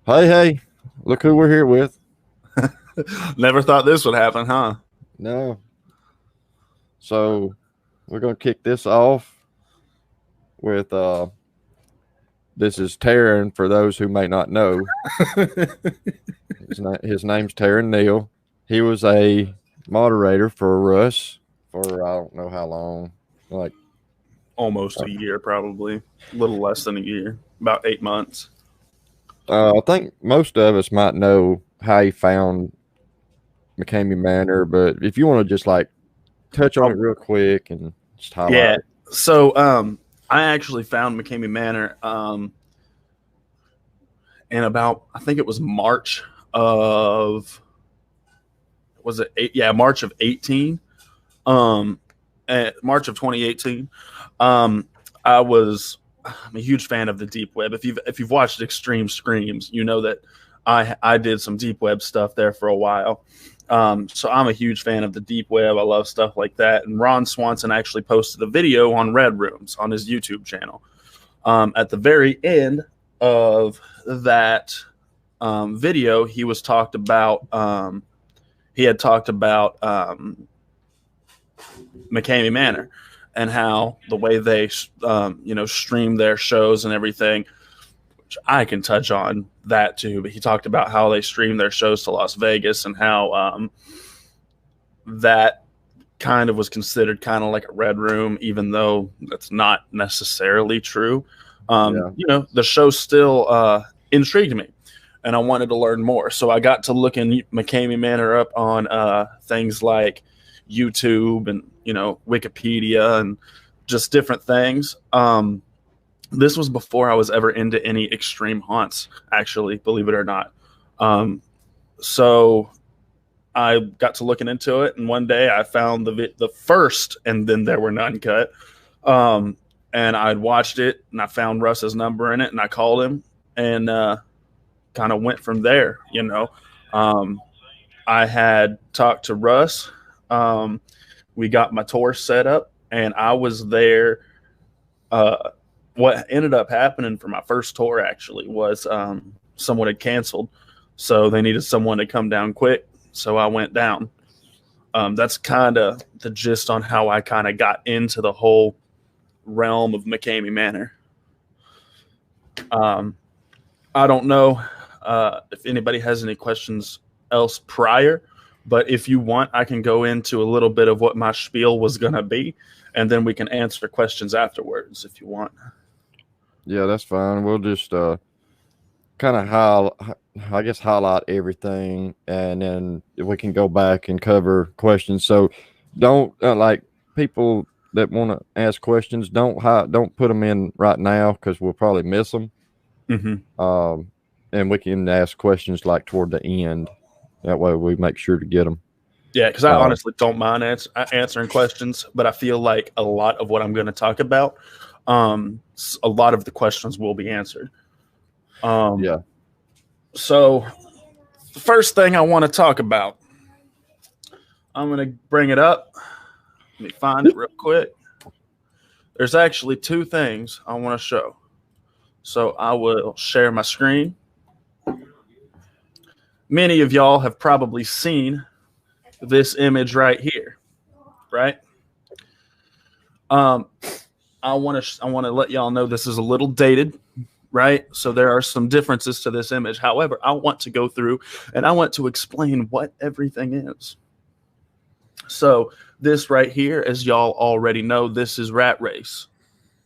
Hey, look who we're here with. Never thought this would happen, huh? No. So we're going to kick this off with this is Tarrin for those who may not know. His name's Tarrin NEEL. He was a moderator for Russ for I don't know how long. Like Almost a year, probably. A little less than a year. About 8 months. I think most of us might know how he found McCamey Manor, but if you want to just like touch on it real quick and just highlight Yeah. it. So I actually found McKamey Manor in about, I think it was March of, was it eight? Yeah, March of 18. March of 2018. I'm a huge fan of the deep web. If you've watched Extreme Screams, you know that I did some deep web stuff there for a while. So I'm a huge fan of the deep web. I love stuff like that. And Ron Swanson actually posted a video on Red Rooms on his YouTube channel. At the very end of that video, he had talked about McKamey Manor and how the way they stream their shows and everything, which I can touch on that too. But he talked about how they stream their shows to Las Vegas and how that kind of was considered kind of like a red room, even though that's not necessarily true. The show still intrigued me, and I wanted to learn more. So I got to looking McKamey Manor up on things like YouTube and Wikipedia and just different things. This was before I was ever into any extreme haunts, actually, believe it or not. So I got to looking into it, and one day I found the first, and then there were none cut. And I'd watched it, and I found Russ's number in it, and I called him, and kind of went from there. I had talked to Russ. We got my tour set up, and I was there. What ended up happening for my first tour actually was someone had canceled, so they needed someone to come down quick. So I went down. That's kind of the gist on how I kind of got into the whole realm of McKamey Manor. I don't know if anybody has any questions else prior, but if you want, I can go into a little bit of what my spiel was going to be, and then we can answer questions afterwards if you want. Yeah, that's fine. We'll just kind of highlight everything, and then we can go back and cover questions. So don't like people that want to ask questions. Don't put them in right now because we'll probably miss them. Mm-hmm. And we can ask questions like toward the end. That way we make sure to get them. Yeah, because I honestly don't mind answering questions, but I feel like a lot of what I'm going to talk about, a lot of the questions will be answered. Yeah. So the first thing I want to talk about, I'm going to bring it up. Let me find it real quick. There's actually two things I want to show. So I will share my screen. Many of y'all have probably seen this image right here, right? I want to let y'all know this is a little dated, right? So there are some differences to this image. However, I want to go through and I want to explain what everything is. So this right here, as y'all already know, this is Rat Race.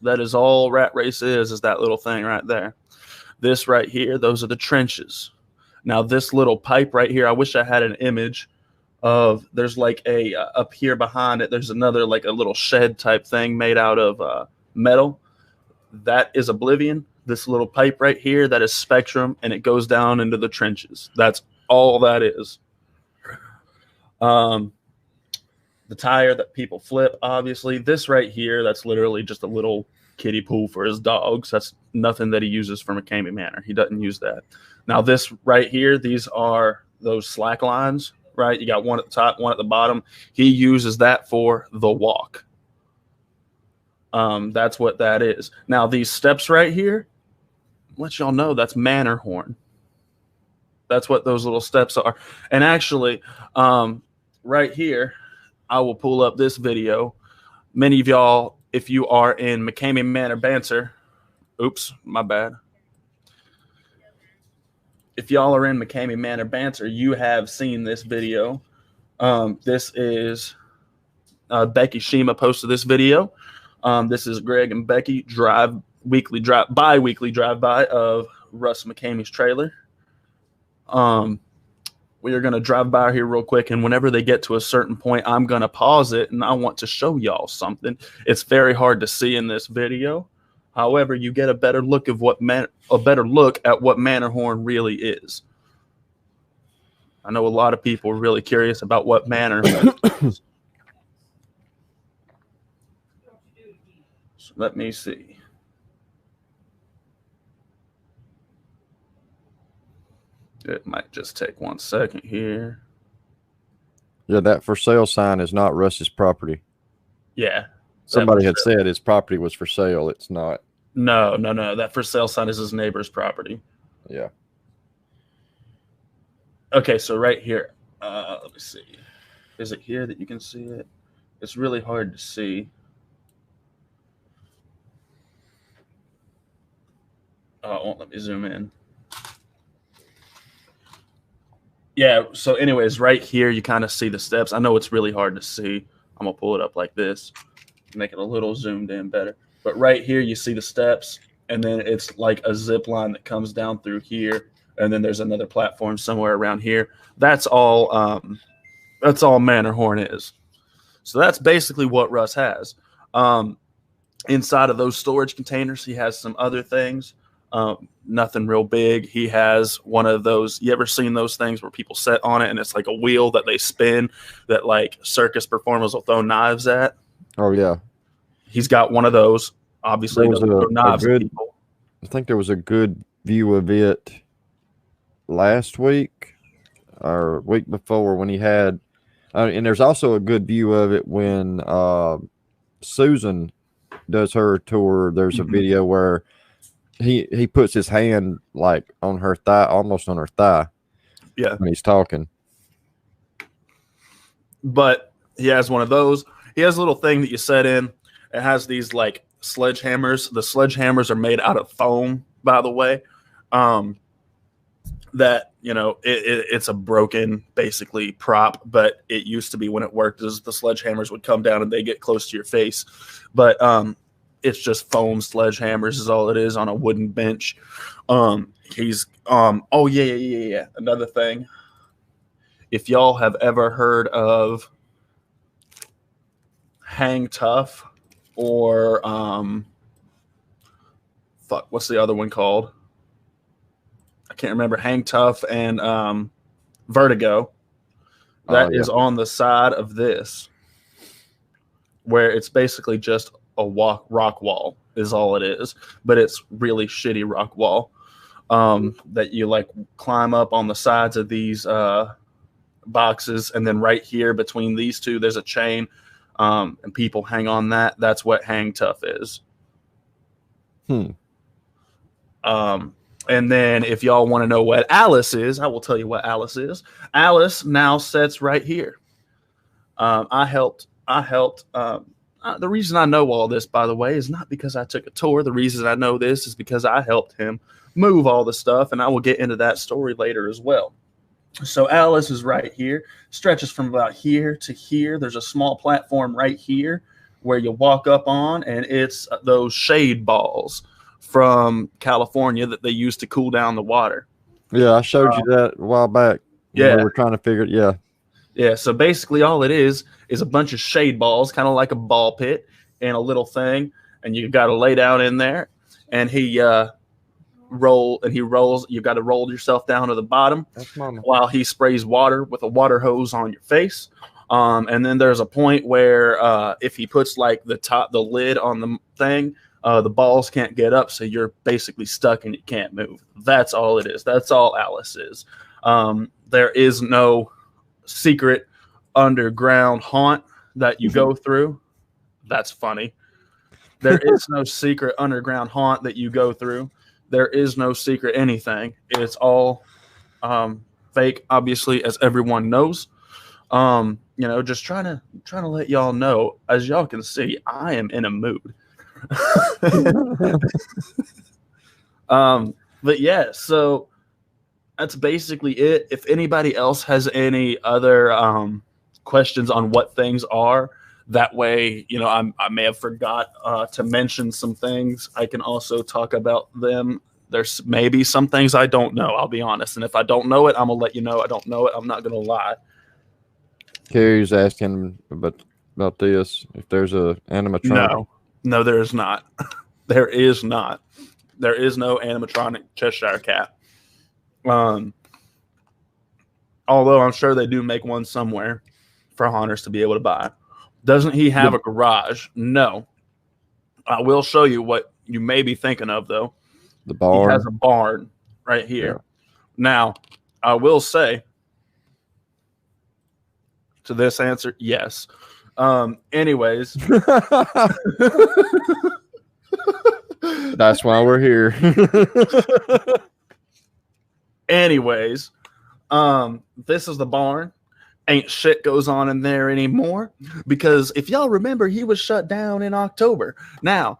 That is all Rat Race is that little thing right there. This right here, those are the trenches. Now this little pipe right here, I wish I had an image of, there's like a up here behind it, there's another like a little shed type thing made out of metal. That is Oblivion. This little pipe right here, that is Spectrum, and it goes down into the trenches. That's all that is. The tire that people flip, obviously. This right here, that's literally just a little kiddie pool for his dogs. That's nothing that he uses for McKamey Manor. He doesn't use that. Now this right here, these are those slack lines, right? You got one at the top, one at the bottom. He uses that for the walk. That's what that is. Now these steps right here, let y'all know that's Manor horn. That's what those little steps are. And actually, right here, I will pull up this video. Many of y'all, if you are in McKamey Manor Banter, oops, my bad. If y'all are in McKamey Manor Banter, you have seen this video. This is Becky Shima posted this video. This is Greg and Becky bi-weekly drive-by of Russ Mckamey's trailer. We are going to drive by here real quick, and whenever they get to a certain point, I'm going to pause it, and I want to show y'all something. It's very hard to see in this video. However, you get a better look at what Manor really is. I know a lot of people are really curious about what Manor is. So let me see. It might just take 1 second here. Yeah, that for sale sign is not Russ's property. Yeah. Somebody had said his property was for sale. It's not. No. That for sale sign is his neighbor's property. Yeah. Okay, so right here. Let me see. Is it here that you can see it? It's really hard to see. Oh, it won't let me zoom in. Yeah, so anyways, right here, you kind of see the steps. I know it's really hard to see. I'm going to pull it up like this, make it a little zoomed in better. But right here, you see the steps, and then it's like a zip line that comes down through here, and then there's another platform somewhere around here. That's all Manor is. So that's basically what Russ has. Inside of those storage containers, he has some other things. Nothing real big. He has one of those. You ever seen those things where people sit on it and it's like a wheel that they spin that like circus performers will throw knives at? Oh yeah. He's got one of those. Obviously, throw knives at people. I think there was a good view of it last week or week before when he had, and there's also a good view of it when Susan does her tour. There's a video where he puts his hand like on her thigh, almost on her thigh. Yeah. When he's talking. But he has one of those. He has a little thing that you set in. It has these like sledgehammers. The sledgehammers are made out of foam, by the way. That, you know, it's a broken, basically, prop, but it used to be when it worked is the sledgehammers would come down and they get close to your face. But it's just foam sledgehammers is all it is on a wooden bench. He's oh yeah. Another thing. If y'all have ever heard of Hang Tough or what's the other one called? I can't remember. Hang Tough and Vertigo. That is on the side of this, where it's basically just a rock wall is all it is, but it's really shitty rock wall that you like climb up on the sides of these boxes, and then right here between these two there's a chain, and people hang on that. That's what Hang Tough is. And then if y'all want to know what Alice is, I will tell you what Alice is. Alice now sits right here. I helped. The reason I know all this, by the way, is not because I took a tour. The reason I know this is because I helped him move all the stuff, and I will get into that story later as well. So Alice is right here, stretches from about here to here. There's a small platform right here where you walk up on, and it's those shade balls from California that they use to cool down the water. Yeah, I showed you that a while back. Yeah. We were trying to figure it. Yeah. Yeah, so basically all it is a bunch of shade balls, kind of like a ball pit and a little thing, and you got to lay down in there, and he rolls. You got to roll yourself down to the bottom while he sprays water with a water hose on your face. And then there's a point where if he puts like the lid on the thing, the balls can't get up, so you're basically stuck and you can't move. That's all it is. That's all Alice is. There is no secret underground haunt that you go through. That's funny. There is no secret underground haunt that you go through. There is no secret anything. It's all Fake, obviously, as everyone knows. Just trying to let y'all know, as y'all can see, I am in a mood. But yeah, so that's basically it. If anybody else has any other questions on what things are, that way, I may have forgot to mention some things. I can also talk about them. There's maybe some things I don't know, I'll be honest. And if I don't know it, I'm going to let you know I don't know it. I'm not going to lie. Carrie's asking about this, if there's a animatronic. No, there is not. There is not. There is no animatronic Cheshire Cat. Although I'm sure they do make one somewhere for Hunters to be able to buy. Doesn't he have a garage? No. I will show you what you may be thinking of, though. The barn. He has a barn right here. Yeah. Now, I will say to this answer, yes. Anyways. That's why we're here. Anyways, this is the barn. Ain't shit goes on in there anymore, because if y'all remember, he was shut down in October. Now,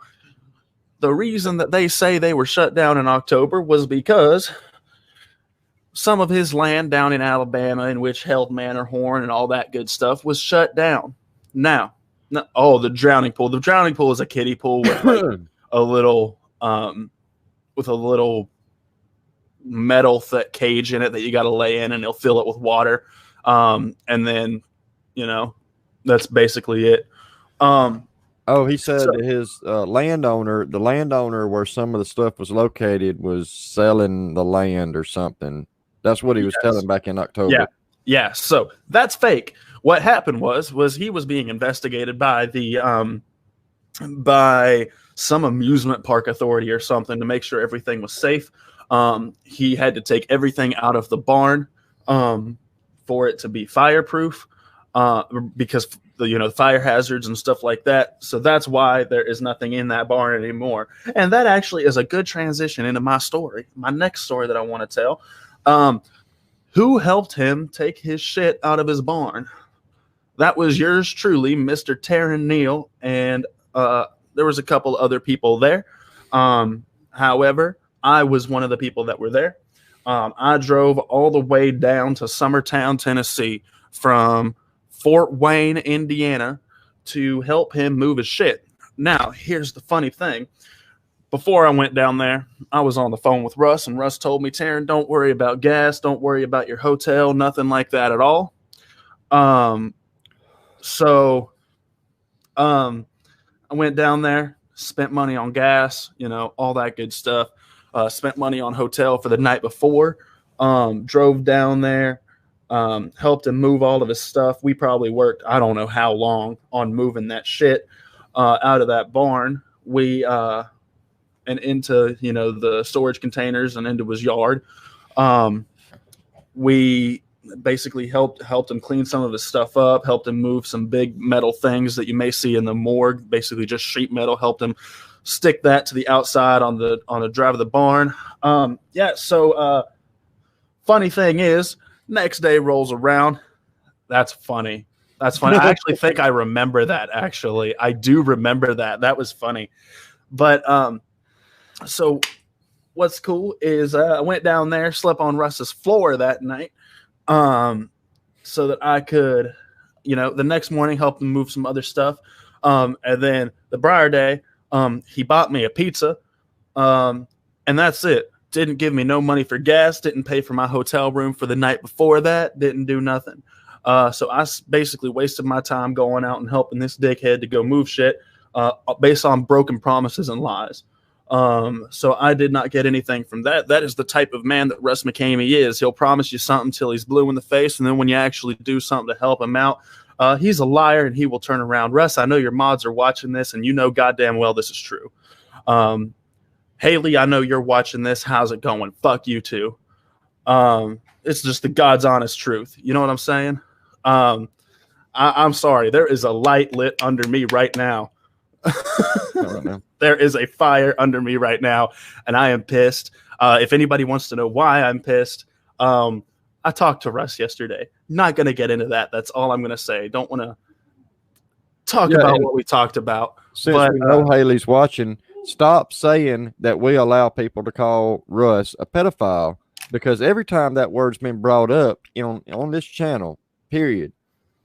the reason that they say they were shut down in October was because some of his land down in Alabama, in which held Manor Horn and all that good stuff, was shut down. Now, the drowning pool. The drowning pool is a kiddie pool with like a little metal thick cage in it that you got to lay in, and they'll fill it with water. And then, that's basically it. He said that his the landowner where some of the stuff was located was selling the land or something. That's what he was telling back in October. Yeah. So that's fake. What happened was he was being investigated by by some amusement park authority or something to make sure everything was safe. He had to take everything out of the barn for it to be fireproof, because the fire hazards and stuff like that. So that's why there is nothing in that barn anymore. And that actually is a good transition into my story, my next story that I want to tell. Who helped him take his shit out of his barn? That was yours truly, Mr. Tarrin NEEL, and there was a couple other people there. However, I was one of the people that were there. I drove all the way down to Summertown, Tennessee from Fort Wayne, Indiana to help him move his shit. Now, here's the funny thing. Before I went down there, I was on the phone with Russ, and Russ told me, Tarrin, don't worry about gas. Don't worry about your hotel. Nothing like that at all. So I went down there, spent money on gas, all that good stuff. Spent money on hotel for the night before, drove down there, helped him move all of his stuff. We probably worked, I don't know how long, on moving that shit out of that barn. And into, the storage containers and into his yard. We basically helped him clean some of his stuff up, helped him move some big metal things that you may see in the morgue, basically just sheet metal, helped him stick that to the outside on the drive of the barn. So funny thing is, next day rolls around. That's funny. I actually think I remember that, actually. I do remember that. That was funny. But so what's cool is I went down there, slept on Russ's floor that night, so that I could, the next morning help him move some other stuff. And then the prior day, he bought me a pizza, and that's it. Didn't give me no money for gas, didn't pay for my hotel room for the night before that, didn't do nothing. So I basically wasted my time going out and helping this dickhead to go move shit based on broken promises and lies. So I did not get anything from that. That is the type of man that Russ Mckamey is. He'll promise you something till he's blue in the face, and then when you actually do something to help him out, he's a liar, and he will turn around. Russ, I know your mods are watching this, and you know goddamn well this is true. Haley, I know you're watching this. How's it going? Fuck you too. It's just the God's honest truth. You know what I'm saying? I'm sorry. There is a light lit under me right now. There is a fire under me right now, and I am pissed. If anybody wants to know why I'm pissed, I talked to Russ yesterday. Not going to get into that. That's all I'm going to say. Don't want to talk about what we talked about. Since we know Haley's watching, stop saying that we allow people to call Russ a pedophile, because every time that word's been brought up on this channel, period,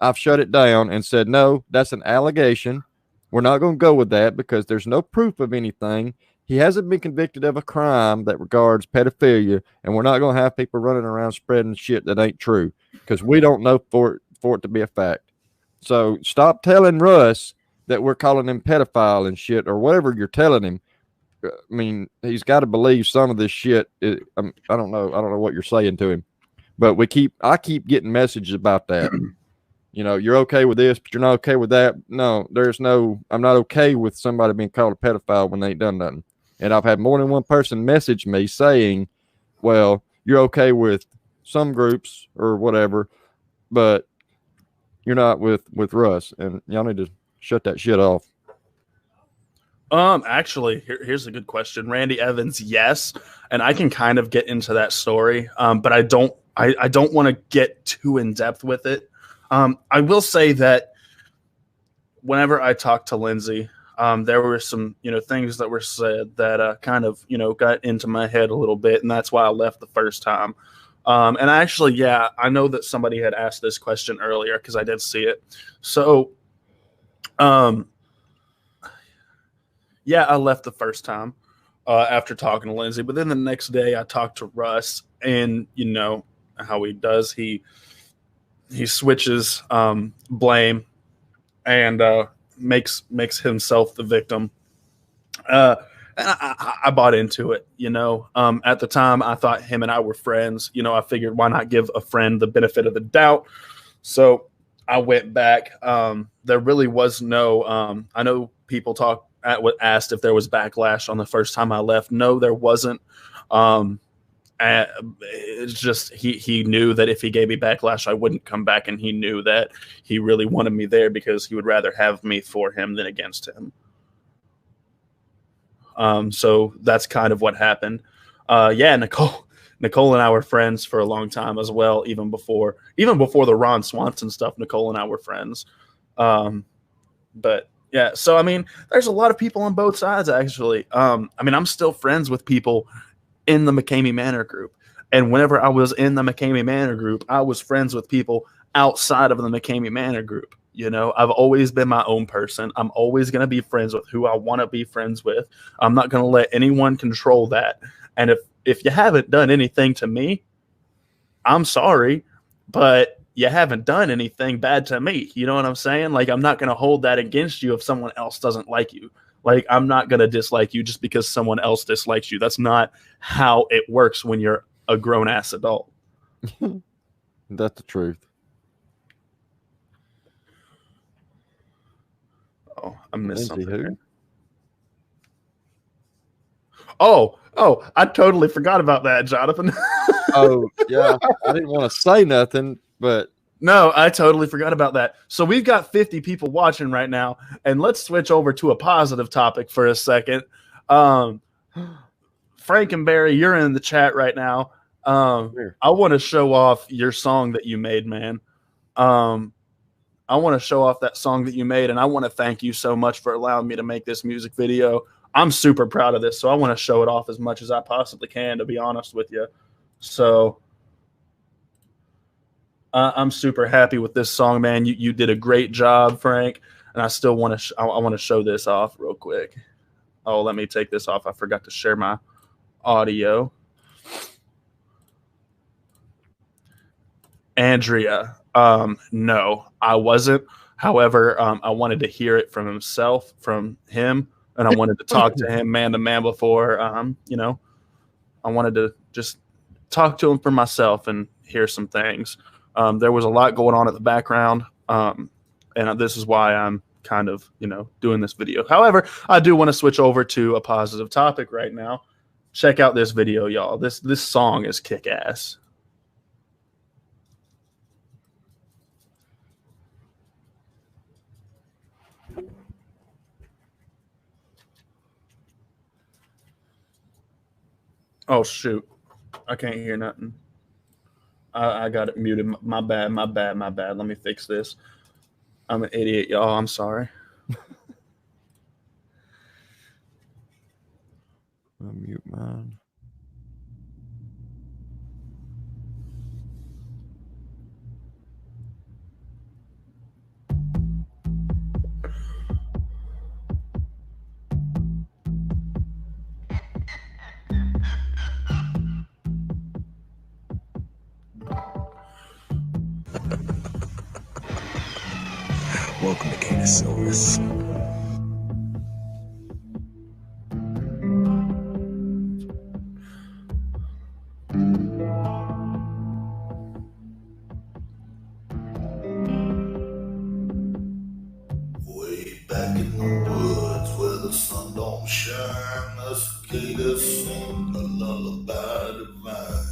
I've shut it down and said, no, that's an allegation. We're not going to go with that because there's no proof of anything. He hasn't been convicted of a crime that regards pedophilia, and we're not going to have people running around spreading shit that ain't true because we don't know for it to be a fact. So stop telling Russ that we're calling him pedophile and shit or whatever you're telling him. I mean, he's got to believe some of this shit. I don't know. I don't know what you're saying to him, but I keep getting messages about that. You know, you're okay with this, but you're not okay with that. No, I'm not okay with somebody being called a pedophile when they ain't done nothing. And I've had more than one person message me saying, well, you're okay with some groups or whatever, but you're not with Russ. And y'all need to shut that shit off. Actually, here's a good question. Randy Evans, yes. And I can kind of get into that story. But I don't want to get too in depth with it. I will say that whenever I talked to Lindsay, there were some, things that were said that kind of, got into my head a little bit, and that's why I left the first time. And actually, yeah, I know that somebody had asked this question earlier because I did see it. So, yeah, I left the first time after talking to Lindsay, but then the next day I talked to Russ, and you know how he does. He switches blame and makes himself the victim. And I bought into it, At the time, I thought him and I were friends. I figured why not give a friend the benefit of the doubt? So I went back. There really was no. I know people asked if there was backlash on the first time I left. No, there wasn't. It's just he knew that if he gave me backlash, I wouldn't come back, and he knew that he really wanted me there because he would rather have me for him than against him. So that's kind of what happened. Yeah, Nicole and I were friends for a long time as well, even before the Ron Swanson stuff. Nicole and I were friends. But yeah, so I mean, there's a lot of people on both sides actually. I mean, I'm still friends with people in the Mckamey Manor group. And whenever I was in the Mckamey Manor group, I was friends with people outside of the Mckamey Manor group. I've always been my own person. I'm always going to be friends with who I want to be friends with. I'm not going to let anyone control that. And if you haven't done anything to me, I'm sorry, but you haven't done anything bad to me. You know what I'm saying? Like, I'm not going to hold that against you if someone else doesn't like you. Like, I'm not going to dislike you just because someone else dislikes you. That's not how it works when you're a grown-ass adult. That's the truth. Oh, I missed something. Who? Oh, I totally forgot about that, Jonathan. Oh, yeah. I didn't want to say nothing, but... No, I totally forgot about that. So we've got 50 people watching right now, and let's switch over to a positive topic for a second. Frankenberry, you're in the chat right now. I want to show off your song that you made, man. I want to show off that song that you made, and I want to thank you so much for allowing me to make this music video. I'm super proud of this, so I want to show it off as much as I possibly can, to be honest with you. So I'm super happy with this song, man. You did a great job, Frank, and I still want to I want to show this off real quick. Oh, let me take this off. I forgot to share my audio. Andrea, no, I wasn't. However, I wanted to hear it from him, and I wanted to talk to him man to man before, I wanted to just talk to him for myself and hear some things. There was a lot going on in the background, and this is why I'm kind of, doing this video. However, I do want to switch over to a positive topic right now. Check out this video, y'all. This song is kick-ass. Oh, shoot. I can't hear nothing. I got it muted. My bad. Let me fix this. I'm an idiot, y'all. I'm sorry. I'll mute mine. Welcome to Canosaurus. Way back in the woods where the sun don't shine, the cicadas sing a lullaby divine.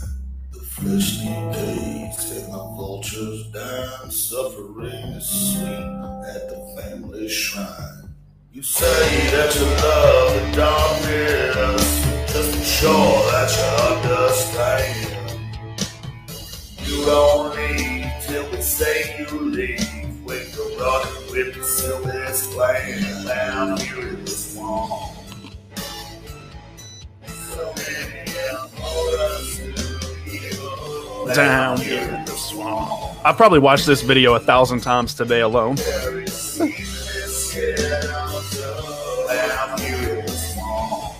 The flesh decays and the vultures dine. Suffering is sweet at the family shrine. You say that you love the darkness, just be sure that you understand. You don't leave till we say you leave. When you're running with the silliest plan down here in the swamp. So many us Down here in the swamp. I probably watched this video 1,000 times today alone. down here in the swamp.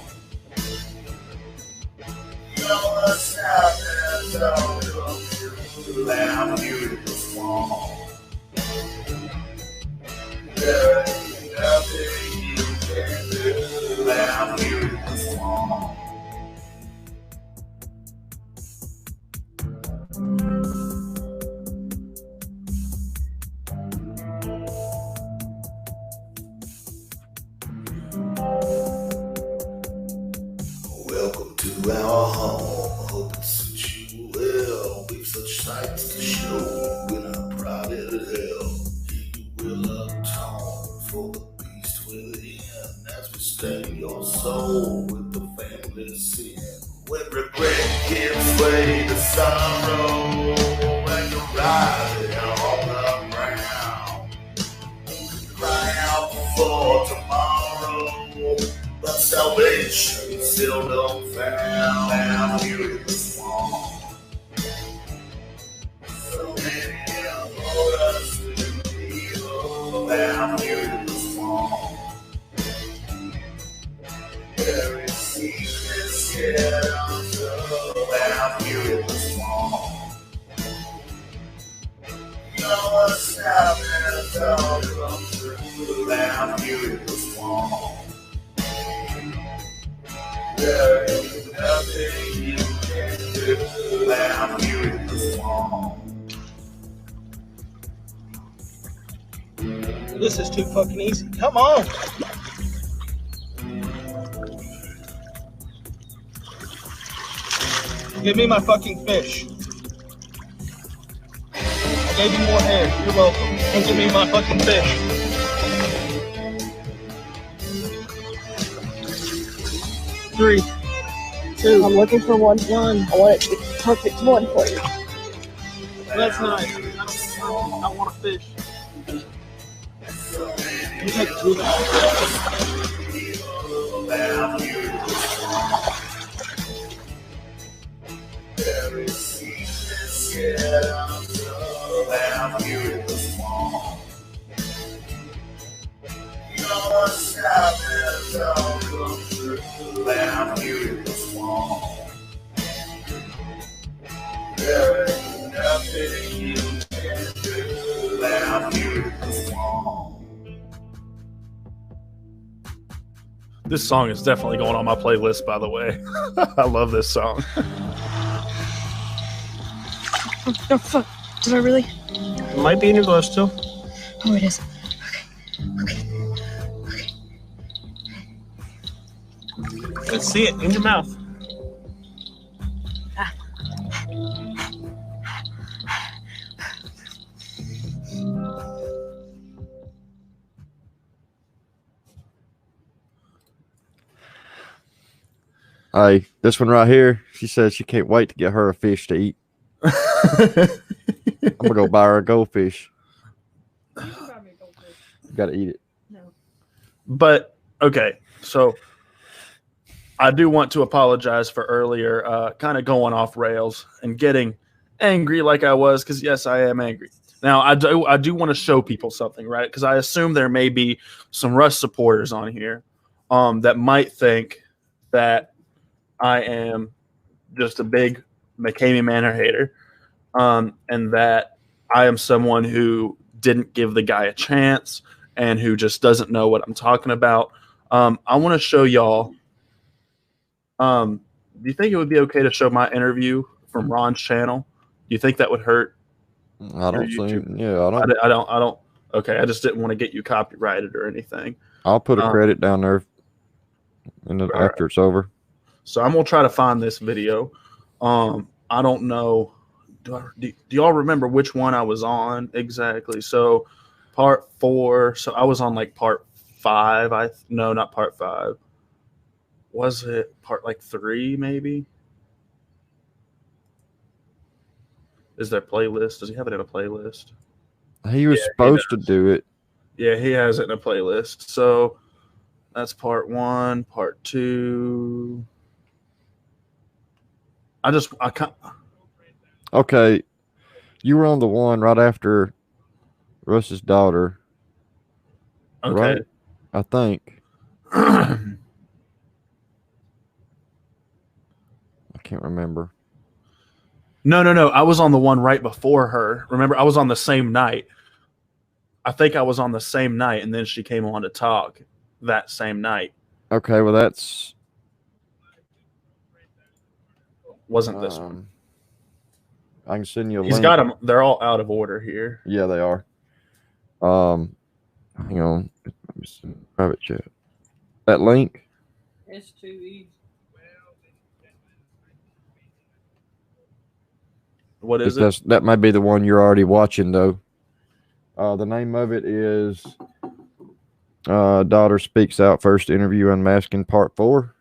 You know what's happening down here in the swamp. There ain't nothing you can do down here in the swamp. Welcome to our home. Hope it suits you well. We've such sights to show in our private hell. You will atone for the beast within as we stain your soul with the family sin. When regret gives way to sorrow and you're riding on the ground, cry out for tomorrow, but salvation seldom found down here in the swamp. So many of us do evil down here in the swamp. There is secrets yet untold down here in the swamp. You know what's happening, don't come through down here in the swamp. There ain't nothing you can do down here in the swamp. This is too fucking easy. Come on. Give me my fucking fish. I gave you more hair. You're welcome. And give me my fucking fish. Three, two. I'm looking for one. I want it to be the perfect one for you. That's nice. I want a fish. You take two. Down here in the swamp. There is secrets yet untold down here in the swamp. You know what's happening, don't come through down here in the swamp. There ain't nothing you can do down here in the swamp. This song is definitely going on my playlist, by the way. I love this song. Oh, fuck. Did I really? It might be in your glove still. Oh, it is. Let's see it in your mouth. Hey, this one right here, she says she can't wait to get her a fish to eat. I'm gonna go buy her a goldfish. You can buy me a goldfish. You gotta eat it. No. But okay, so I do want to apologize for earlier kind of going off rails and getting angry like I was, because yes, I am angry. Now I do want to show people something, right? Because I assume there may be some Russ supporters on here that might think that I am just a big McKamey Manor hater, and that I am someone who didn't give the guy a chance and who just doesn't know what I'm talking about. I want to show y'all. Do you think it would be okay to show my interview from Ron's channel? Do you think that would hurt? I don't see. Yeah, I don't. I don't. Okay, I just didn't want to get you copyrighted or anything. I'll put a credit down there after it's over. So I'm gonna try to find this video. I don't know. Do y'all remember which one I was on exactly? So part 4. So I was on like part 5. No, not part 5. Was it part like 3 maybe? Is there a playlist? Does he have it in a playlist? He was supposed to do it. Yeah, he has it in a playlist. So that's part 1, part 2. I can't. Okay, you were on the one right after Russ's daughter. Okay. Right? I think. I can't remember. No. I was on the one right before her. Remember, I was on the same night. I think I was on the same night, and then she came on to talk that same night. Okay, well that's Wasn't this one? I can send you a link. He's got them. They're all out of order here. Yeah, they are. Hang on. Private chat. That link. S2E. What is it? That might be the one you're already watching, though. The name of it is Daughter Speaks Out First Interview Unmasking Part 4.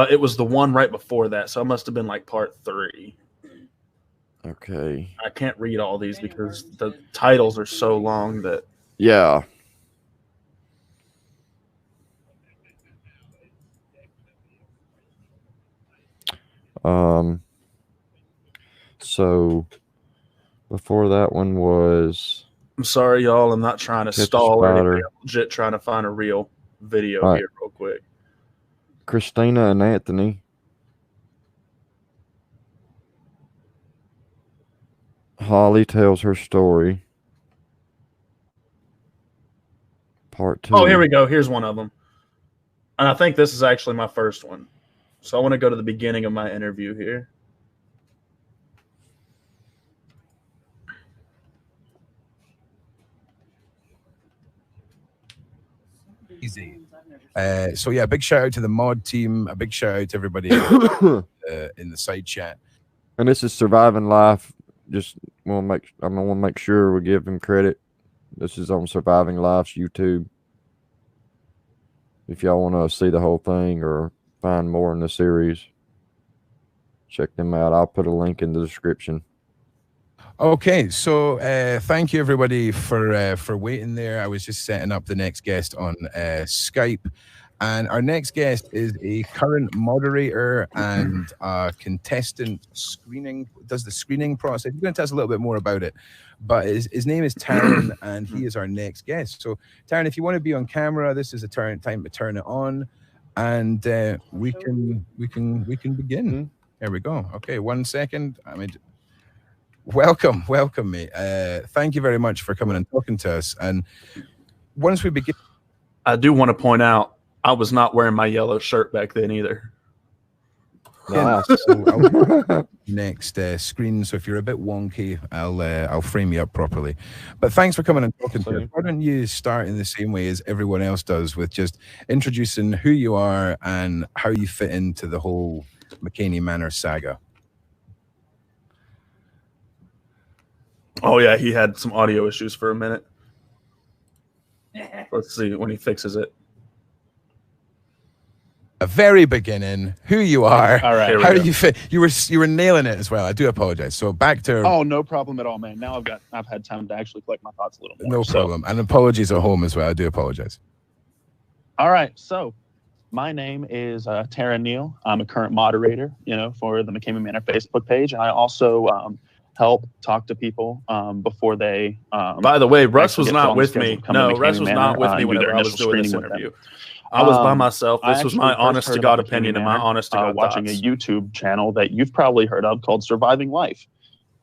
It was the one right before that, so it must have been like part 3. Okay. I can't read all these because the titles are so long that. Yeah. So before that one was. I'm sorry, y'all. I'm not trying to stall or anything. Spider. I'm legit trying to find a real video All right. here real quick. Christina and Anthony. Holly tells her story. Part 2. Oh, here we go. Here's one of them. And I think this is actually my first one. So I want to go to the beginning of my interview here. Easy. So yeah, big shout out to the mod team. A big shout out to everybody in the side chat. And this is Surviving Life. Just want to make sure we give him credit. This is on Surviving Life's YouTube. If y'all want to see the whole thing or find more in the series, check them out. I'll put a link in the description. Okay, so thank you everybody for waiting there. I was just setting up the next guest on Skype, and our next guest is a current moderator and contestant screening. Does the screening process? He's going to tell us a little bit more about it. But his name is Tarrin, and he is our next guest. So Tarrin, if you want to be on camera, this is a time to turn it on, and we can begin. There we go. Okay, 1 second. Welcome, mate. Thank you very much for coming and talking to us. And once we begin, I do want to point out I was not wearing my yellow shirt back then either. Nice. So next screen. So if you're a bit wonky, I'll frame you up properly. But thanks for coming and talking to us. Why don't you start in the same way as everyone else does, with just introducing who you are and how you fit into the whole McKamey Manor saga. Oh yeah, he had some audio issues for a minute. Let's see when he fixes it. very beginning, who you are. All right. How do you fit? You were nailing it as well. I do apologize. So back to Oh, no problem at all, man. Now I've had time to actually collect my thoughts a little more. no problem. And apologies at home as well. I do apologize. All right. So my name is Tarrin NEEL. I'm a current moderator, for the McKamey Manor Facebook page. And I also help talk to people before they. By the way, Russ was get not put on with the me. schedule to come to No, Russ McKamey was Manor, not with me and do whenever their I was initial doing this screening with them. interview. I was by myself. I This was actually my first honest to heard God about McKamey opinion and my Manor, honest to God watching thoughts. a YouTube channel that you've probably heard of called Surviving Life.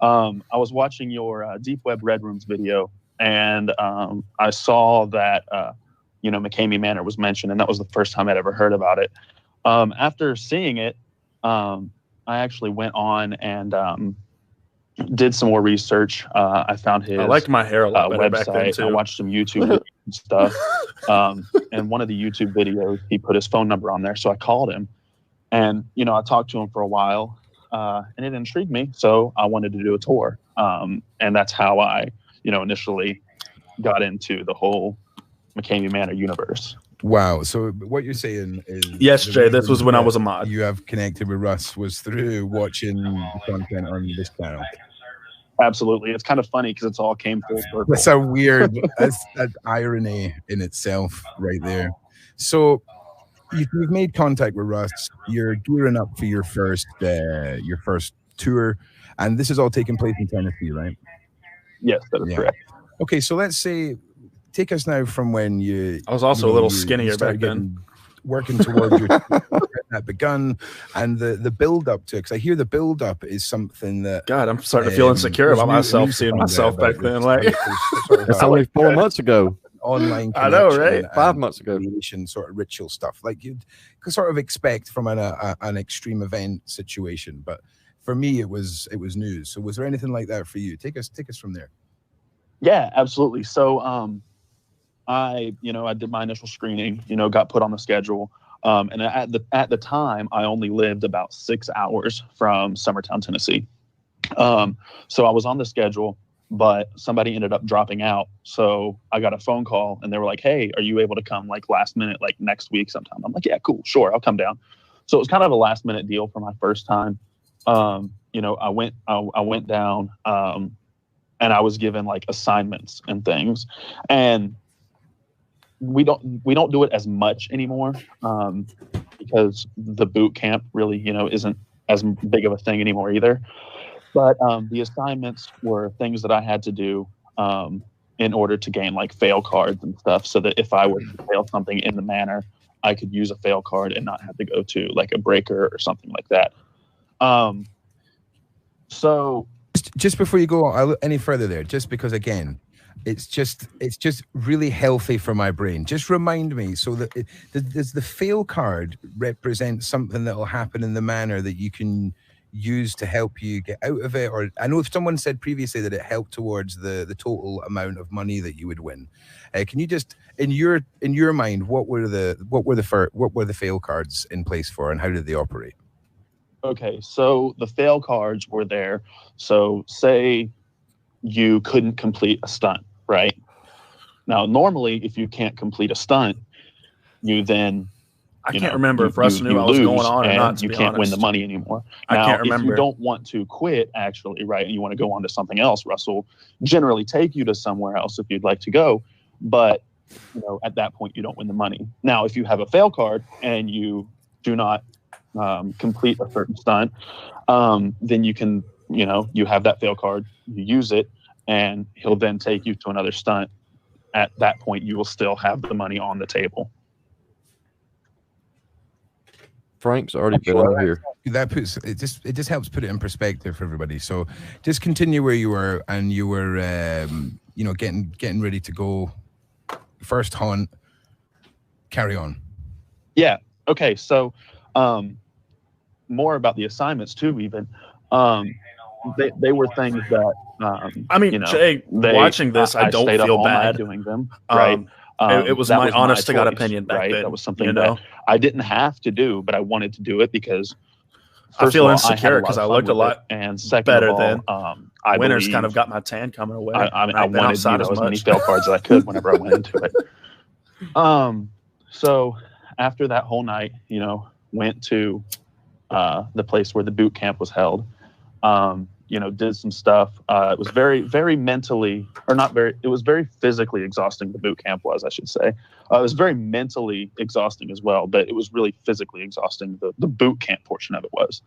I was watching your Deep Web Red Rooms video, and I saw that McKamey Manor was mentioned, and that was the first time I'd ever heard about it. After seeing it, I actually went on and did some more research. I found his I liked my hair a lot better back then website. too. I watched some YouTube videos and stuff. And one of the YouTube videos, he put his phone number on there. So I called him, and I talked to him for a while, and it intrigued me. So I wanted to do a tour, and that's how I, initially got into the whole McKamey Manor universe. Wow. So what you're saying is, Yes, the Jay, this was reason when I that was a mod. You have connected with Russ was through watching the content on this channel. Absolutely. It's kind of funny because it's all came full circle. That's a weird, that's irony in itself right there. So you've made contact with Russ. You're gearing up for your first tour, and this is all taking place in Tennessee, right? Yes, that is correct. Okay, so let's say, take us now from when you. I was also a little skinnier back then. Working towards your that begun, and the build up to it. Because I hear the build up is something that. God, I'm starting to feel insecure about myself, seeing myself back then. Like, it's only 4 months ago. Online, I know, right? 5 months ago. Sort of ritual stuff like you'd sort of expect from an extreme event situation, but for me it was news. So was there anything like that for you? Take us from there. Yeah, absolutely. So I did my initial screening, got put on the schedule. And at the time, I only lived about 6 hours from Summertown, Tennessee. So I was on the schedule, but somebody ended up dropping out. So I got a phone call, and they were like, "Hey, are you able to come like last minute, like next week sometime?" I'm like, "Yeah, cool, sure, I'll come down." So it was kind of a last minute deal for my first time. I went down, and I was given like assignments and things, and we don't do it as much anymore because the boot camp really isn't as big of a thing anymore either. But the assignments were things that I had to do in order to gain like fail cards and stuff, so that if I were to fail something in the manor, I could use a fail card and not have to go to like a breaker or something like that. So just before you go any further there, just because again, it's just really healthy for my brain. Just remind me, so that does the fail card represent something that will happen in the manor that you can use to help you get out of it? Or I know if someone said previously that it helped towards the total amount of money that you would win. Can you just in your mind, what were the fail cards in place for, and how did they operate? Okay, so the fail cards were there. So say you couldn't complete a stunt, right? Now, normally, if you can't complete a stunt, you then I can't remember if Russ knew I was going on or not. You can't win the money anymore. I can't remember. If you don't want to quit, actually, right, and you want to go on to something else, Russ will generally take you to somewhere else if you'd like to go. But at that point, you don't win the money. Now, if you have a fail card and you do not complete a certain stunt, then you can, you have that fail card, you use it, and he'll then take you to another stunt. At that point, you will still have the money on the table. Frank's already been on here. That puts it just helps put it in perspective for everybody. So just continue where you were, and you were getting ready to go. First hunt. Carry on. Yeah. Okay. So more about the assignments too. Even they were things that Jay, watching this, I don't feel bad doing them. Right. It was my honest to God opinion back right? then. That was something that I didn't have to do, but I wanted to do it because I feel insecure because I looked a lot and second better of all, then. Winter's kind of got my tan coming away. I wanted as many fail cards as I could whenever I went into it. So after that whole night, went to the place where the boot camp was held. Did some stuff. It was very, very mentally, or not very, it was very physically exhausting. The boot camp was, I should say. It was very mentally exhausting as well, but it was really physically exhausting. The boot camp portion of it was.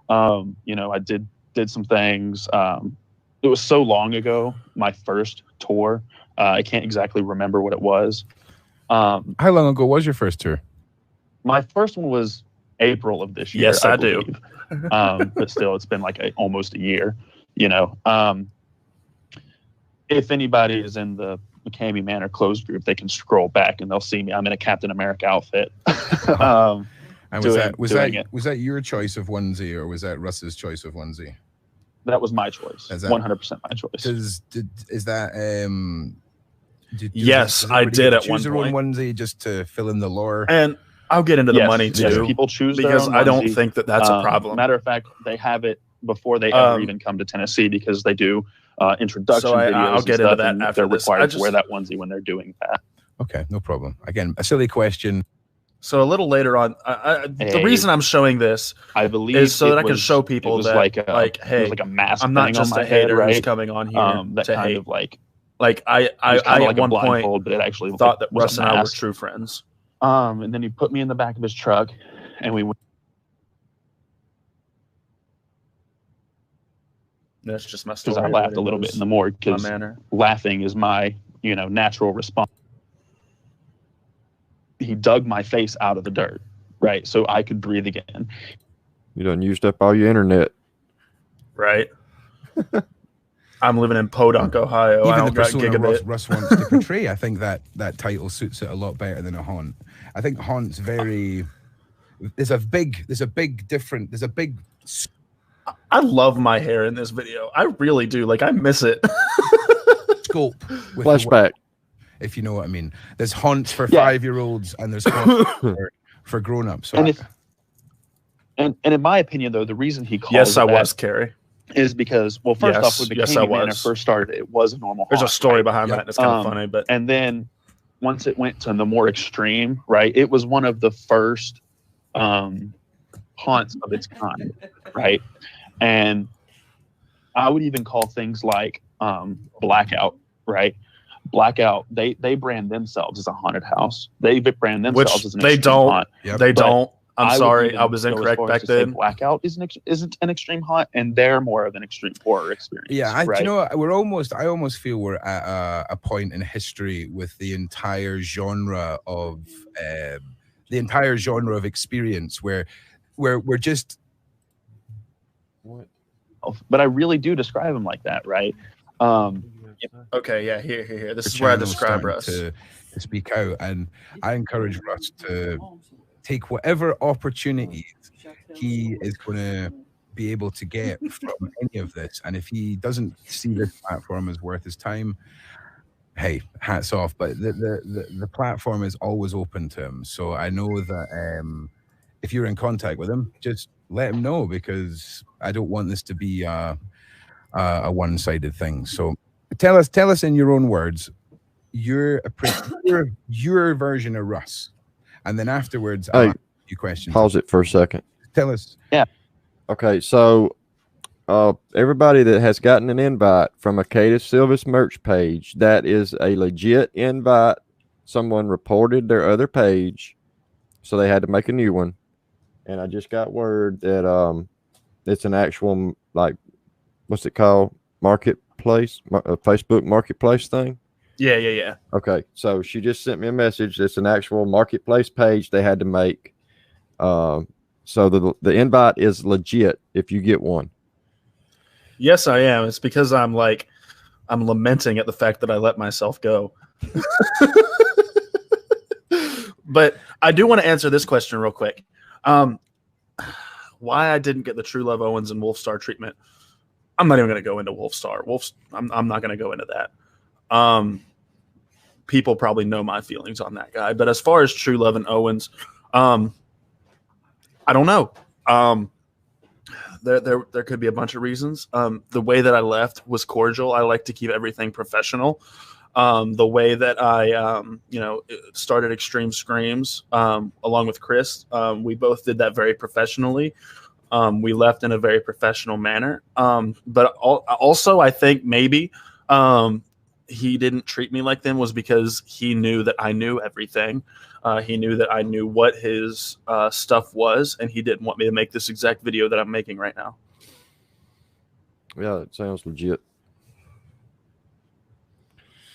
I did some things. It was so long ago, my first tour. I can't exactly remember what it was. How long ago was your first tour? My first one was April of this year. Yes, I do. But still, it's been like almost a year. If anybody is in the Mckamey Manor closed group, they can scroll back and they'll see me. I'm in a Captain America outfit. And was that your choice of onesie, or was that Russ's choice of onesie? That was my choice. 100% my choice. Yes, I did at one choose their own onesie just to fill in the lore. And I'll get into the money too. Yes, people choose their because own I don't onesie. think that's a problem. Matter of fact, they have it before they ever even come to Tennessee, because they do introduction videos. I'll get into that after they're this. required to wear that onesie when they're doing that. Okay, no problem. Again, a silly question. So a little later on, the reason I'm showing this, I believe, is so that I can show people that, hey, like a mask. I'm not just a hater who's coming on here that to kind hate. of like I at one point but it actually thought that was Russ a and I were mask. true friends. And then he put me in the back of his truck, and we went. That's just my story. Because I laughed a little bit in the morgue, because laughing is my natural response. He dug my face out of the dirt, right, so I could breathe again. You done used up all your internet, right? I'm living in Podunk, Ohio. I Even don't the got persona gigabit. Russ wants to portray, I think that title suits it a lot better than a haunt. I think haunt's very. There's a big. I love my hair in this video. I really do. Like, I miss it. Scope. With flashback. If you know what I mean. There's haunts for 5-year-olds and there's haunts for grown-ups. So and in my opinion, though, the reason he called yes, I was, Carrie, is because, well, first off, when the Mckamey Manor first started, it was a normal haunt. There's a story behind that, and it's kind of funny. But and then once it went to the more extreme, right, it was one of the first haunts of its kind, right? And I would even call things like Blackout, right? Blackout, they brand themselves as a haunted house. They brand themselves as an extreme haunt. They don't. I'm sorry, I was incorrect back then. Blackout isn't an extreme haunt, and they're more of an extreme horror experience. Yeah, right? You know, I almost feel we're at a point in history with the entire genre of experience where we're just. What? But I really do describe him like that, right? Okay, yeah, here. This is where I describe Russ. To speak out, and I encourage Russ to take whatever opportunities he is going to be able to get from any of this. And if he doesn't see this platform as worth his time, hey, hats off. But the platform is always open to him. So I know that if you're in contact with him, just let him know, because I don't want this to be a one-sided thing. So tell us in your own words your version of Russ, and then afterwards I'll ask you questions. Pause it for a second. Tell us. Yeah. Okay, so everybody that has gotten an invite from a Cadus Silvis merch page, that is a legit invite. Someone reported their other page, so they had to make a new one. And I just got word that it's an actual, like, what's it called? Marketplace? Facebook marketplace thing? Yeah. Okay, so she just sent me a message. It's an actual marketplace page they had to make. So the invite is legit if you get one. Yes, I am. It's because I'm lamenting at the fact that I let myself go. But I do want to answer this question real quick. Why I didn't get the True Love Owens and Wolfstar treatment. I'm not even going to go into Wolfstar. I'm not going to go into that. People probably know my feelings on that guy. But as far as True Love and Owens, I don't know. There could be a bunch of reasons. The way that I left was cordial. I like to keep everything professional. The way that I, started Extreme Screams along with Chris, we both did that very professionally. We left in a very professional manner. But also, I think maybe he didn't treat me like them was because he knew that I knew everything. He knew that I knew what his stuff was, and he didn't want me to make this exact video that I'm making right now. Yeah, it sounds legit.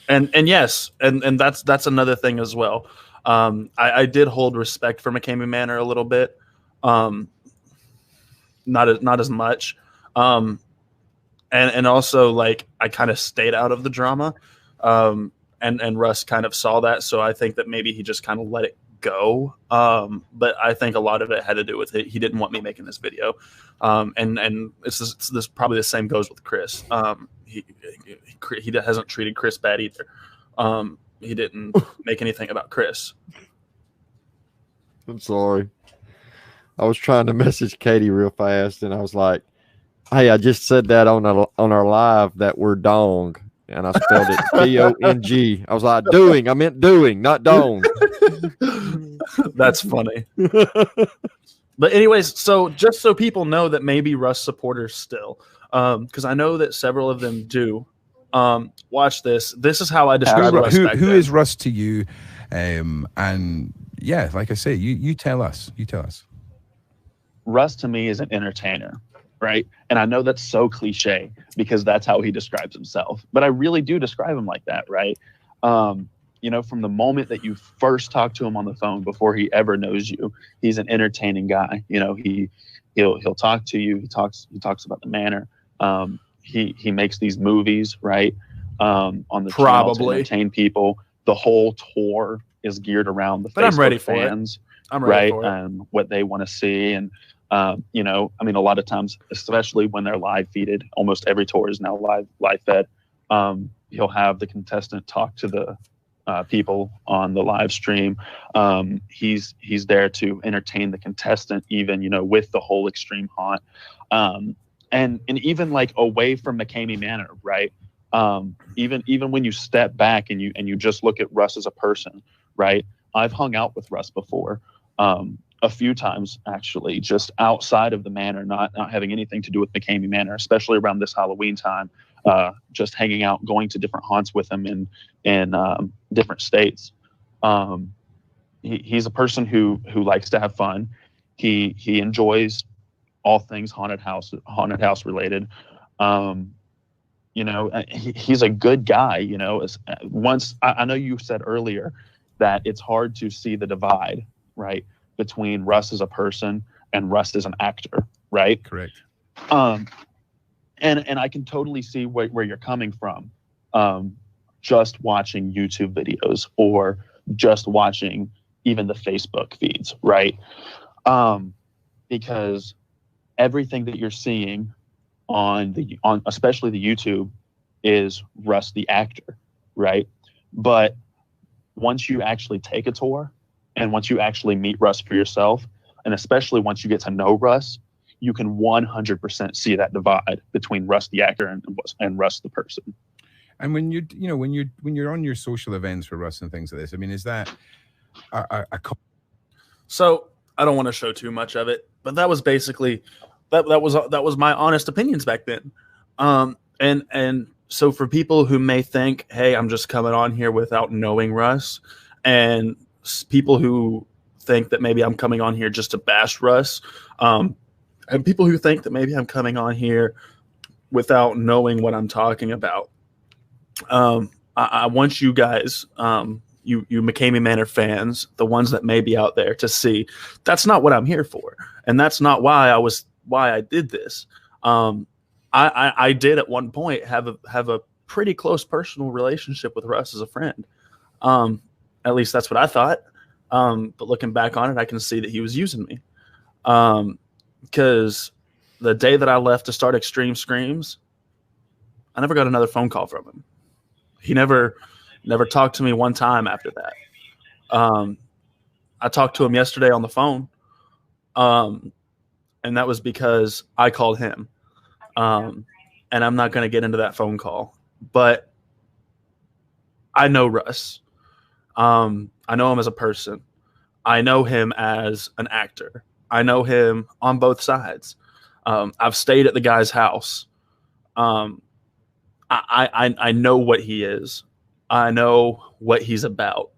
And yes, and that's another thing as well. I did hold respect for McKamey Manor a little bit. Not as much. And also, like, I kind of stayed out of the drama. And Russ kind of saw that, so I think that maybe he just kind of let it go. But I think a lot of it had to do with it. He didn't want me making this video. And it's this probably the same goes with Chris. He hasn't treated Chris bad either. He didn't make anything about Chris. I'm sorry. I was trying to message Katie real fast, and I was like, "Hey, I just said that on our live that we're dong, and I spelled it D-O-N-G. I was like, doing. I meant doing, not dong." That's funny. But anyways, so just so people know that maybe Russ supporters still, because I know that several of them do. Watch this. This is how I describe Russ. Who is Russ to you? And yeah, like I say, you tell us. You tell us. Russ to me is an entertainer, right? And I know that's so cliche because that's how he describes himself, but I really do describe him like that, right? From the moment that you first talk to him on the phone before he ever knows you, he's an entertaining guy. He'll talk to you. He talks about the Manor. He makes these movies, right? On the channel to entertain people. The whole tour is geared around the Facebook fans. I'm ready for it. What they want to see. And, a lot of times, especially when they're live feeded, almost every tour is now live fed. He'll have the contestant talk to the people on the live stream. He's there to entertain the contestant, even, with the whole extreme haunt. And even like away from McKamey Manor, right? Even when you step back and you just look at Russ as a person, right? I've hung out with Russ before, a few times actually, just outside of the Manor, not having anything to do with McKamey Manor, especially around this Halloween time, just hanging out, going to different haunts with him in different states. He's a person who likes to have fun. He enjoys all things haunted house related. He's a good guy. Once I know you said earlier that it's hard to see the divide, right, between Russ as a person and Russ as an actor, right? Correct. And I can totally see where you're coming from. Just watching YouTube videos or just watching even the Facebook feeds, right? Because everything that you're seeing on especially the YouTube is Russ the actor, right? But once you actually take a tour and once you actually meet Russ for yourself, and especially once you get to know Russ, you can 100% see that divide between Russ the actor and Russ the person. And when you're on your social events for Russ and things like this, I mean, is that So I don't want to show too much of it, but that was basically that was my honest opinions back then. And so for people who may think, hey, I'm just coming on here without knowing Russ, and people who think that maybe I'm coming on here just to bash Russ, and people who think that maybe I'm coming on here without knowing what I'm talking about, I want you guys, you McKamey Manor fans, the ones that may be out there, to see that's not what I'm here for, and that's not why I did this. I did at one point have a pretty close personal relationship with Russ as a friend. At least that's what I thought. But looking back on it, I can see that he was using me. Because the day that I left to start Extreme Screams, I never got another phone call from him. He never talked to me one time after that. I talked to him yesterday on the phone. And that was because I called him. And I'm not going to get into that phone call. But I know Russ. I know him as a person. I know him as an actor. I know him on both sides. I've stayed at the guy's house. I know what he is. I know what he's about.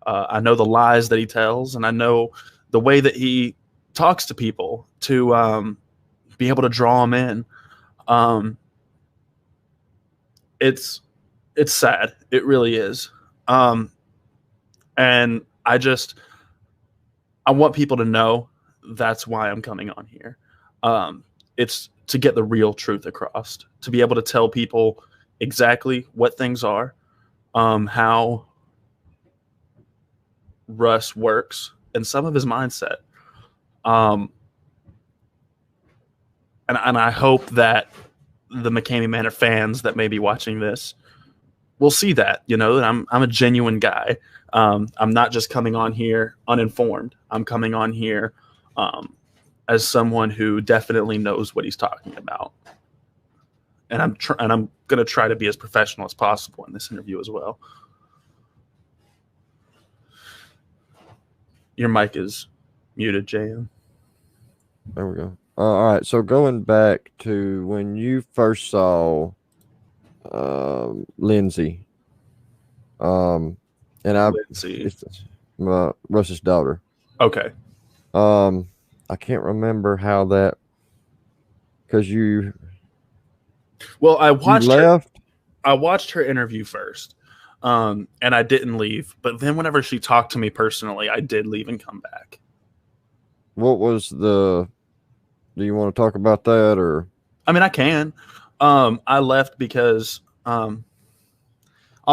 I know the lies that he tells, and I know the way that he talks to people to be able to draw them in. It's sad. It really is. And I want people to know that's why I'm coming on here. It's to get the real truth across, to be able to tell people exactly what things are, how Russ works, and some of his mindset. And I hope that the McKamey Manor fans that may be watching this will see that, that I'm a genuine guy. I'm not just coming on here uninformed. I'm coming on here as someone who definitely knows what he's talking about. And I'm going to try to be as professional as possible in this interview as well. Your mic is muted, JM. There we go. All right. So going back to when you first saw Lindsay, and Lindsay. Russ's daughter. Okay. I can't remember how that, because Well, I watched left. I watched her interview first, and I didn't leave. But then whenever she talked to me personally, I did leave and come back. What was do you want to talk about that, or? I mean, I can. I left because I'll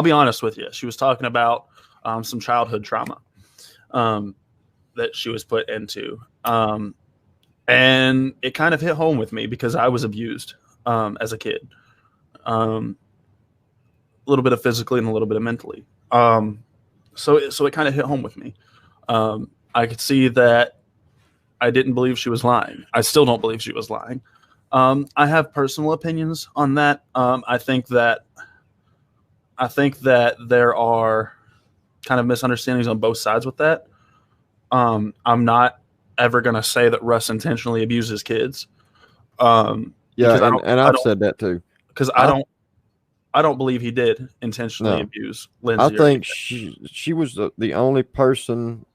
be honest with you. She was talking about some childhood trauma that she was put into. And it kind of hit home with me because I was abused as a kid. A little bit of physically and a little bit of mentally. So it kind of hit home with me. I could see that I didn't believe she was lying. I still don't believe she was lying. I have personal opinions on that. I think that there are kind of misunderstandings on both sides with that. I'm not ever going to say that Russ intentionally abuses kids. Yeah, and I've said that too. Because I don't believe he did intentionally abuse Lindsay. I think she was the only person.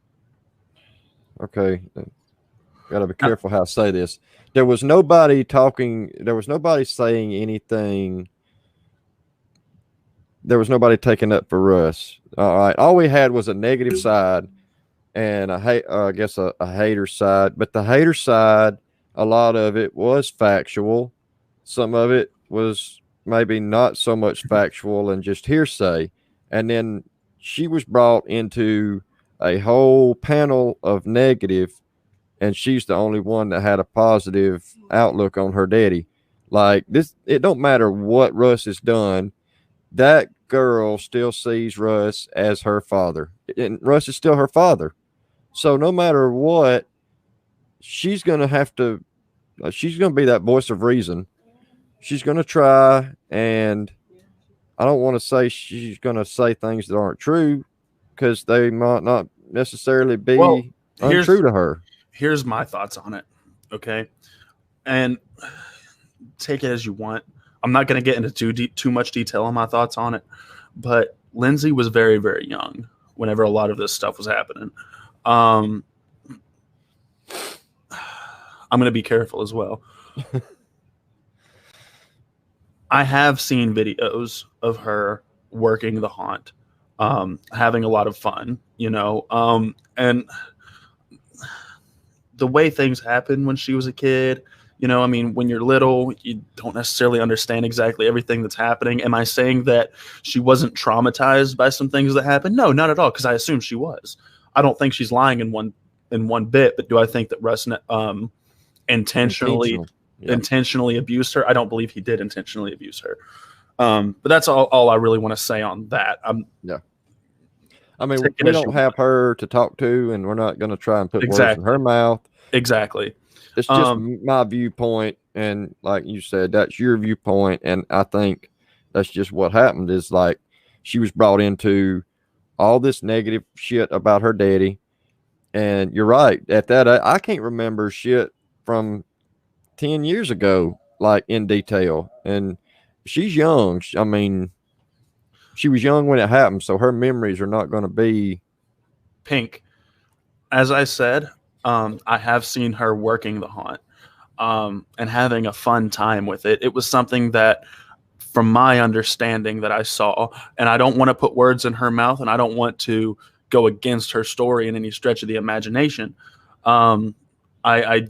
Okay, got to be careful how I say this. There was nobody talking. There was nobody saying anything. There was nobody taking up for Russ. All right, all we had was a negative side and I guess a hater side. But the hater side, a lot of it was factual. Some of it was maybe not so much factual and just hearsay. And then she was brought into a whole panel of negative, and she's the only one that had a positive outlook on her daddy. Like this, it don't matter what Russ has done. That girl still sees Russ as her father, and Russ is still her father. So no matter what, she's going to have to, she's going to be that voice of reason. She's going to try, and I don't want to say she's going to say things that aren't true because they might not necessarily be untrue to her. Here's my thoughts on it, okay? And take it as you want. I'm not going to get into too much detail on my thoughts on it, but Lindsay was very, very young whenever a lot of this stuff was happening. I'm going to be careful as well. I have seen videos of her working the haunt, having a lot of fun, and the way things happened when she was a kid, I mean, when you're little, you don't necessarily understand exactly everything that's happening. Am I saying that she wasn't traumatized by some things that happened? No, not at all, because I assume she was. I don't think she's lying in one bit, but do I think that Russ intentionally abused her? I don't believe he did intentionally abuse her. But that's all I really want to say on that. I mean, we don't have her to talk to, and we're not going to try and put words in her mouth. Exactly. It's just my viewpoint, and like you said, that's your viewpoint, and I think that's just what happened. Is like she was brought into all this negative shit about her daddy. And you're right. At that, I can't remember shit from 10 years ago, like in detail. And she's young. I mean, she was young when it happened, so her memories are not going to be Pink. As I said, I have seen her working the haunt and having a fun time with it. It was something that, from my understanding, that I saw, and I don't want to put words in her mouth, and I don't want to go against her story in any stretch of the imagination. I have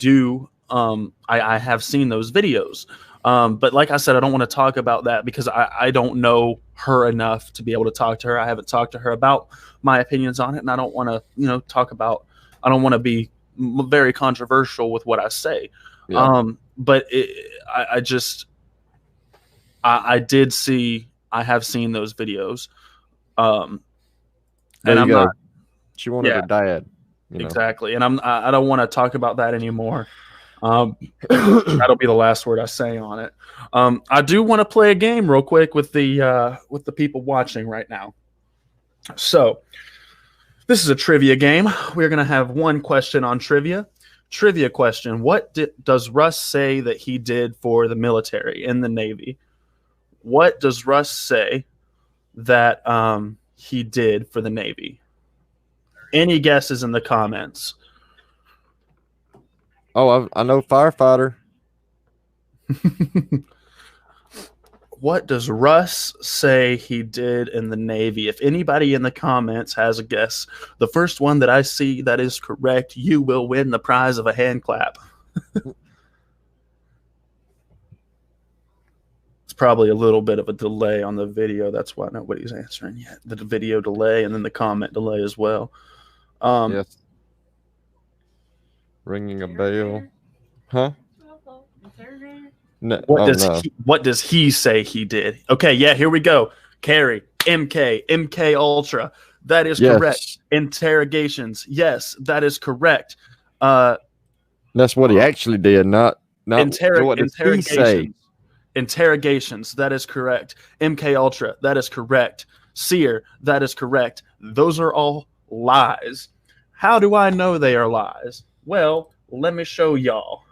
seen those videos. But like I said, I don't want to talk about that because I don't know her enough to be able to talk to her. I haven't talked to her about my opinions on it, and I don't want to, I don't want to be very controversial with what I say. Yeah. But I have seen those videos. There and you I'm go. not, She wanted her dad. exactly. And I don't want to talk about that anymore. That'll be the last word I say on it. I do want to play a game real quick with the people watching right now. So this is a trivia game. We're going to have one question on trivia. Trivia question. What does Russ say that he did for the military in the Navy? What does Russ say that he did for the Navy? Any guesses in the comments? Oh, I know firefighter. What does Russ say he did in the Navy? If anybody in the comments has a guess, the first one that I see that is correct, you will win the prize of a hand clap. It's probably a little bit of a delay on the video. That's why nobody's answering yet. The video delay and then the comment delay as well. Yes. Ringing a bell. Huh? No, What does he say he did? Okay, yeah, here we go. Carrie, MK Ultra. That is correct. Interrogations. Yes, that is correct. That's what he actually did, not what did he say? Interrogations. That is correct. MK Ultra. That is correct. Seer. That is correct. Those are all lies. How do I know they are lies? Well, let me show y'all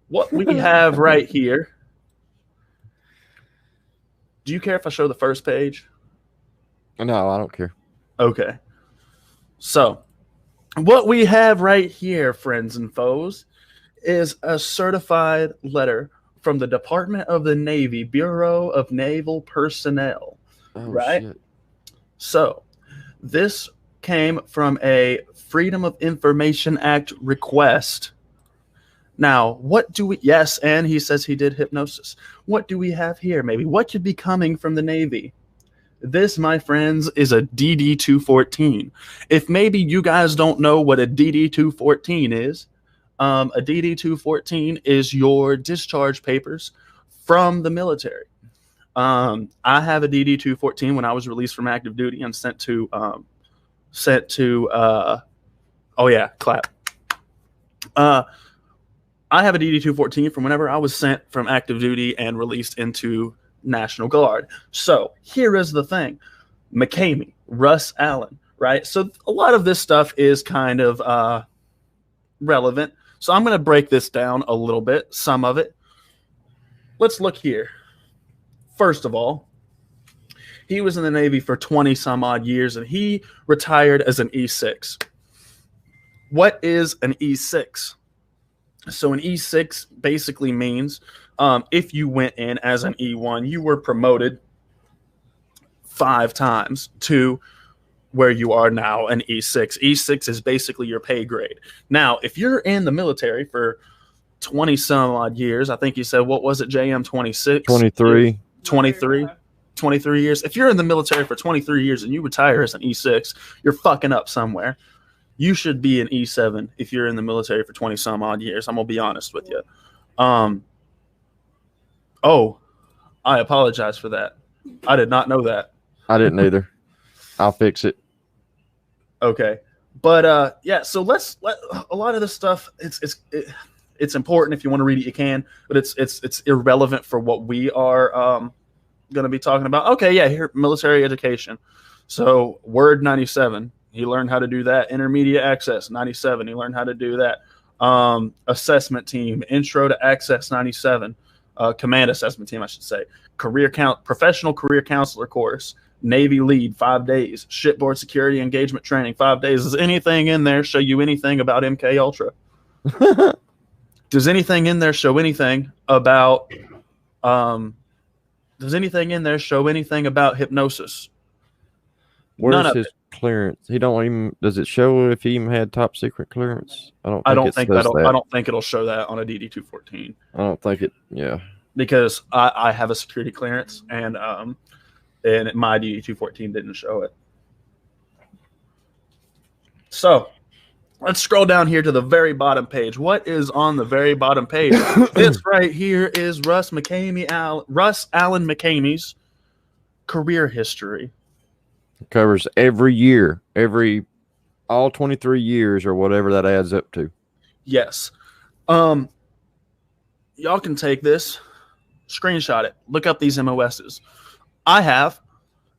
what we have right here. Do you care if I show the first page? No, I don't care. Okay. So, what we have right here, friends and foes, is a certified letter from the Department of the Navy, Bureau of Naval Personnel. Oh, right? Shit. So, this came from a Freedom of Information Act request. Now, what do we... Yes, and he says he did hypnosis. What do we have here, maybe? What could be coming from the Navy? This, my friends, is a DD-214. If maybe you guys don't know what a DD-214 is, a DD-214 is your discharge papers from the military. I have a DD-214 when I was released from active duty and sent to oh yeah, clap. I have a DD-214 from whenever I was sent from active duty and released into National Guard. So here is the thing. Mckamey, Russ Allen, right? So a lot of this stuff is kind of relevant. So I'm going to break this down a little bit, some of it. Let's look here. First of all, he was in the Navy for 20 some odd years and he retired as an E6. What is an E6? So an E6 basically means if you went in as an E1, you were promoted 5 times to where you are now, an E6. E6 is basically your pay grade. Now, if you're in the military for 20 some odd years, I think you said, what was it, JM, 26? 23. 23 years. If you're in the military for 23 years and you retire as an E6, you're fucking up somewhere. You should be an E7 if you're in the military for 20 some odd years. I'm going to be honest with you. Oh, I apologize for that. I did not know that. I didn't either. I'll fix it. Okay. But yeah, so let's let a lot of this stuff, it's important. If you want to read it, you can, but it's irrelevant for what we are going to be talking about, okay, yeah, here, military education. So Word 97, he learned how to do that. Intermediate access 97, he learned how to do that. Assessment team, intro to access 97, command assessment team, I should say. Professional career counselor course, Navy lead 5 days, shipboard security engagement training 5 days. Does anything in there show you anything about MK Ultra? Does anything in there show anything about does anything in there show anything about hypnosis? Where's his clearance? He don't even. Does it show if he even had top secret clearance? I don't think it'll show that on a DD-214. I don't think it. Yeah, because I have a security clearance, and my DD-214 didn't show it. So let's scroll down here to the very bottom page. What is on the very bottom page? This right here is Russ Allen McKamey's career history. It covers every year, all 23 years or whatever that adds up to. Yes. Y'all can take this, screenshot it, look up these MOSs. I have,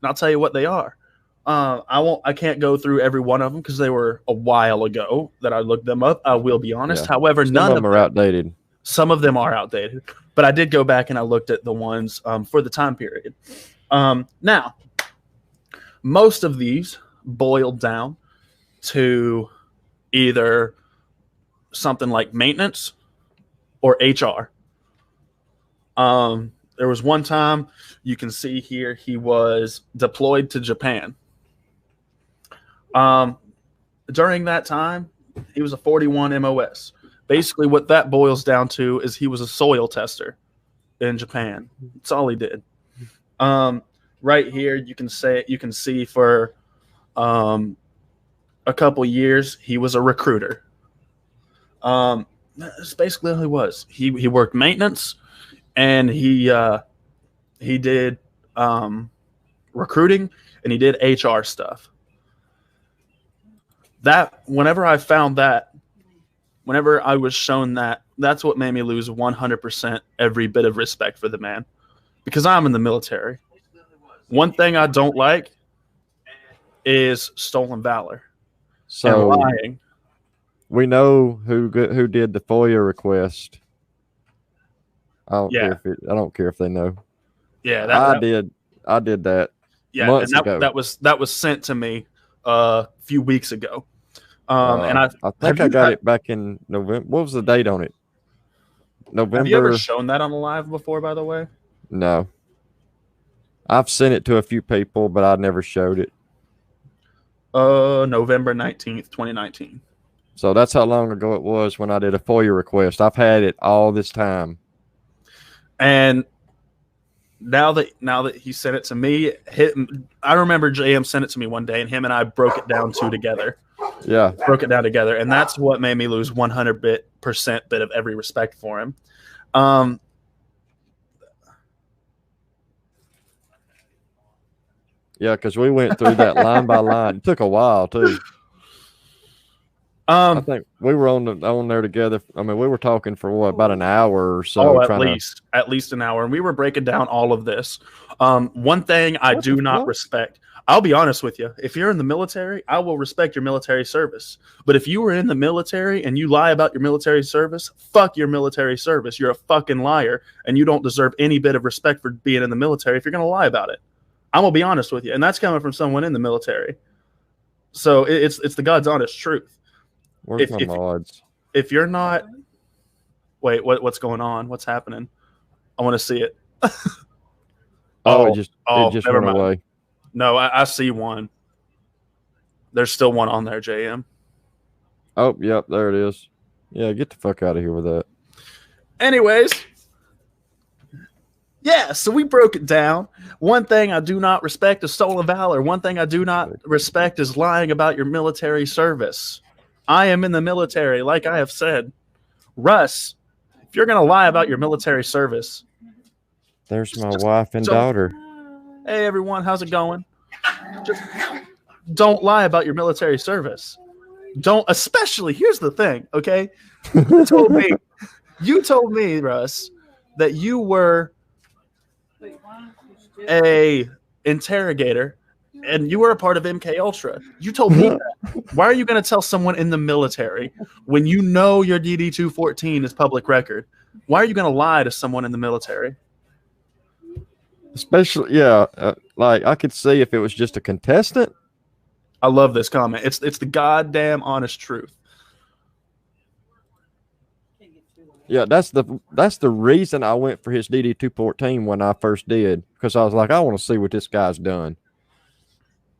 and I'll tell you what they are. I can't go through every one of them because they were a while ago that I looked them up. I will be honest. Yeah. However, Some of them are outdated. Some of them are outdated, but I did go back and I looked at the ones for the time period. Now, most of these boiled down to either something like maintenance or HR. There was one time you can see here he was deployed to Japan. During that time, he was a 41 MOS. Basically, what that boils down to is he was a soil tester in Japan. That's all he did. Right here, you can see for a couple years he was a recruiter. That's basically all he was. He worked maintenance, and he did recruiting, and he did HR stuff. That whenever I was shown that, that's what made me lose 100% every bit of respect for the man, because I'm in the military. One thing I don't like is stolen valor. So and lying. We know who did the FOIA request. I don't care if they know. Yeah, I did that. Yeah, months and ago. that was sent to me a few weeks ago. And I think I got it back in November. What was the date on it? November. Have you ever shown that on the live before, by the way? No. I've sent it to a few people, but I never showed it. November 19th, 2019. So that's how long ago it was when I did a FOIA request. I've had it all this time. And now that he sent it to me, I remember JM sent it to me one day, and him and I broke it down together. Yeah. Broke it down together, and that's what made me lose 100% bit of every respect for him. Yeah, because we went through that line by line. It took a while too. I think we were on there together. I mean, we were talking for what, about an hour or so. At least an hour, and we were breaking down all of this. One thing I do not respect. I'll be honest with you. If you're in the military, I will respect your military service. But if you were in the military and you lie about your military service, fuck your military service. You're a fucking liar, and you don't deserve any bit of respect for being in the military if you're going to lie about it. I'm going to be honest with you, and that's coming from someone in the military. So it's the God's honest truth. Where's my mods? If you're not... Wait, what's going on? What's happening? I want to see it. It just went away. No, I see one. There's still one on there, JM. Oh, yep, there it is. Yeah, get the fuck out of here with that. Anyways, yeah, so we broke it down. One thing I do not respect is stolen valor. One thing I do not respect is lying about your military service. I am in the military, like I have said. Russ, if you're going to lie about your military service. There's my wife and daughter. Hey, everyone, how's it going? Just don't lie about your military service. Especially, here's the thing, okay? You told me, Russ, that you were a interrogator, and you were a part of MK Ultra. You told me that. Why are you going to tell someone in the military when you know your DD-214 is public record? Why are you going to lie to someone in the military? Especially, yeah, like I could see if it was just a contestant. I love this comment. It's the goddamn honest truth. Yeah, that's the reason I went for his DD-214 when I first did, because I was like, I want to see what this guy's done.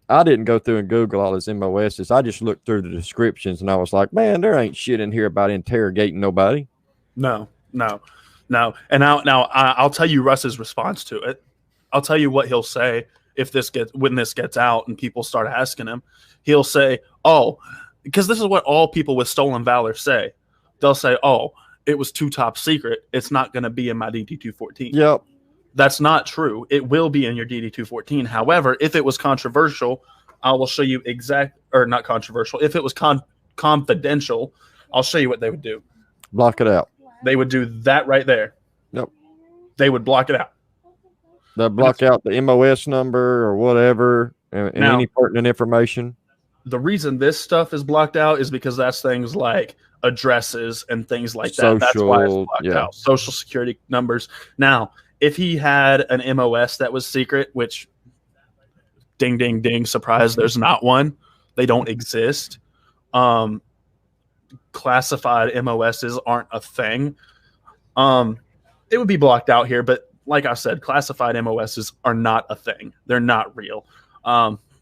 I didn't go through and Google all his MOSs. I just looked through the descriptions and I was like, man, there ain't shit in here about interrogating nobody. No. And now I'll tell you Russ's response to it. I'll tell you what he'll say when this gets out and people start asking him. He'll say, "Oh," because this is what all people with stolen valor say. They'll say, "Oh, it was too top secret. It's not going to be in my DD-214." Yep. That's not true. It will be in your DD-214. However, if it was controversial, I will show you not controversial. If it was confidential, I'll show you what they would do. Block it out. They would do that right there. Yep. They would block it out. They'll block out the MOS number or whatever and Now, any pertinent information. The reason this stuff is blocked out is because that's things like addresses and things like that. That's why it's blocked out. Social security numbers. Now, if he had an MOS that was secret, which ding, ding, ding, surprise, there's not one. They don't exist. Classified MOSs aren't a thing. It would be blocked out here, but like I said, classified MOSs are not a thing. They're not real.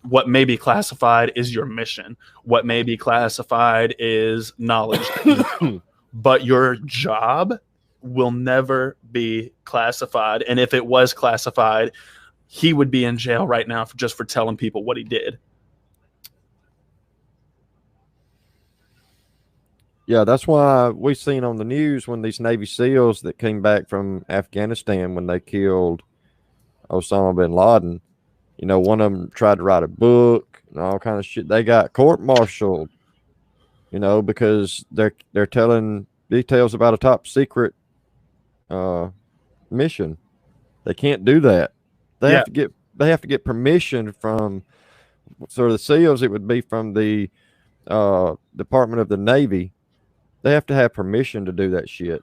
What may be classified is your mission. What may be classified is knowledge. But your job will never be classified. And if it was classified, he would be in jail right now just for telling people what he did. Yeah, that's why we seen on the news when these Navy SEALs that came back from Afghanistan when they killed Osama bin Laden, you know, one of them tried to write a book and all kind of shit. They got court-martialed, you know, because they're telling details about a top secret mission. They can't do that. They have to get permission from sort of the SEALs. It would be from the Department of the Navy. They have to have permission to do that shit.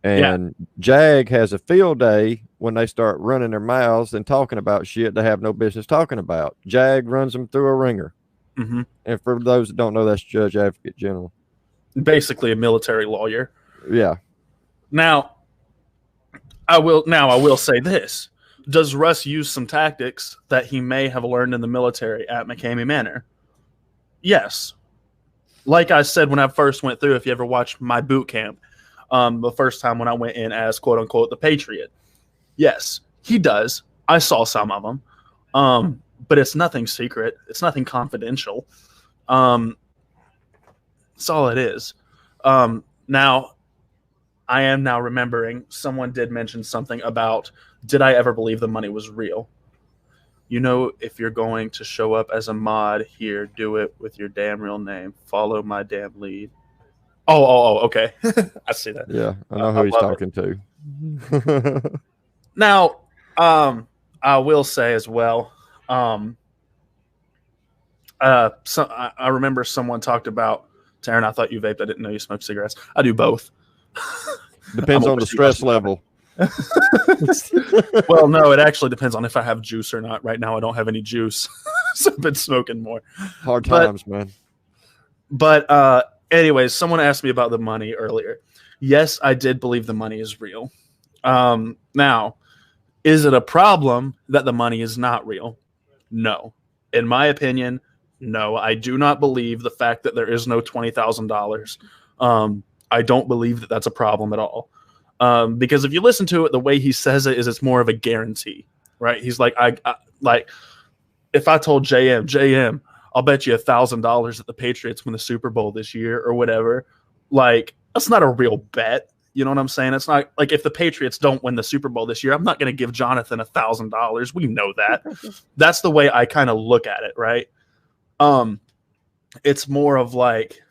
And JAG has a field day when they start running their mouths and talking about shit they have no business talking about. JAG runs them through a ringer. Mm-hmm. And for those that don't know, that's Judge Advocate General. Basically a military lawyer. Yeah. Now I will say this. Does Russ use some tactics that he may have learned in the military at McKamey Manor? Yes. Like I said when I first went through, if you ever watched my boot camp, the first time when I went in as quote unquote the Patriot, yes, he does. I saw some of them, but it's nothing secret. It's nothing confidential. That's all it is. Now, I am now remembering someone did mention something about, did I ever believe the money was real? You know, if you're going to show up as a mod here, do it with your damn real name. Follow my damn lead. Oh, okay. I see that. Yeah, I know who he's talking to. Now, I will say as well, I remember someone talked about, Tarrin, I thought you vaped. I didn't know you smoked cigarettes. I do both. Depends on the stress level. Well, no, it actually depends on if I have juice or not. Right now, I don't have any juice, so I've been smoking more. Hard times, man. But anyways, someone asked me about the money earlier. Yes, I did believe the money is real. Now, is it a problem that the money is not real? No. In my opinion, no. I do not believe the fact that there is no $20,000. I don't believe that that's a problem at all. Because if you listen to it, the way he says it is it's more of a guarantee, right? He's like, I like, if I told JM, I'll bet you $1,000 that the Patriots win the Super Bowl this year or whatever. Like, that's not a real bet. You know what I'm saying? It's not like if the Patriots don't win the Super Bowl this year, I'm not going to give Jonathan $1,000. We know that. That's the way I kind of look at it, right? It's more of like,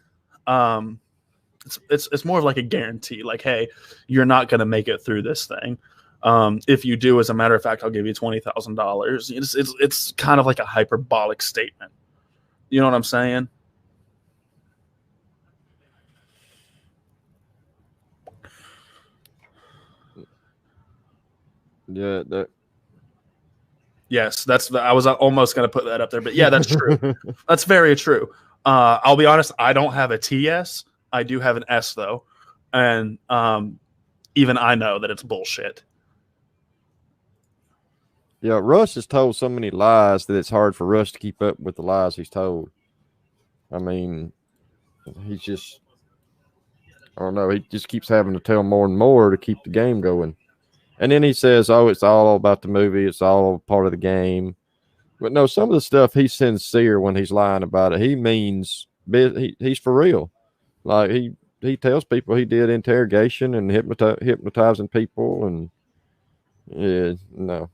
it's more of like a guarantee. Like, hey, you're not going to make it through this thing. If you do, as a matter of fact, I'll give you $20,000. It's kind of like a hyperbolic statement. You know what I'm saying? Yeah, that. Yes, I was almost going to put that up there, but yeah, that's true. That's very true. I'll be honest, I don't have a TS. I do have an S though, and even I know that it's bullshit. Yeah, Russ has told so many lies that it's hard for Russ to keep up with the lies he's told. I mean, he's just, I don't know, he just keeps having to tell more and more to keep the game going. And then he says, oh, it's all about the movie, it's all part of the game. But no, some of the stuff he's sincere when he's lying about it. He means he's for real. Like he tells people he did interrogation and hypnotizing people, and yeah, no.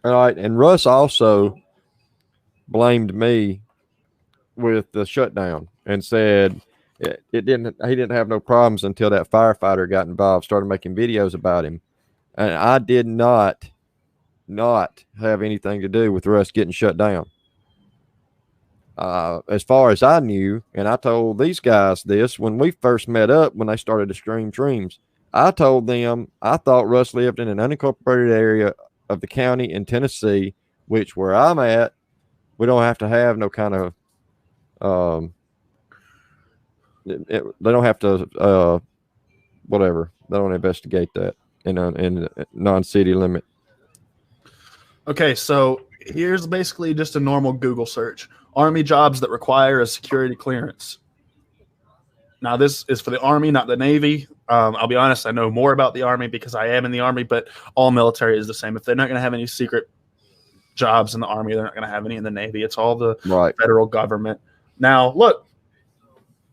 All right, and Russ also blamed me with the shutdown and said he didn't have no problems until that firefighter got involved, started making videos about him, and I did not have anything to do with Russ getting shut down. As far as I knew, and I told these guys this when we first met up when they started to stream streams. I told them I thought Russ lived in an unincorporated area of the county in Tennessee, which where I'm at, we don't have to have no kind of they don't have to whatever. They don't investigate that in a non-city limit. Okay, so here's basically just a normal Google search. Army jobs that require a security clearance. Now, this is for the Army, not the Navy. I'll be honest, I know more about the Army because I am in the Army, but all military is the same. If they're not going to have any secret jobs in the Army, they're not going to have any in the Navy. It's all the federal government. Now, look,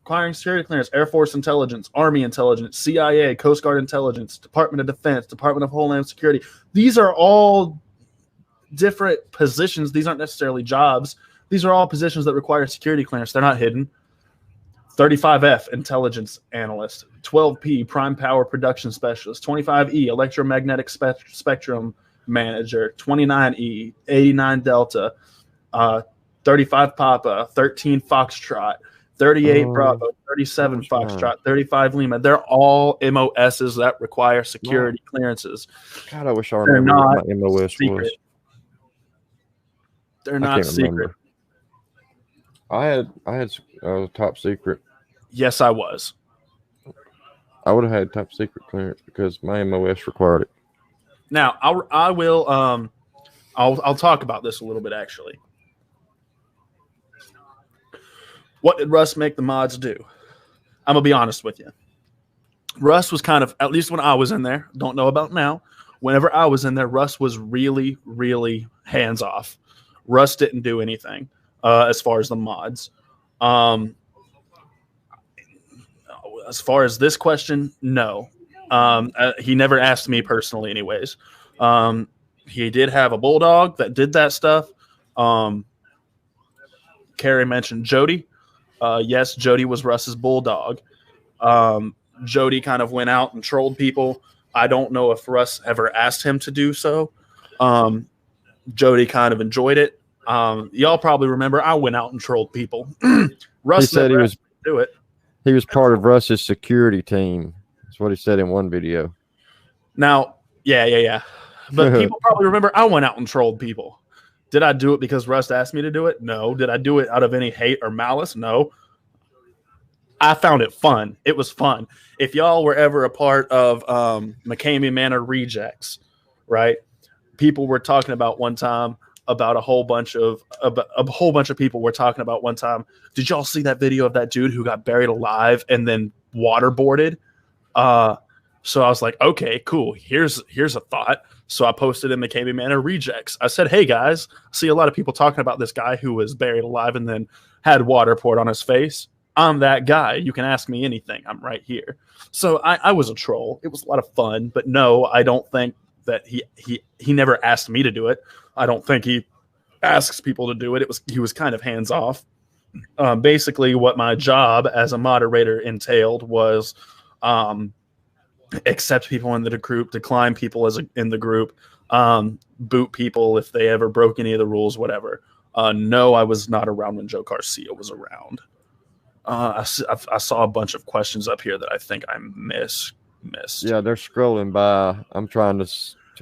acquiring security clearance, Air Force intelligence, Army intelligence, CIA, Coast Guard intelligence, Department of Defense, Department of Homeland Security. These are all different positions. These aren't necessarily jobs. These are all positions that require security clearance. They're not hidden. 35F, intelligence analyst. 12P, prime power production specialist. 25E, electromagnetic spectrum manager. 29E, 89 Delta. 35 Papa, 13 Foxtrot. 38 Bravo, 37 Foxtrot, 35 Lima. They're all MOSs that require security clearances. God, I wish I remember what my MOS was. They're not secret. I had top secret. Yes, I was. I would have had top secret clearance because my MOS required it. Now I'll talk about this a little bit actually. What did Russ make the mods do? I'm gonna be honest with you. Russ was kind of, at least when I was in there, don't know about now. Whenever I was in there, Russ was really, really hands off. Russ didn't do anything as far as the mods. As far as this question, no. He never asked me personally anyways. He did have a bulldog that did that stuff. Carrie mentioned Jody. Yes, Jody was Russ's bulldog. Jody kind of went out and trolled people. I don't know if Russ ever asked him to do so. Jody kind of enjoyed it. Y'all probably remember I went out and trolled people. Russ said he was do it. He was part of Russ's security team. That's what he said in one video. Now, yeah. But people probably remember I went out and trolled people. Did I do it because Russ asked me to do it? No. Did I do it out of any hate or malice? No. I found it fun. It was fun. If y'all were ever a part of Mckamey Manor Rejects, right? People were talking about one time about a whole bunch of people were talking about one time. Did y'all see that video of that dude who got buried alive and then waterboarded? So I was like, okay, cool. Here's a thought. So I posted in Mckamey Manor Rejects. I said, hey guys, I see a lot of people talking about this guy who was buried alive and then had water poured on his face. I'm that guy. You can ask me anything. I'm right here. So I was a troll. It was a lot of fun, but no, I don't think that he never asked me to do it. I don't think he asks people to do it. He was kind of hands off. Basically what my job as a moderator entailed was accept people in the group, decline people in the group, boot people if they ever broke any of the rules, whatever. No, I was not around when Joe Garcia was around. I saw a bunch of questions up here that I think I missed. Yeah, they're scrolling by. I'm trying to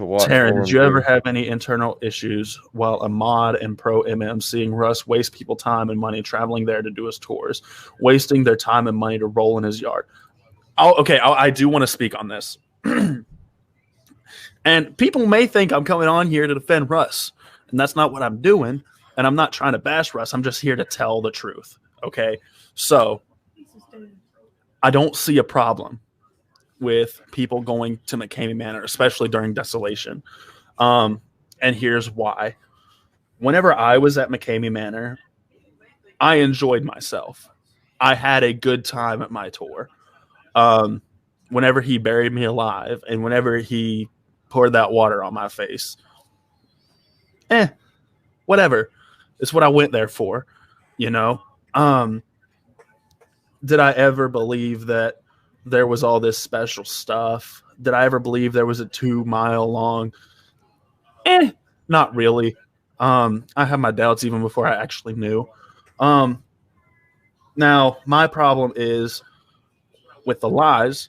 watch. Tarrin, for did them you ever here. have any internal issues while a mod and pro MM seeing Russ waste people time and money traveling there to do his tours, wasting their time and money to roll in his yard? I do want to speak on this. And people may think I'm coming on here to defend Russ, and that's not what I'm doing. And I'm not trying to bash Russ. I'm just here to tell the truth. Okay. So I don't see a problem with people going to McKamey Manor, especially during Desolation. And here's why. Whenever I was at McKamey Manor, I enjoyed myself. I had a good time at my tour. Whenever he buried me alive and whenever he poured that water on my face, whatever. It's what I went there for, you know? Did I ever believe that there was all this special stuff? Did I ever believe there was a 2-mile long? Not really. I had my doubts even before I actually knew. Now, my problem is with the lies.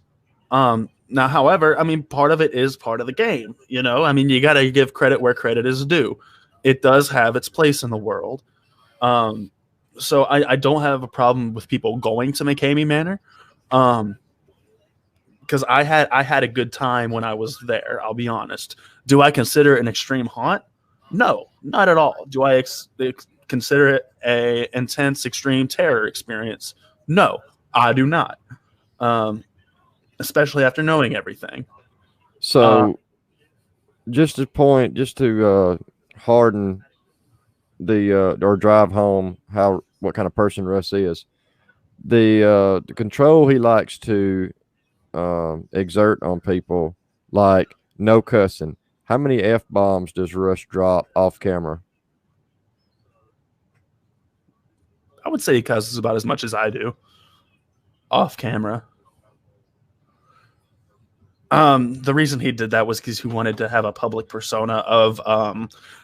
Now, however, I mean, part of it is part of the game. You know, I mean, you got to give credit where credit is due. It does have its place in the world. So I don't have a problem with people going to McKamey Manor. Because I had a good time when I was there. I'll be honest. Do I consider it an extreme haunt? No, not at all. Do I consider it a intense, extreme terror experience? No, I do not. Especially after knowing everything. So, just to harden the or drive home what kind of person Russ is. The control he likes to exert on people, like no cussing. How many F-bombs does Russ drop off camera? I would say he cusses about as much as I do off camera. The reason he did that was because he wanted to have a public persona of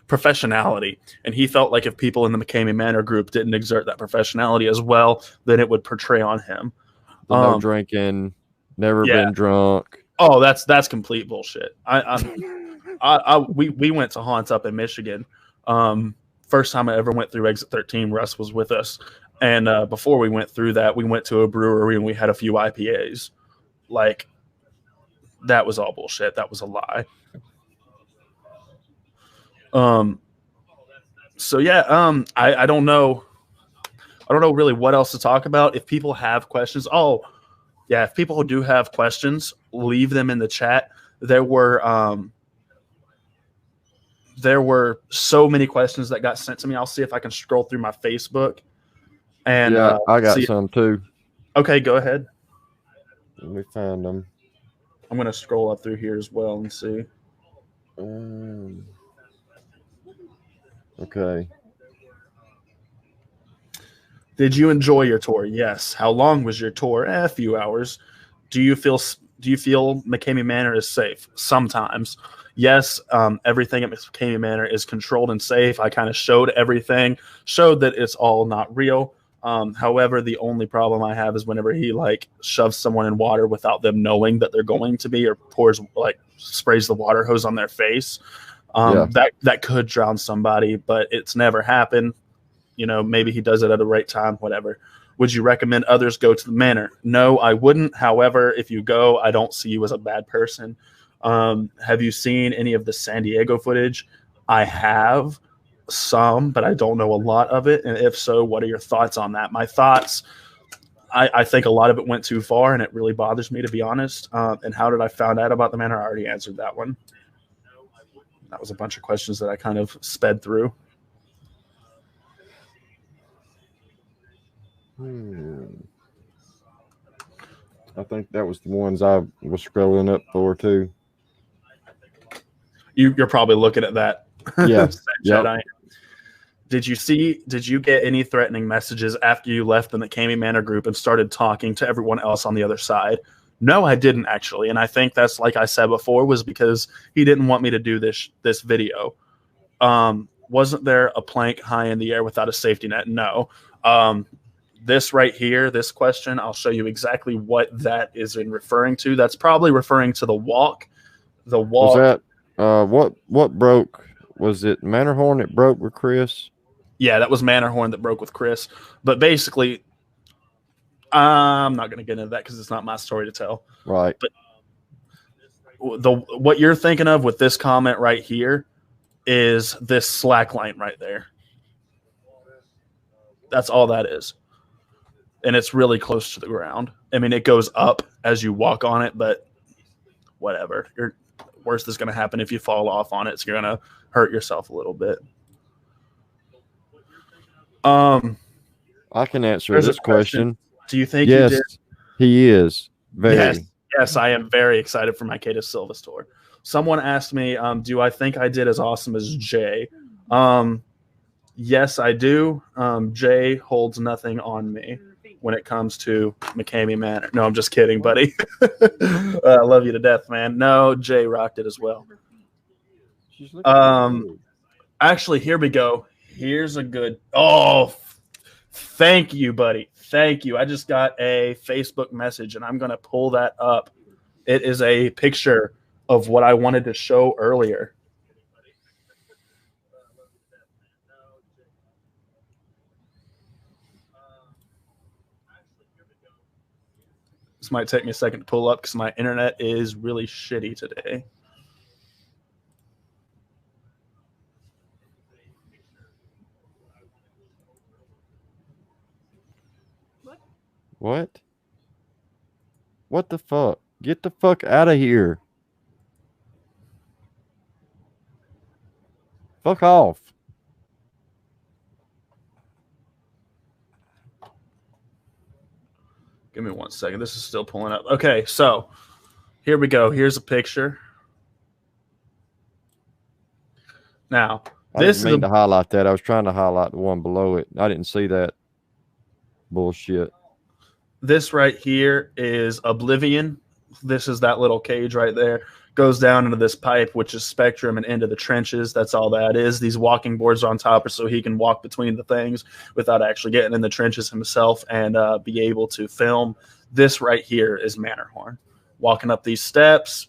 professionality, and he felt like if people in the McKamey Manor group didn't exert that professionality as well, then it would portray on him. No drinking, never been drunk. Oh, that's complete bullshit. We went to haunts up in Michigan. First time I ever went through Exit 13, Russ was with us, and before we went through that, we went to a brewery and we had a few IPAs. Like, that was all bullshit. That was a lie. So yeah, I don't know. I don't know really what else to talk about. If people have questions, if people do have questions, leave them in the chat. There were so many questions that got sent to me. I'll see if I can scroll through my Facebook. And I got some too. Okay, go ahead. Let me find them. I'm going to scroll up through here as well and see. Okay. Did you enjoy your tour? Yes. How long was your tour? A few hours. Do you feel McKamey Manor is safe? Sometimes. Yes, everything at McKamey Manor is controlled and safe. I kind of showed everything, showed that it's all not real. However, the only problem I have is whenever he shoves someone in water without them knowing that they're going to be, or sprays the water hose on their face. That could drown somebody, but it's never happened. You know, maybe he does it at the right time, whatever. Would you recommend others go to the manor? No, I wouldn't. However, if you go, I don't see you as a bad person. Have you seen any of the San Diego footage? I have some, but I don't know a lot of it. And if so, what are your thoughts on that? My thoughts, I think a lot of it went too far, and it really bothers me, to be honest. And how did I find out about the manor? I already answered that one. That was a bunch of questions that I kind of sped through. I think that was the ones I was scrolling up for too. You're probably looking at that. Yeah. Yep. Did you get any threatening messages after you left the McKamey Manor group and started talking to everyone else on the other side? No, I didn't actually, and I think that's, like I said before, was because he didn't want me to do this video. Wasn't there a plank high in the air without a safety net? No. This right here, this question, I'll show you exactly what that is in referring to. That's probably referring to the walk. The walk. Was that what broke? Was it Manor that broke with Chris? Yeah, that was Manor that broke with Chris. But basically, I'm not going to get into that because it's not my story to tell. Right. But what you're thinking of with this comment right here is this slack line right there. That's all that is. And it's really close to the ground. I mean, it goes up as you walk on it, but whatever. Worst is going to happen if you fall off on it, so you're going to hurt yourself a little bit. I can answer this question. Do you think yes, you did? He is. Very. Yes, I am very excited for my Catus Silvas tour. Someone asked me, do I think I did as awesome as Jay? Yes, I do. Jay holds nothing on me when it comes to McKamey Manor. No, I'm just kidding, buddy. I love you to death, man. No, Jay rocked it as well. Actually, here we go. Here's a good. Oh, thank you, buddy. Thank you. I just got a Facebook message, and I'm going to pull that up. It is a picture of what I wanted to show earlier. This might take me a second to pull up because my internet is really shitty today. What? What the fuck? Get the fuck out of here. Fuck off. Give me 1 second. This is still pulling up. Okay, so here we go. Here's a picture. Now, this I didn't mean to highlight that. I was trying to highlight the one below it. I didn't see that bullshit. This right here is Oblivion. This is that little cage right there. Goes down into this pipe, which is Spectrum, and into the trenches. That's all that is. These walking boards are on top so he can walk between the things without actually getting in the trenches himself and be able to film. This right here is Manorhorn. Walking up these steps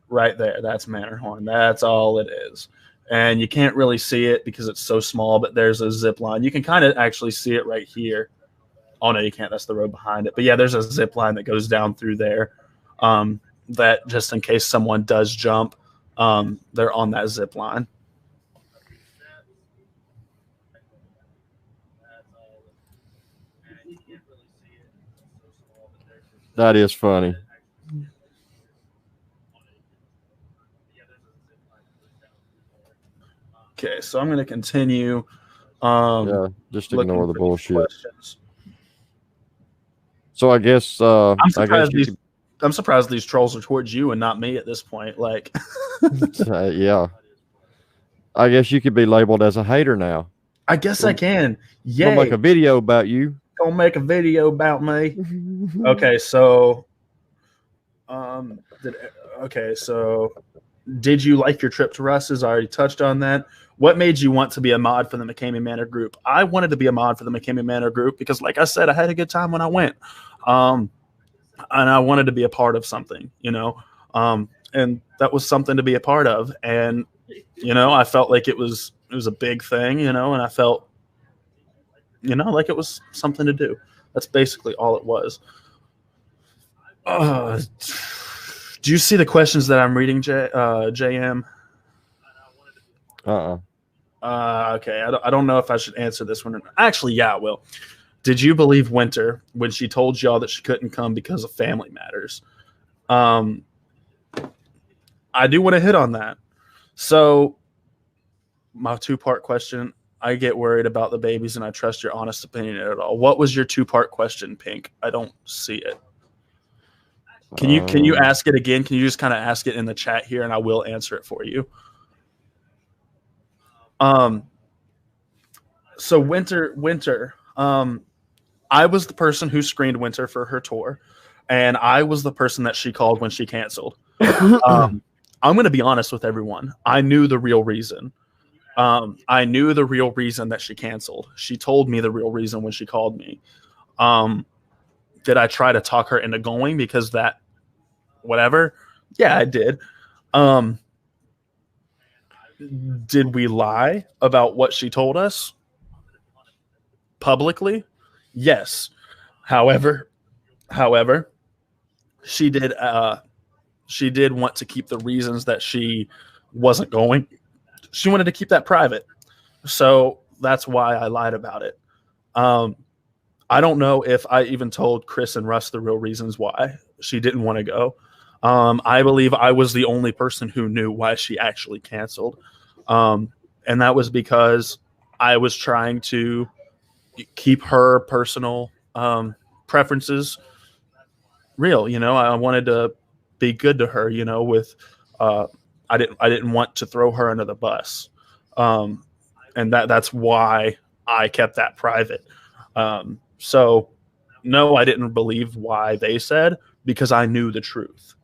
right there. That's Manorhorn. That's all it is. And you can't really see it because it's so small, but there's a zip line. You can kind of actually see it right here. Oh, no, you can't. That's the road behind it. But, yeah, there's a zip line that goes down through there. That just in case someone does jump, they're on that zip line. That is funny. Okay, so I'm going to continue. Yeah, just ignore the bullshit. Questions. So I guess I'm surprised these trolls are towards you and not me at this point. Like, yeah, I guess you could be labeled as a hater now. I guess I can. Yeah, I'll make a video about you. Gonna make a video about me. Okay, so, did you like your trip to Russ's? I already touched on that. What made you want to be a mod for the McKamey Manor group? I wanted to be a mod for the McKamey Manor group because, like I said, I had a good time when I went. And I wanted to be a part of something, you know, and that was something to be a part of. And, you know, I felt like it was a big thing, you know, and I felt, you know, like it was something to do. That's basically all it was. Do you see the questions that I'm reading, JM? Okay, I don't know if I should answer this one. Actually, yeah, I will. Did you believe Winter when she told y'all that she couldn't come because of family matters? I do want to hit on that. So, my two-part question, I get worried about the babies and I trust your honest opinion at all. What was your two-part question, Pink? I don't see it. Can you ask it again? Can you just kind of ask it in the chat here and I will answer it for you? So Winter, I was the person who screened Winter for her tour, and I was the person that she called when she canceled. I'm going to be honest with everyone. I knew the real reason. I knew the real reason that she canceled. She told me the real reason when she called me. Did I try to talk her into going because that whatever? Yeah, I did. Did we lie about what she told us publicly? Yes. However, she did want to keep the reasons that she wasn't going. She wanted to keep that private. So that's why I lied about it. I don't know if I even told Chris and Russ the real reasons why she didn't want to go. I believe I was the only person who knew why she actually canceled. And that was because I was trying to keep her personal preferences real. I wanted to be good to her, with I didn't want to throw her under the bus. And that's why I kept that private. So no, I didn't believe why they said, because I knew the truth.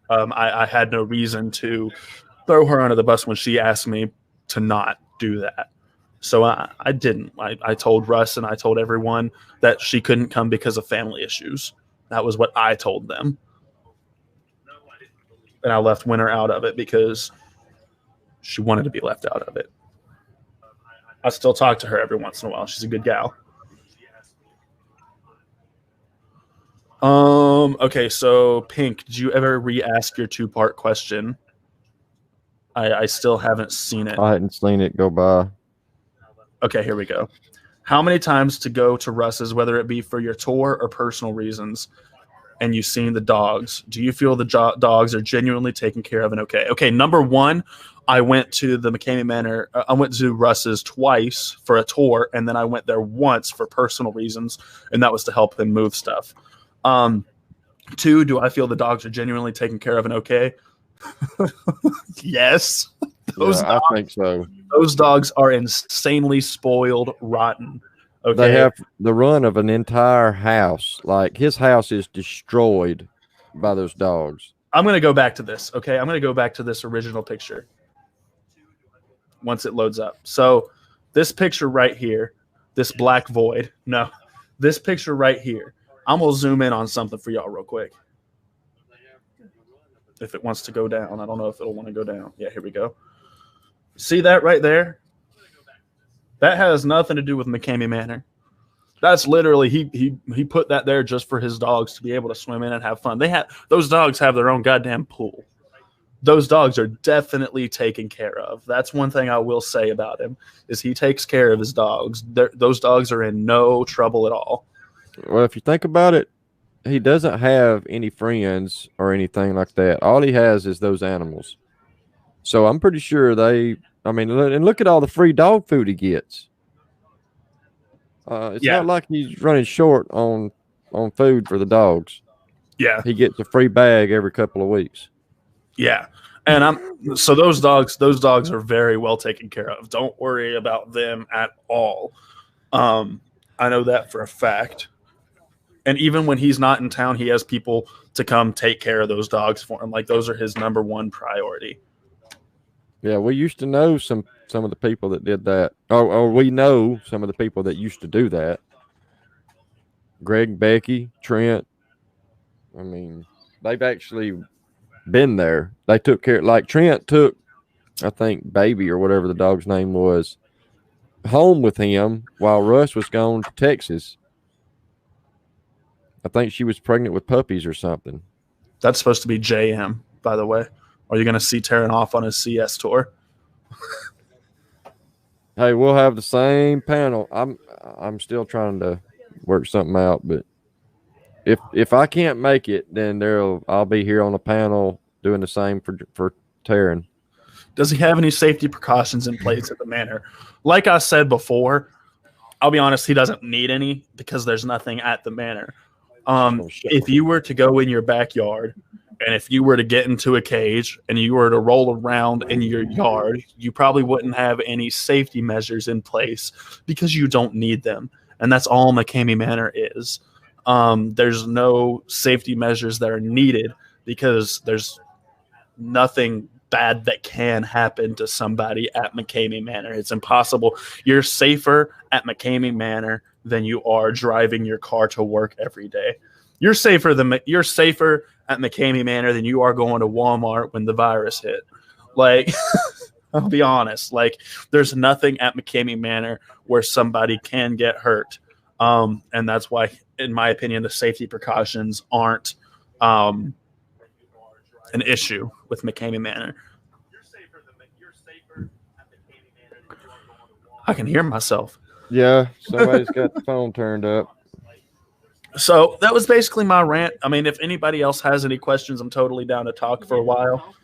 I had no reason to throw her under the bus when she asked me to not do that. So I didn't. I told Russ and I told everyone that she couldn't come because of family issues. That was what I told them. And I left Winter out of it because she wanted to be left out of it. I still talk to her every once in a while. She's a good gal. Okay, so Pink, did you ever re-ask your 2-part question? I still haven't seen it. I hadn't seen it go by. Okay, here we go. How many times to go to Russ's, whether it be for your tour or personal reasons, and you've seen the dogs? Do you feel the dogs are genuinely taken care of and okay? Okay, number one, I went to the McKamey Manor. I went to Russ's twice for a tour, and then I went there once for personal reasons, and that was to help him move stuff. 2, do I feel the dogs are genuinely taken care of and okay? Yes. I think so. Those dogs are insanely spoiled, rotten. Okay. They have the run of an entire house. Like, his house is destroyed by those dogs. I'm going to go back to this, okay? I'm going to go back to this original picture once it loads up. So this picture right here, this black void, no, this picture right here, I'm going to zoom in on something for y'all real quick. If it wants to go down. I don't know if it'll want to go down. Yeah, here we go. See that right there? That has nothing to do with McKamey Manor. That's literally he put that there just for his dogs to be able to swim in and have fun. Those dogs have their own goddamn pool. Those dogs are definitely taken care of. That's one thing I will say about him, is he takes care of his dogs. Those dogs are in no trouble at all. Well, if you think about it, he doesn't have any friends or anything like that. All he has is those animals. So I'm pretty sure and look at all the free dog food he gets. It's not like he's running short on food for the dogs. Yeah. He gets a free bag every couple of weeks. Yeah. And so those dogs are very well taken care of. Don't worry about them at all. I know that for a fact. And even when he's not in town, he has people to come take care of those dogs for him. Like, those are his number one priority. Yeah, we used to know some of the people that did that. Or we know some of the people that used to do that. Greg, Becky, Trent. I mean, they've actually been there. They took care. Like, Trent took, I think, Baby or whatever the dog's name was, home with him while Russ was gone to Texas. I think she was pregnant with puppies or something. That's supposed to be JM, by the way. Are you going to see Tarrin off on his CS tour? Hey, we'll have the same panel. I'm still trying to work something out, but if I can't make it, then I'll be here on the panel doing the same for Tarrin. Does he have any safety precautions in place at the Manor? Like I said before, I'll be honest, he doesn't need any because there's nothing at the Manor. If you were to go in your backyard and if you were to get into a cage and you were to roll around in your yard, you probably wouldn't have any safety measures in place because you don't need them. And that's all McKamey Manor is. There's no safety measures that are needed because there's nothing bad that can happen to somebody at McKamey Manor. It's impossible. You're safer at McKamey Manor than you are driving your car to work every day. You're safer at McKamey Manor than you are going to Walmart when the virus hit. Like, I'll be honest. Like, there's nothing at McKamey Manor where somebody can get hurt. And that's why, in my opinion, the safety precautions aren't an issue with McKamey Manor. I can hear myself. Yeah, somebody's got the phone turned up. So that was basically my rant. I mean, if anybody else has any questions, I'm totally down to talk for a while.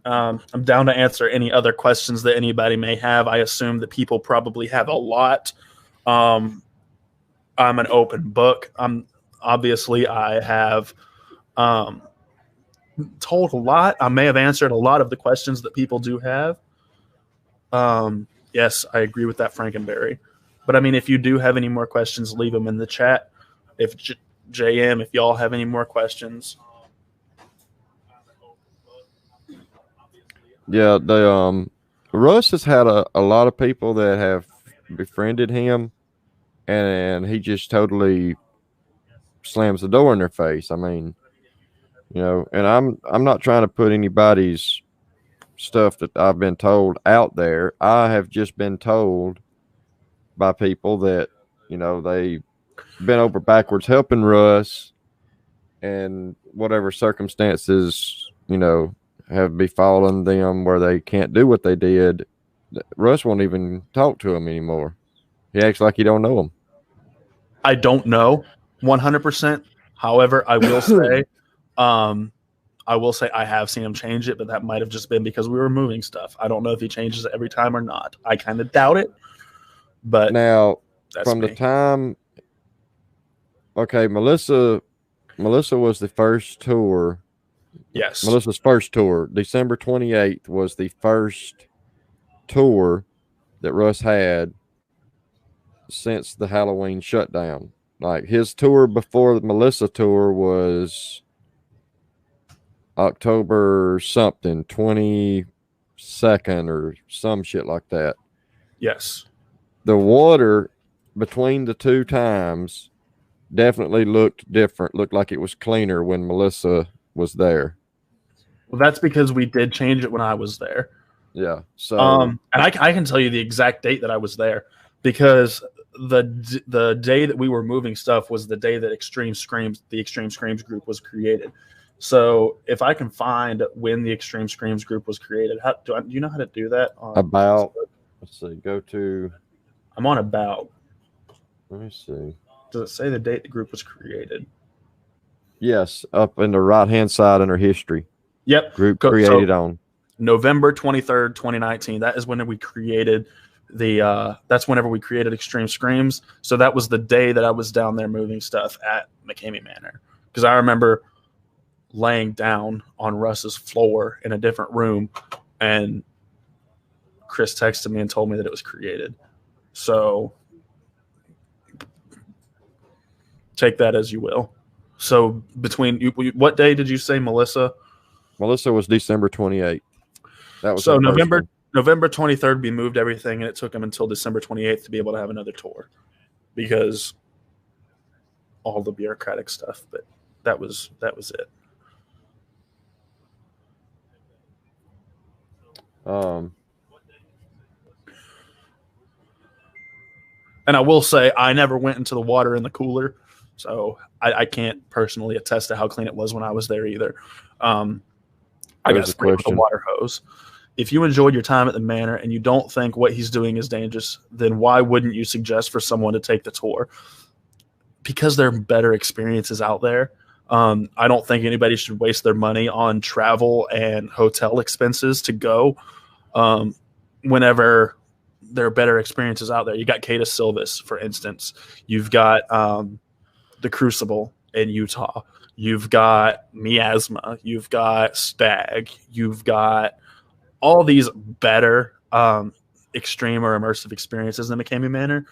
I'm down to answer any other questions that anybody may have. I assume that people probably have a lot. I'm an open book. Obviously I have told a lot. I may have answered a lot of the questions that people do have. Yes, I agree with that, Frankenberry. But I mean, if you do have any more questions, leave them in the chat. If JM, if y'all have any more questions. Yeah, Russ has had a lot of people that have befriended him, and he just totally slams the door in their face. I mean, you know, and I'm not trying to put anybody's stuff that I've been told out there. I have just been told by people that, you know, they bent over backwards helping Russ, and whatever circumstances, you know, have befallen them where they can't do what they did, Russ won't even talk to him anymore. He acts like he don't know him. I don't know 100%. However, I will say, I have seen him change it, but that might have just been because we were moving stuff. I don't know if he changes it every time or not. I kind of doubt it. But now, from the time, okay, Melissa was the first tour. Yes. Melissa's first tour, December 28th, was the first tour that Russ had since the Halloween shutdown. Like, his tour before the Melissa tour was October something, 22nd or some shit like that. Yes. The water between the two times definitely looked different, looked like it was cleaner when Melissa was there. Well, that's because we did change it when I was there. Yeah. So, and I can tell you the exact date that I was there, because the day that we were moving stuff was the day that the Extreme Screams group was created. So if I can find when the Extreme Screams group was created, do you know how to do that? Let's see. Go to. I'm on About. Let me see. Does it say the date the group was created? Yes, up in the right-hand side under history. Yep. Group created on November 23rd, 2019. That is when we created that's whenever we created Extreme Screams. So that was the day that I was down there moving stuff at McKamey Manor. Because I remember laying down on Russ's floor in a different room, and Chris texted me and told me that it was created. So take that as you will. So between what day did you say, Melissa? Melissa was December 28th. That was so November 23rd. We moved everything, and it took them until December 28th to be able to have another tour, because all the bureaucratic stuff. But that was it. And I will say, I never went into the water in the cooler, so I can't personally attest to how clean it was when I was there either. I got sprayed with a water hose. If you enjoyed your time at the Manor and you don't think what he's doing is dangerous, then why wouldn't you suggest for someone to take the tour? Because there are better experiences out there. I don't think anybody should waste their money on travel and hotel expenses to go whenever there are better experiences out there. You got Cata Silvis, for instance. You've got the Crucible in Utah. You've got Miasma. You've got Stag. You've got all these better extreme or immersive experiences in McKamey Manor.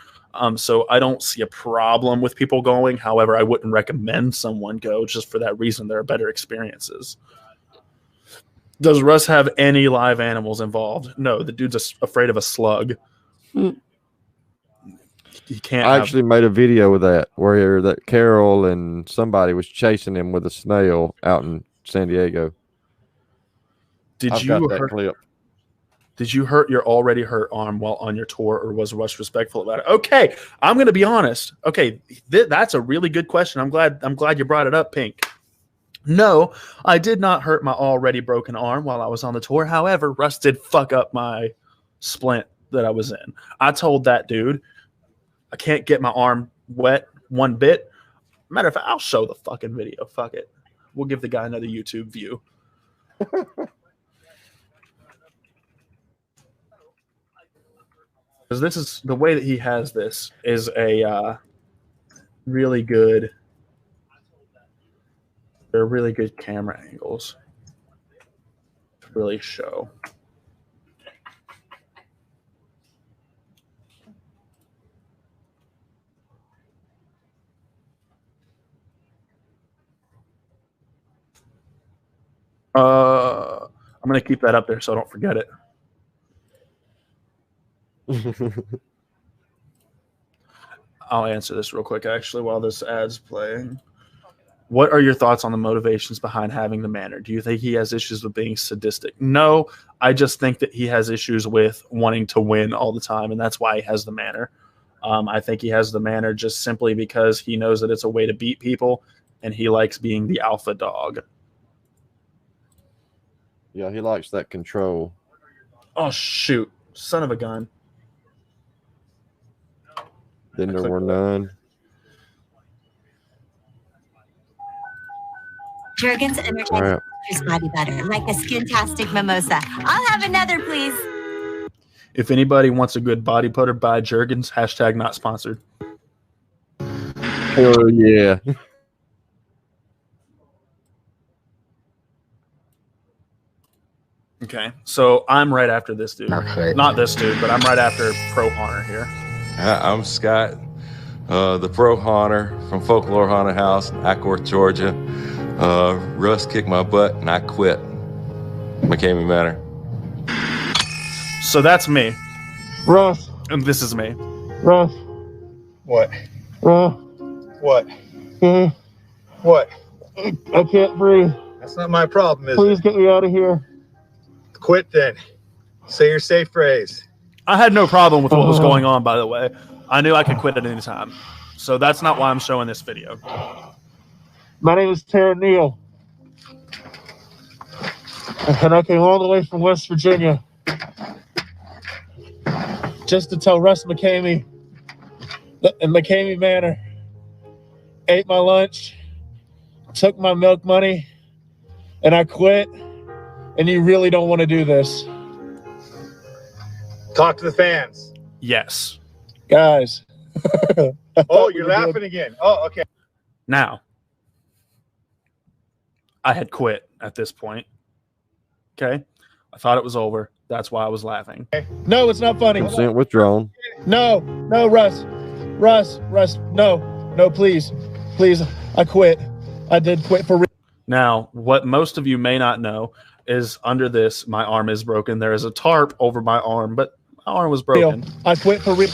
So I don't see a problem with people going. However, I wouldn't recommend someone go just for that reason. There are better experiences. Does Russ have any live animals involved? No, the dude's afraid of a slug. He can't. I actually made a video with that where that Carol and somebody was chasing him with a snail out in San Diego. Did you hurt your already hurt arm while on your tour, or was Russ respectful about it? Okay, I'm going to be honest. Okay, that's a really good question. I'm glad you brought it up, Pink. No, I did not hurt my already broken arm while I was on the tour. However, Russ did fuck up my splint that I was in. I told that dude, I can't get my arm wet one bit. Matter of fact, I'll show the fucking video. Fuck it. We'll give the guy another YouTube view. Because this is the way that he has this is a really good. They're really good camera angles to really show. I'm going to keep that up there so I don't forget it. I'll answer this real quick, actually, while this ad's playing. What are your thoughts on the motivations behind having the Manor? Do you think he has issues with being sadistic? No, I just think that he has issues with wanting to win all the time, and that's why he has the Manor. I think he has the Manor just simply because he knows that it's a way to beat people, and he likes being the alpha dog. Yeah, he likes that control. Oh, shoot. Son of a gun. Then there were none. Jergens energizes body butter, like a skin-tastic mimosa. I'll have another, please. If anybody wants a good body butter, buy Jergens. # not sponsored. Oh, yeah. Okay, so I'm right after this dude. Okay. Not this dude, but I'm right after Pro Hunter here. I'm Scott, the Pro Hunter from Folklore Haunted House in Ackworth, Georgia. Russ kicked my butt and I quit. McKamey Manor. So that's me. Russ. And this is me. Russ. What? Russ. What? What? I can't breathe. That's not my problem, is Please it? get me out of here. Quit then. Say your safe phrase. I had no problem with what was going on, by the way. I knew I could quit at any time. So that's not why I'm showing this video. My name is Tarrin NEEL. And I came all the way from West Virginia just to tell Russ Mckamey in McKamey Manor ate my lunch, took my milk money, and I quit. And you really don't want to do this. Talk to the fans. Yes. Guys. Oh, you're laughing again. Oh, okay. Now, I had quit at this point. Okay? I thought it was over. That's why I was laughing. No, it's not funny. Consent withdrawn. No, Russ. No, please. Please, I quit. I did quit for real. Now, what most of you may not know is under this, my arm is broken. There is a tarp over my arm, but my arm was broken. I quit for real.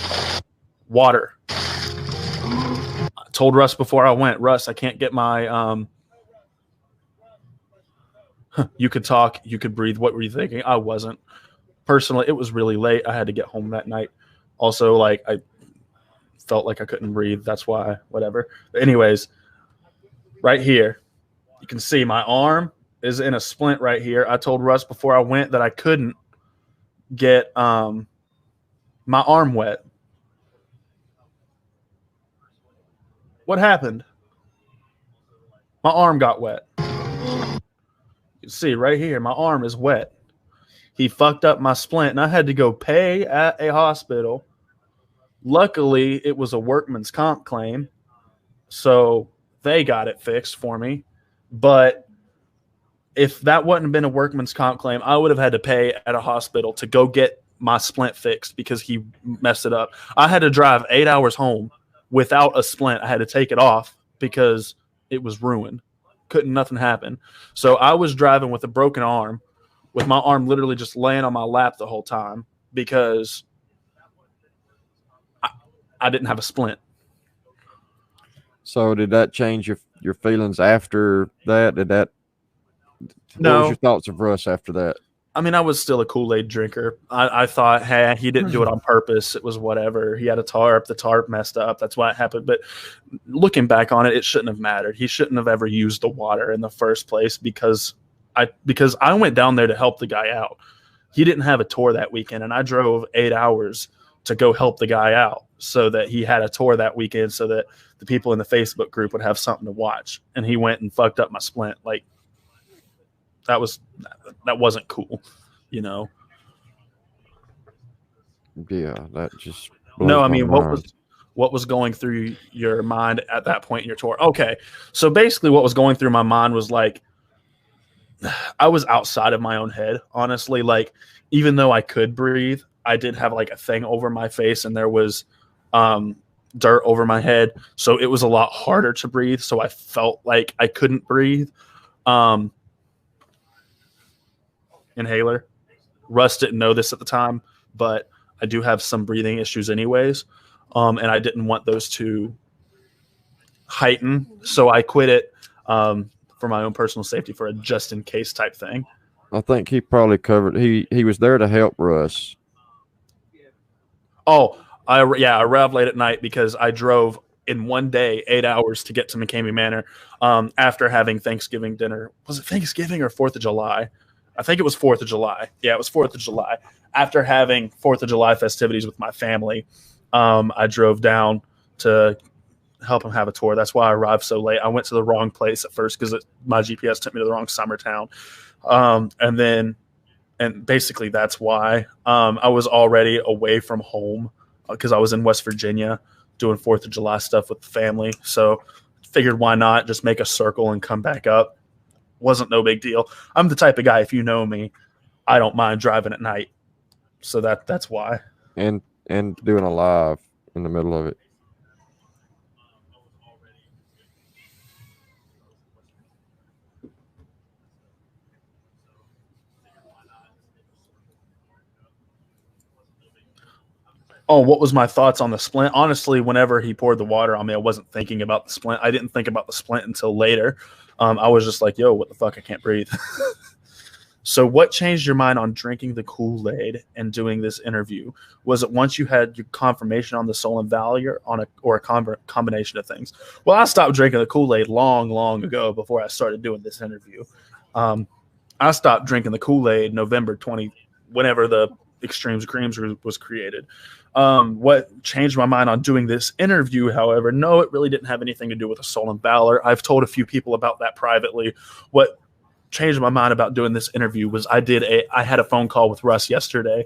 Water. I told Russ before I went, Russ, I can't get my you could talk, you could breathe. What were you thinking? I wasn't. Personally, it was really late. I had to get home that night. Also, like, I felt like I couldn't breathe. That's why, whatever. But anyways, right here, you can see my arm is in a splint right here. I told Russ before I went that I couldn't get my arm wet. What happened? My arm got wet. You can see right here, my arm is wet. He fucked up my splint, and I had to go pay at a hospital. Luckily, it was a workman's comp claim, so they got it fixed for me. But if that wouldn't have been a workman's comp claim, I would have had to pay at a hospital to go get my splint fixed because he messed it up. I had to drive 8 hours home without a splint. I had to take it off because it was ruined. Nothing happened. So I was driving with a broken arm, with my arm literally just laying on my lap the whole time because I didn't have a splint. So did that change your feelings after that? No. What was your thoughts of Russ after that? I mean, I was still a Kool-Aid drinker. I thought, hey, he didn't do it on purpose. It was whatever. He had a tarp. The tarp messed up. That's why it happened. But looking back on it, it shouldn't have mattered. He shouldn't have ever used the water in the first place because I went down there to help the guy out. He didn't have a tour that weekend, and I drove 8 hours to go help the guy out so that he had a tour that weekend so that the people in the Facebook group would have something to watch. And he went and fucked up my splint. Like, that wasn't cool, you know? Yeah, that just no. I mean, what was going through your mind at that point in your tour? Okay, so basically, what was going through my mind was like, I was outside of my own head, honestly. Like, even though I could breathe, I did have like a thing over my face, and there was dirt over my head, so it was a lot harder to breathe. So I felt like I couldn't breathe. Inhaler. Russ didn't know this at the time, but I do have some breathing issues anyways, and I didn't want those to heighten, so I quit it for my own personal safety, for a just-in-case type thing. I think he probably covered. He was there to help Russ. Oh, I arrived late at night because I drove in one day 8 hours to get to McKamey Manor after having Thanksgiving dinner. Was it Thanksgiving or 4th of July? I think it was 4th of July. Yeah, it was 4th of July. After having 4th of July festivities with my family, I drove down to help him have a tour. That's why I arrived so late. I went to the wrong place at first because my GPS took me to the wrong summer town. And basically that's why I was already away from home because I was in West Virginia doing 4th of July stuff with the family. So figured why not just make a circle and come back up. Wasn't no big deal. I'm the type of guy, if you know me, I don't mind driving at night. So that's why. And doing a live in the middle of it. Oh, what was my thoughts on the splint? Honestly, whenever he poured the water on me, I wasn't thinking about the splint. I didn't think about the splint until later. I was just like, yo, what the fuck? I can't breathe. So what changed your mind on drinking the Kool-Aid and doing this interview? Was it once you had your confirmation on the Soul Valley or a combination of things? Well, I stopped drinking the Kool-Aid long ago before I started doing this interview. I stopped drinking the Kool-Aid November 20, whenever the Extremes Creams was created. What changed my mind on doing this interview, however, no, it really didn't have anything to do with the Soul and Valor. I've told a few people about that privately. What changed my mind about doing this interview was I had a phone call with Russ yesterday,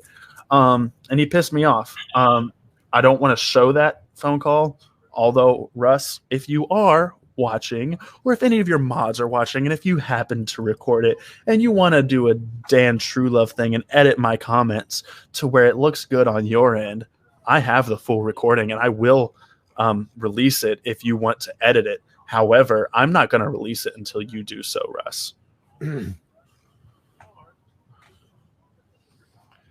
and he pissed me off. I don't want to show that phone call, although Russ, if you are watching, or if any of your mods are watching, and if you happen to record it and you want to do a Dan Truelove thing and edit my comments to where it looks good on your end, I have the full recording and I will release it if you want to edit it. However, I'm not going to release it until you do so, Russ.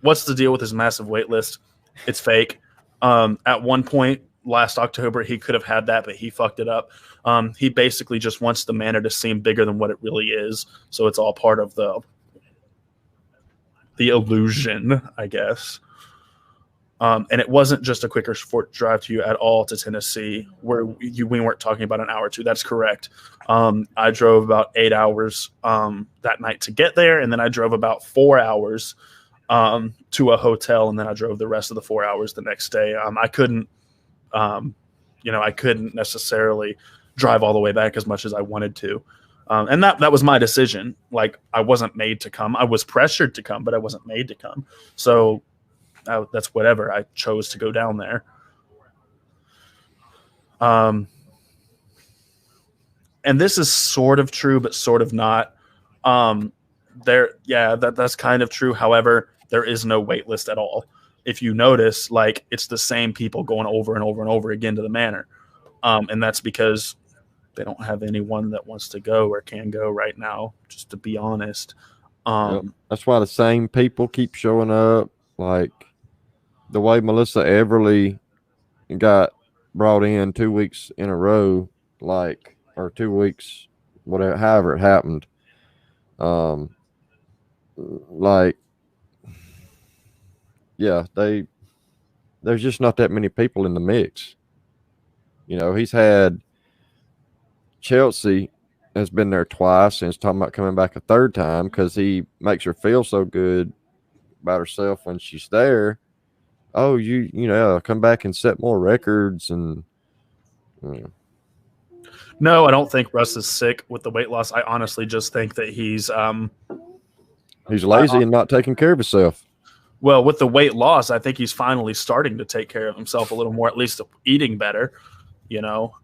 What's the deal with his massive wait list? It's fake. At one point last October, he could have had that, but he fucked it up. He basically just wants the Manor to seem bigger than what it really is. So it's all part of the illusion, I guess. And it wasn't just a quicker short drive to you at all to Tennessee, where we weren't talking about an hour or two. That's correct. I drove about 8 hours that night to get there, and then I drove about 4 hours to a hotel, and then I drove the rest of the 4 hours the next day. I couldn't necessarily drive all the way back as much as I wanted to. And that was my decision. Like, I wasn't made to come. I was pressured to come, but I wasn't made to come. So that's whatever. I chose to go down there. And this is sort of true, but sort of not. That's kind of true. However, there is no wait list at all. if you notice, like it's the same people going over and over and over again to the manor. And that's because they don't have anyone that wants to go or can go right now, just to be honest. That's why the same people keep showing up. Like the way Melissa Everly got brought in 2 weeks in a row, like, or 2 weeks, whatever, however it happened. Like, yeah, there's just not that many people in the mix. You know, he's had Chelsea has been there twice and is talking about coming back a third time because he makes her feel so good about herself when she's there. Oh, you know, come back and set more records and. No, I don't think Russ is sick with the weight loss. I honestly just think that he's lazy and not taking care of himself. Well, with the weight loss, I think he's finally starting to take care of himself a little more, at least eating better. You know,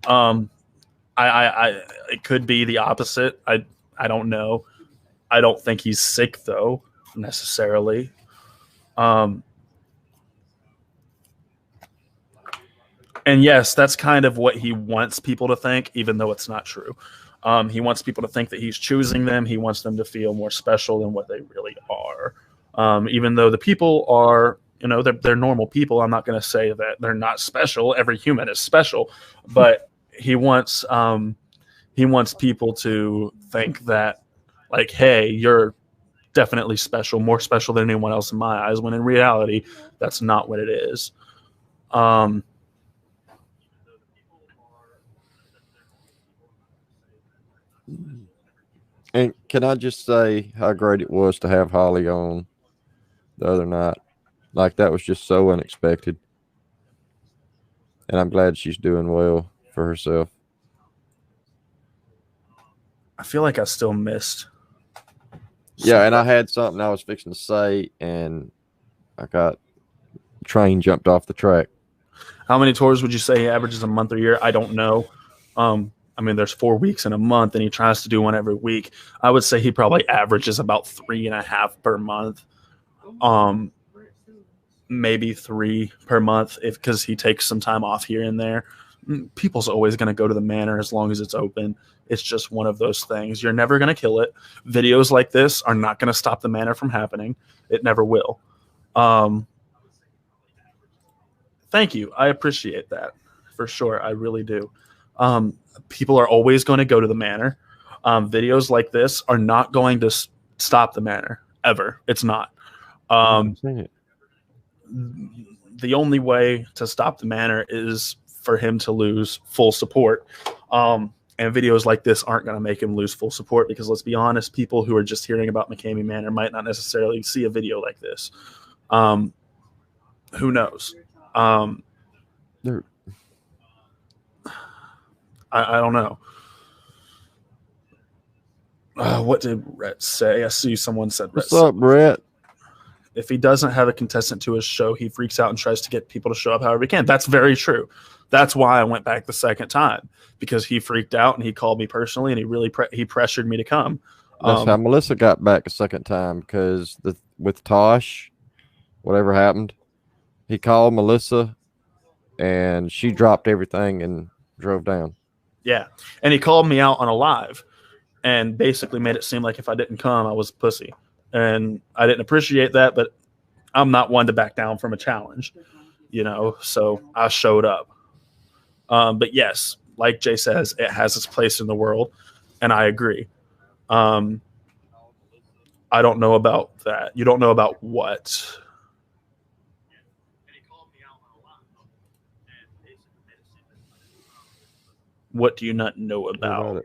it could be the opposite. I don't know. I don't think he's sick though, necessarily. And yes, that's kind of what he wants people to think, even though it's not true. He wants people to think that he's choosing them. He wants them to feel more special than what they really are. Even though the people are, you know, they're normal people. I'm not going to say that they're not special. Every human is special, but he wants people to think that, like, hey, you're definitely special, more special than anyone else in my eyes, when in reality, that's not what it is. And can I just say how great it was to have Holly on the other night? Like, that was just so unexpected. And I'm glad she's doing well for herself. I feel like I still missed. Yeah, and I had something I was fixing to say, and I got train jumped off the track. How many tours would you say he averages a month or year? I don't know. I mean, there's 4 weeks in a month, and he tries to do one every week. I would say he probably averages about 3.5 per month. Maybe 3 per month, because he takes some time off here and there. People's always going to go to the manor as long as it's open. It's just one of those things. You're never going to kill it. Videos like this are not going to stop the manor from happening. It never will. Thank you. I appreciate that for sure. I really do. People are always going to go to the manor. Videos like this are not going to stop the manor ever. It's not. The only way to stop the manor is for him to lose full support. And videos like this aren't going to make him lose full support, because let's be honest, people who are just hearing about McKamey Manor might not necessarily see a video like this. Who knows? I don't know. What did Rhett say? I see someone said, "What's up, Brett?" If he doesn't have a contestant to his show, he freaks out and tries to get people to show up however he can. That's very true. That's why I went back the second time, because he freaked out and he called me personally and he really he pressured me to come. That's how Melissa got back a second time, because with Tosh, whatever happened, he called Melissa and she dropped everything and drove down. Yeah. And he called me out on a live and basically made it seem like if I didn't come, I was a pussy. And I didn't appreciate that, but I'm not one to back down from a challenge, you know, so I showed up. But yes, like Jay says, it has its place in the world, and I agree. I don't know about that. You don't know about what? What do you not know about?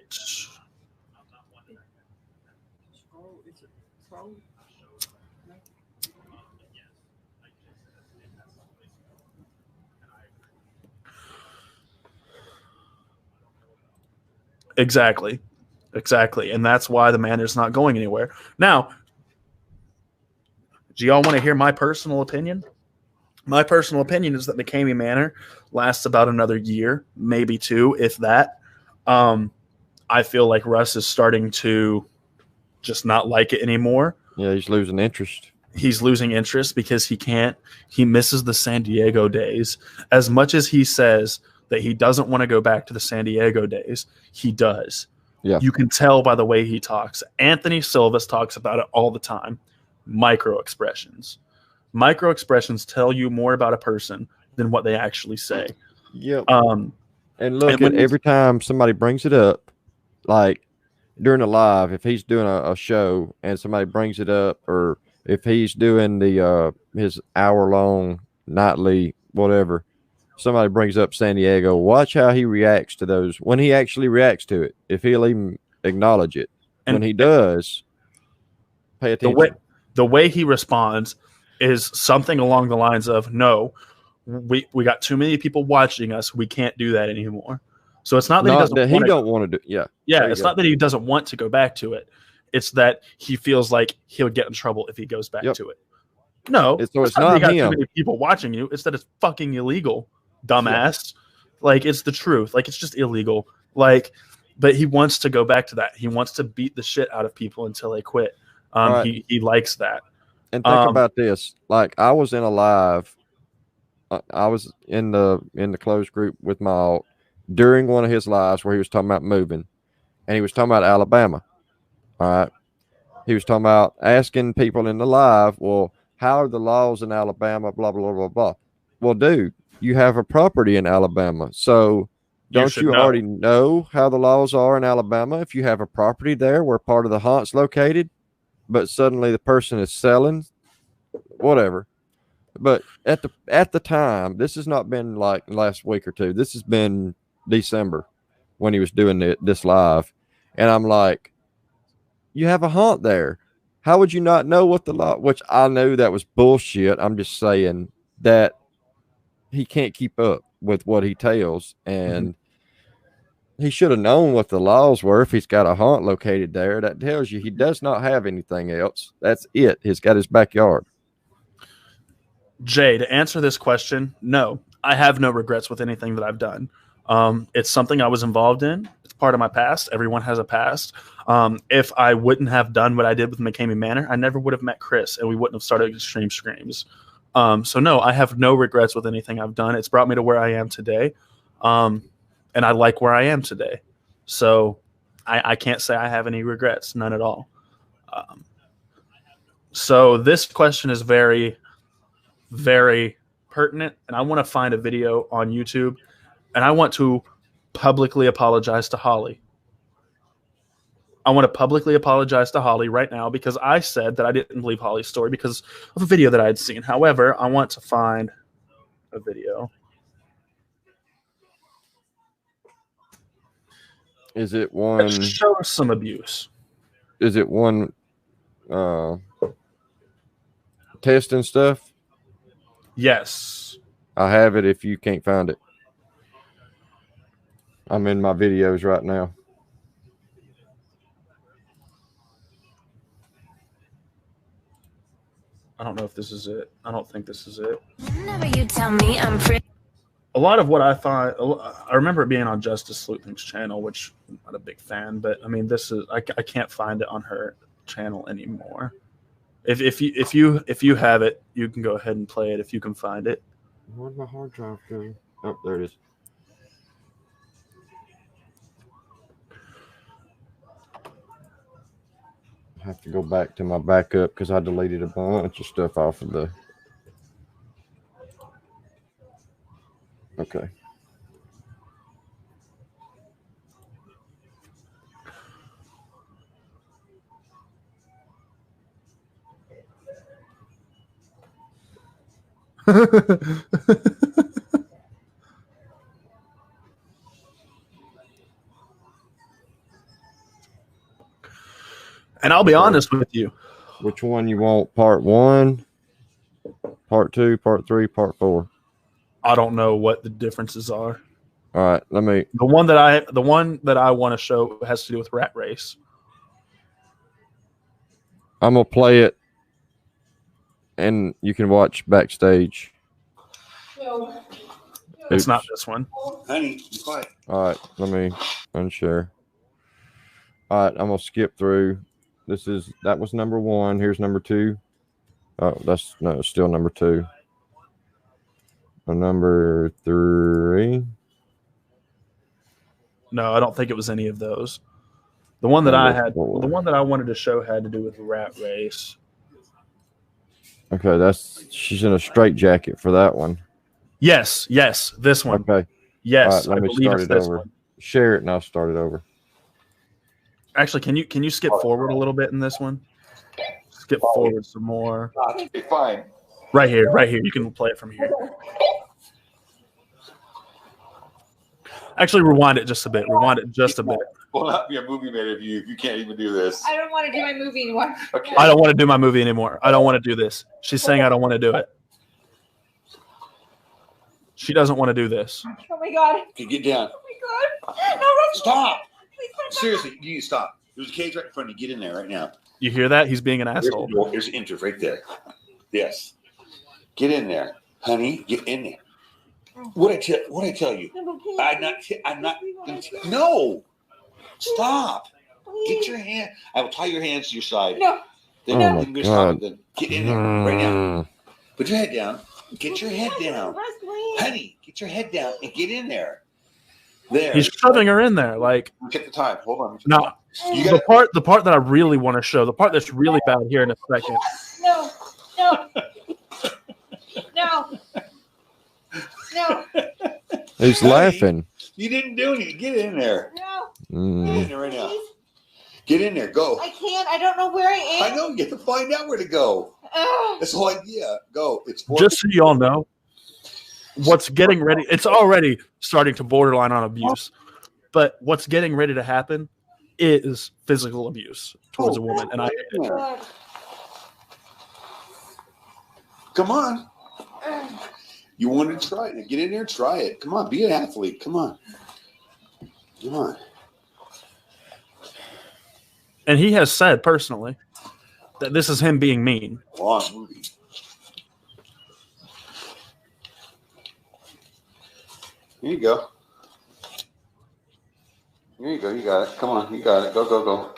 Exactly. And that's why the Manor's not going anywhere. Now, do y'all want to hear my personal opinion? My personal opinion is that McKamey Manor lasts about another year, maybe 2, if that. I feel like Russ is starting to just not like it anymore. Yeah, he's losing interest. he's losing interest because he misses the San Diego days. As much as he says that he doesn't want to go back to the San Diego days, he does. Yeah. You can tell by the way he talks. Anthony Silvas talks about it all the time. Micro expressions. Micro expressions tell you more about a person than what they actually say. Yep. And look, at every time somebody brings it up, like during a live, if he's doing a show and somebody brings it up, or if he's doing the his hour-long nightly whatever, somebody brings up San Diego, watch how he reacts to those when he actually reacts to it. If he'll even acknowledge it. And when he does, pay attention. The way he responds is something along the lines of, no, we got too many people watching us. We can't do that anymore. So it's not that he doesn't want to do. Yeah. It's not that he doesn't want to go back to it. It's that he feels like he'll get in trouble if he goes back to it. No, it's not that you got him. too many people watching you. It's that it's fucking illegal, dumbass. Yeah. Like, it's the truth. Like, it's just illegal. Like, but he wants to go back to that. He wants to beat the shit out of people until they quit. Right. He likes that. And think about this. Like, I was in a live. I was in the closed group with my alt during one of his lives where he was talking about moving, and he was talking about Alabama. All right. He was talking about asking people in the live, well, how are the laws in Alabama? Blah, blah, blah, blah. Well, dude, you have a property in Alabama. So don't you already know how the laws are in Alabama? If you have a property there where part of the haunt's located, but suddenly the person is selling, whatever. But at the time, this has not been like last week or two. This has been December when he was doing this live. And I'm like, you have a haunt there. How would you not know what the law, which I knew that was bullshit. I'm just saying that he can't keep up with what he tells. And he should have known what the laws were if he's got a haunt located there. That tells you he does not have anything else. That's it. He's got his backyard. Jay, to answer this question, no, I have no regrets with anything that I've done. It's something I was involved in. It's part of my past. Everyone has a past. If I wouldn't have done what I did with McKamey Manor, I never would have met Chris, and we wouldn't have started Extreme Screams. So no, I have no regrets with anything I've done. It's brought me to where I am today, and I like where I am today. So I can't say I have any regrets, none at all. So this question is very, very pertinent, and I want to find a video on YouTube, and I want to publicly apologize to Holly. I want to publicly apologize to Holly right now because I said that I didn't believe Holly's story because of a video that I had seen. However, I want to find a video. Is it one? That shows some abuse. Is it one testing stuff? Yes. I have it if you can't find it. I'm in my videos right now. I don't know if this is it. I don't think this is it. Whenever you tell me I'm pretty. A lot of what I find, I remember it being on Justice Sleuthing's channel, which I'm not a big fan, but I mean, this is, I can't find it on her channel anymore. If you have it, you can go ahead and play it if you can find it. Where'd my hard drive go? Oh, there it is. I have to go back to my backup because I deleted a bunch of stuff off of the. Okay. And I'll be honest with you. Which one you want? Part 1, part 2, part 3, part 4? I don't know what the differences are. All right, let me. The one that I want to show has to do with Rat Race. I'm gonna play it, and you can watch backstage. It's not this one. Honey, be quiet. All right, let me unshare. All right, I'm gonna skip through. That was number 1. Here's number 2. Oh, that's no, still number 2. Number 3. No, I don't think it was any of those. The one that Number 4. the one that I wanted to show had to do with Rat Race. Okay, she's in a straitjacket for that one. Yes, this one. Okay. Yes, All right, I let me believe start it's it this over. one. Share it and I'll start it over. Actually, can you skip forward a little bit in this one? Skip forward some more. Okay, fine. Right here. You can play it from here. Actually, rewind it just a bit. Will not be a movie made of you if you can't even do this. I don't want to do my movie anymore. Okay. I don't want to do my movie anymore. I don't want to do this. She's saying I don't want to do it. She doesn't want to do this. Oh my god. Okay, get down. Oh my god. No, Russ. Stop. Please put it back. Seriously, you need to stop. There's a cage right in front of you. Get in there right now. You hear that? He's being an asshole. There's an entrance right there. Yes. Get in there, honey. Get in there. What I tell you? I'm not gonna no. Stop. Get your hand. I will tie your hands to your side. No. Then Oh my then stop God. it. Then get in there right now. Put your head down. Get your head down. Honey, get your head down and get in there. There. He's shoving her in there. Like, Check the time. Hold on. no. The part that I really want to show, the part that's really bad here in a second. No. No. No. No. He's laughing. You didn't do anything. Get in there. No. Get in there right now. Get in there. Go. I can't. I don't know where I am. I know. You have to find out where to go. That's the whole idea. Go. It's Just so you all know, what's getting ready, it's already starting to borderline on abuse. But what's getting ready to happen is physical abuse towards a woman. And I hate it. God. Come on. You want to try it? Get in there, try it. Come on, be an athlete. Come on. Come on. And he has said personally that this is him being mean. Long movie. Here you go. Here you go. You got it. Come on. You got it. Go, go, go.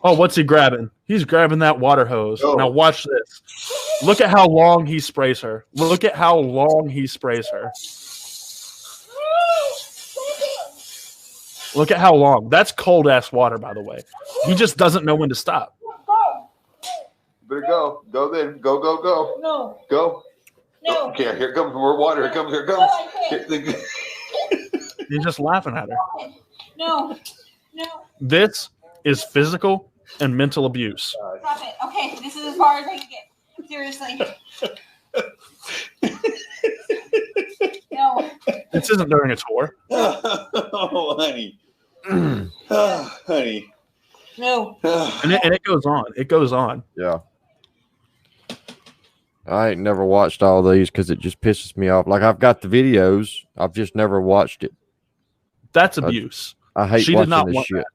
Oh, what's he grabbing? He's grabbing that water hose. Go. Now watch this. Look at how long he sprays her. Look at how long he sprays her. Look at how long. That's cold ass water, by the way. He just doesn't know when to stop. Better go. Go then. Go, go, go. No. Go. No. Okay, here comes more water. Here comes. Here comes. He's just laughing at her. No. No. This is physical and mental abuse. Stop it. Okay, this is as far as I can get. Seriously. No. This isn't during a tour. Oh, honey. Oh, honey. No. And it goes on. It goes on. Yeah. I ain't never watched all these because it just pisses me off. Like, I've got the videos. I've just never watched it. That's abuse. I hate She did watching not this want shit. that.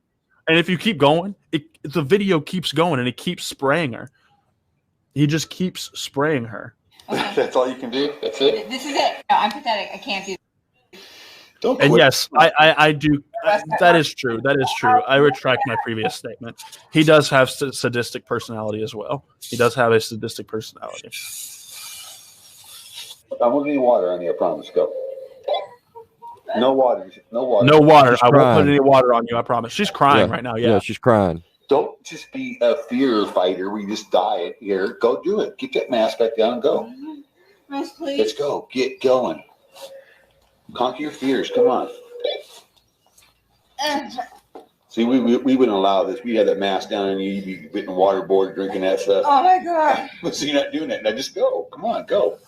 And if you keep going, the video keeps going and it keeps spraying her. He just keeps spraying her. Okay. That's all you can do? That's it? This is it. No, I'm pathetic. I can't do this. Don't And quit. yes, I do. That is true. That is true. I retract my previous statement. He does have sadistic personality as well. He does have a sadistic personality. I'm going to need water on you, I promise. Go. No water. No water. No water. She's I won't crying. put any water on you. I promise. She's crying right now. Yeah. she's crying. Don't just be a fear fighter where you just die it here. Go do it. Get that mask back down and go. Miss, please. Let's go. Get going. Conquer your fears. Come on. See, we wouldn't allow this. We had that mask down and you'd be getting waterboard, drinking that stuff. Oh my god. So you're not doing that. Now just go. Come on, go.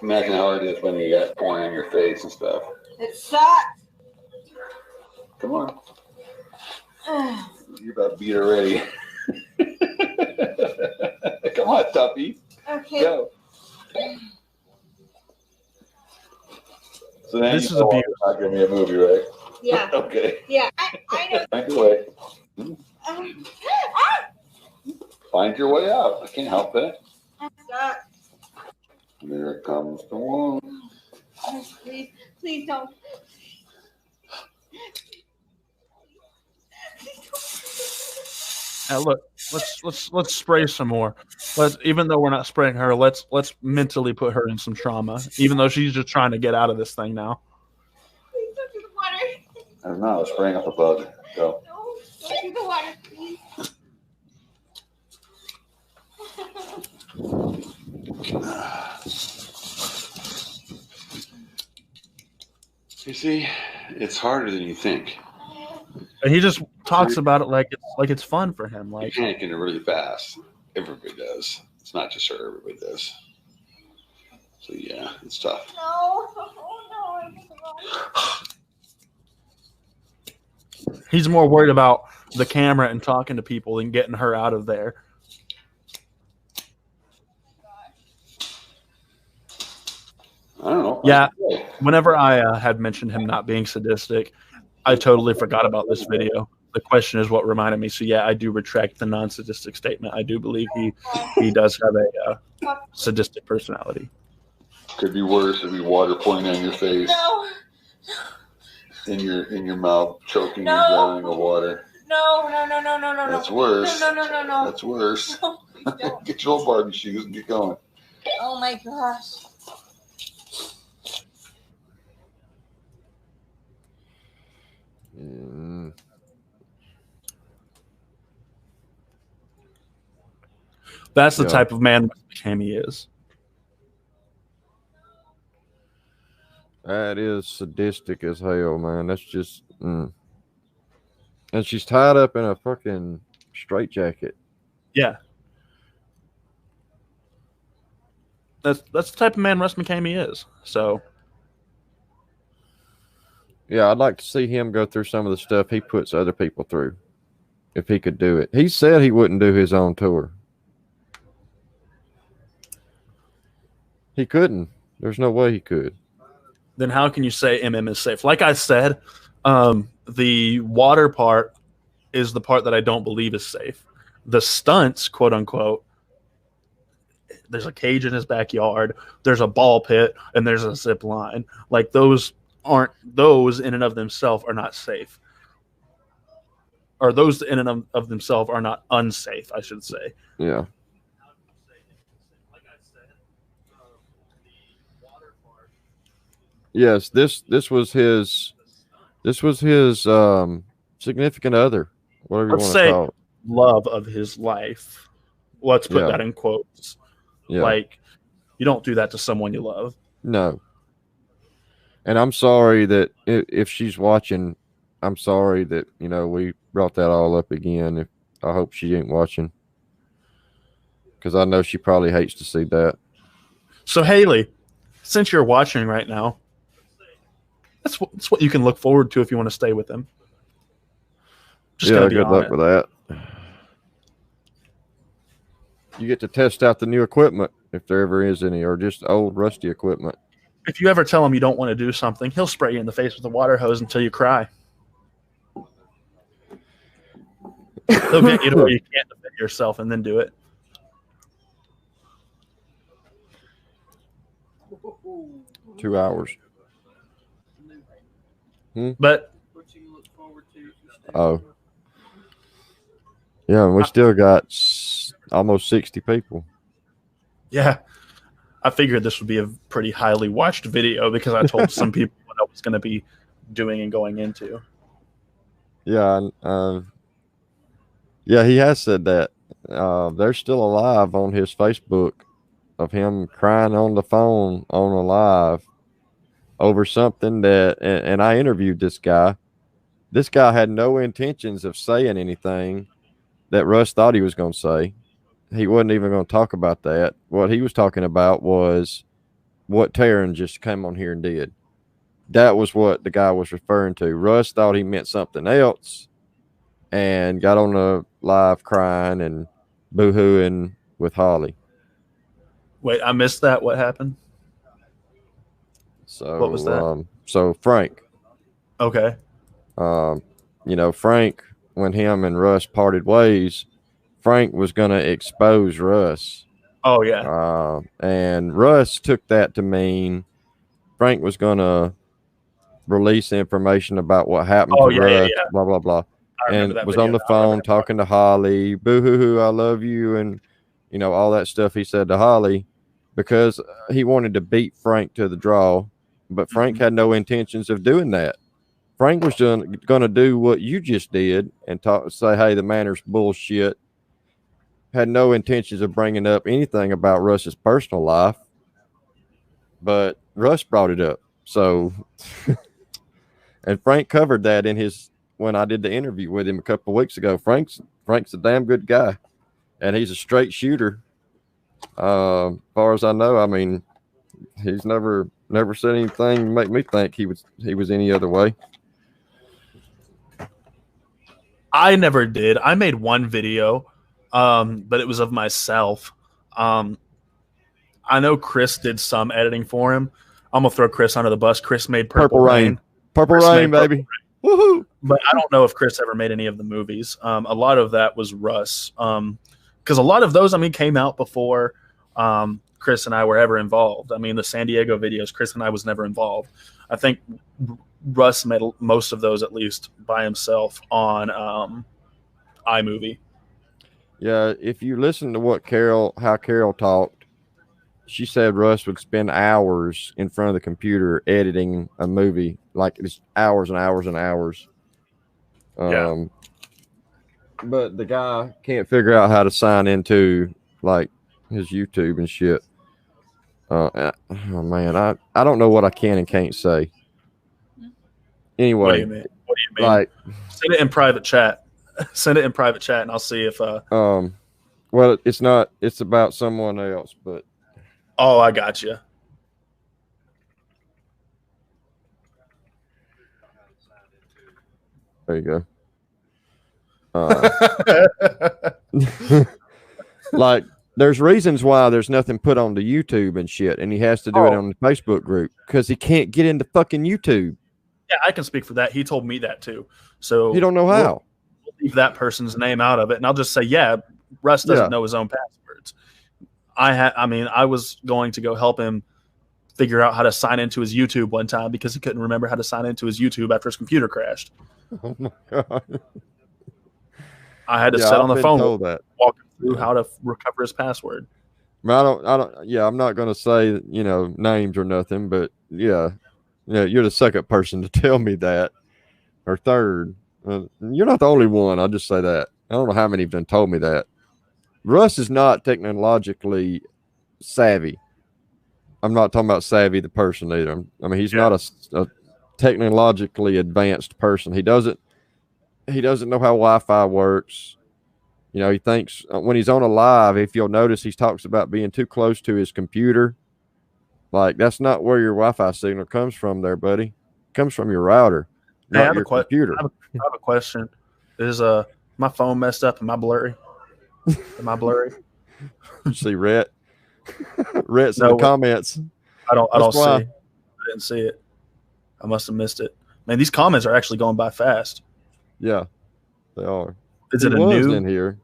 Imagine how hard it is when you got porn on your face and stuff. It sucks. Come on. You're about to beat her already. Come on, Tuppy. Okay. Go. So now This you is know abuse. it's not going to be a movie, right? Yeah. Okay. Yeah. I know. Find your way. Ah! Find your way out. I can't help that. It sucks. There comes the one. Please, please don't. Look, let's spray some more. Even though we're not spraying her, let's mentally put her in some trauma. Even though she's just trying to get out of this thing now. Please don't do the water. I don't know. I was spraying up a bug. Go. No, don't do the water, please. You see, it's harder than you think. And he just talks about it like it's fun for him. Like you're panicking really fast. Everybody does. It's not just her. Everybody does. So yeah, it's tough. No, oh, no. He's more worried about the camera and talking to people than getting her out of there. I don't know. Yeah, whenever I had mentioned him not being sadistic, I totally forgot about this video. The question is what reminded me. So yeah, I do retract the non-sadistic statement. I do believe he does have a sadistic personality. Could be worse. It'd be water pouring on your face. No. In your mouth, choking No. and drowning of water. No. That's worse. No. That's worse. No, don't. Get your old Barbie shoes and get going. Oh my gosh. That's the type of man Mckamey is. That is sadistic as hell, man. That's just and she's tied up in a fucking straitjacket. Yeah. That's the type of man Russ Mckamey is. So yeah, I'd like to see him go through some of the stuff he puts other people through. If he could do it. He said he wouldn't do his own tour. He couldn't. There's no way he could. Then how can you say MM is safe? Like I said, the water part is the part that I don't believe is safe. The stunts, quote unquote, there's a cage in his backyard, there's a ball pit, and there's a zip line. Like those in and of themselves are not safe. Or those in and of themselves are not unsafe, I should say. Yeah. Yes, this was his significant other, whatever you Let's want to say call it. Love of his life. Let's put that in quotes. Yeah. Like you don't do that to someone you love. No. And I'm sorry that if she's watching, I'm sorry that, we brought that all up again. I hope she ain't watching. Because I know she probably hates to see that. So, Haley, since you're watching right now, that's what you can look forward to if you want to stay with him. Just yeah, good luck with that. You get to test out the new equipment, if there ever is any, or just old rusty equipment. If you ever tell him you don't want to do something, he'll spray you in the face with a water hose until you cry. He'll get you to where you can't defend yourself and then do it. Two hours. But oh, yeah, and we still got almost 60 people. Yeah, I figured this would be a pretty highly watched video because I told some people what I was going to be doing and going into. Yeah, yeah, he has said that. They're still alive on his Facebook of him crying on the phone on a live over something that, and I interviewed this guy. This guy had no intentions of saying anything that Russ thought he was going to say. He wasn't even going to talk about that. What he was talking about was what Tarrin just came on here and did. That was what the guy was referring to. Russ thought he meant something else and got on the live crying and boo-hooing with Holly. Wait, I missed that. What happened? So what was that? So Frank. Okay. Frank, when him and Russ parted ways, Frank was going to expose Russ. Oh, yeah. And Russ took that to mean Frank was going to release information about what happened Oh, to yeah, Russ, yeah. blah blah blah, I remember and that was video on the now. I remember phone that. talking to Holly, boo hoo hoo, I love you, and all that stuff he said to Holly, because he wanted to beat Frank to the draw, but Frank had no intentions of doing that. Frank was going to do what you just did and say, hey, the Manor's bullshit. Had no intentions of bringing up anything about Russ's personal life, but Russ brought it up. So, and Frank covered that in when I did the interview with him a couple of weeks ago. Frank's a damn good guy, and he's a straight shooter. As far as I know, I mean, he's never said anything to make me think he was any other way. I never did. I made one video, but it was of myself. I know Chris did some editing for him. I'm gonna throw Chris under the bus. Chris made Purple Rain. Purple Rain, baby. Woohoo! But I don't know if Chris ever made any of the movies. A lot of that was Russ. Because a lot of those, I mean, came out before Chris and I were ever involved. I mean, the San Diego videos, Chris and I was never involved. I think Russ made most of those, at least by himself, on iMovie. Yeah, if you listen to how Carol talked, she said Russ would spend hours in front of the computer editing a movie, like just hours and hours and hours. Yeah. But the guy can't figure out how to sign into like his YouTube and shit. Oh man, I don't know what I can and can't say. Anyway, What do you mean? Like, send it in private chat. Send it in private chat, and I'll see if. Well, it's not. It's about someone else, but. Oh, I got you. There you go. Like, there's reasons why there's nothing put on the YouTube and shit, and he has to do it on the Facebook group because he can't get into fucking YouTube. Yeah, I can speak for that. He told me that too. So you don't know how. We'll leave that person's name out of it, and I'll just say, yeah, Russ doesn't know his own passwords. I mean, I was going to go help him figure out how to sign into his YouTube one time because he couldn't remember how to sign into his YouTube after his computer crashed. Oh my god! I had to sit on the phone, walking through how to recover his password. I don't. Yeah, I'm not going to say names or nothing, but yeah, you're the second person to tell me that, or third. You're not the only one. I'll just say that. I don't know how many have done told me that. Russ is not technologically savvy. I'm not talking about savvy the person either. I mean, he's not a technologically advanced person. He doesn't know how Wi-Fi works. He thinks when he's on a live, if you'll notice, he talks about being too close to his computer. Like, that's not where your Wi-Fi signal comes from there, buddy. It comes from your router, not your computer. I have a question. Is my phone messed up? Am I blurry? Am I blurry? See Rhett. Rhett's in the comments. I don't see. I didn't see it. I must have missed it. Man, these comments are actually going by fast. Yeah, they are. Is it a new in here?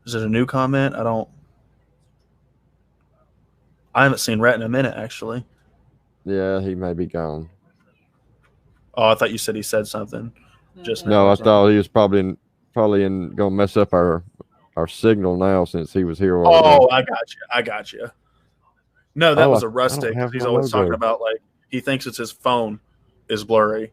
Is it a new comment? I haven't seen Rhett in a minute, actually. Yeah, he may be gone. Oh, I thought you said he said something just now. No, I thought he was probably gonna mess up our signal now since he was here. Oh, I got you. No, that was a rustic. He's always talking about, like, he thinks it's his phone is blurry,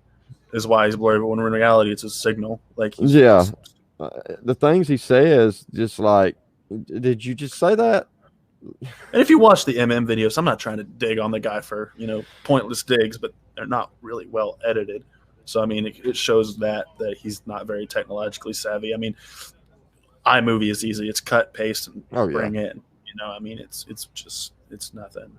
is why he's blurry, but when in reality it's his signal. Like, the things he says, just like, did you just say that? And if you watch the videos, I'm not trying to dig on the guy for pointless digs, but they're not really well edited. So I mean, it shows that he's not very technologically savvy. I mean, iMovie is easy. It's cut, paste, and bring in. I mean, it's nothing.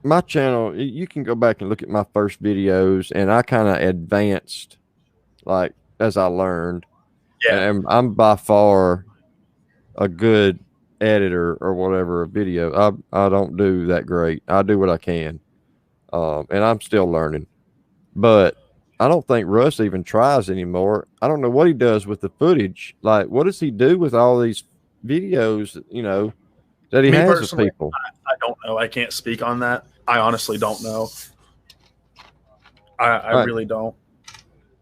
My channel, you can go back and look at my first videos, and I kind of advanced, like, as I learned. Yeah. And I'm by far a good editor or whatever a video. I don't do that great. I do what I can. And I'm still learning. But I don't think Russ even tries anymore. I don't know what he does with the footage. Like, what does he do with all these videos, you know, that he Me has of personally, people? I don't know. I can't speak on that. I honestly don't know. I Right. really don't.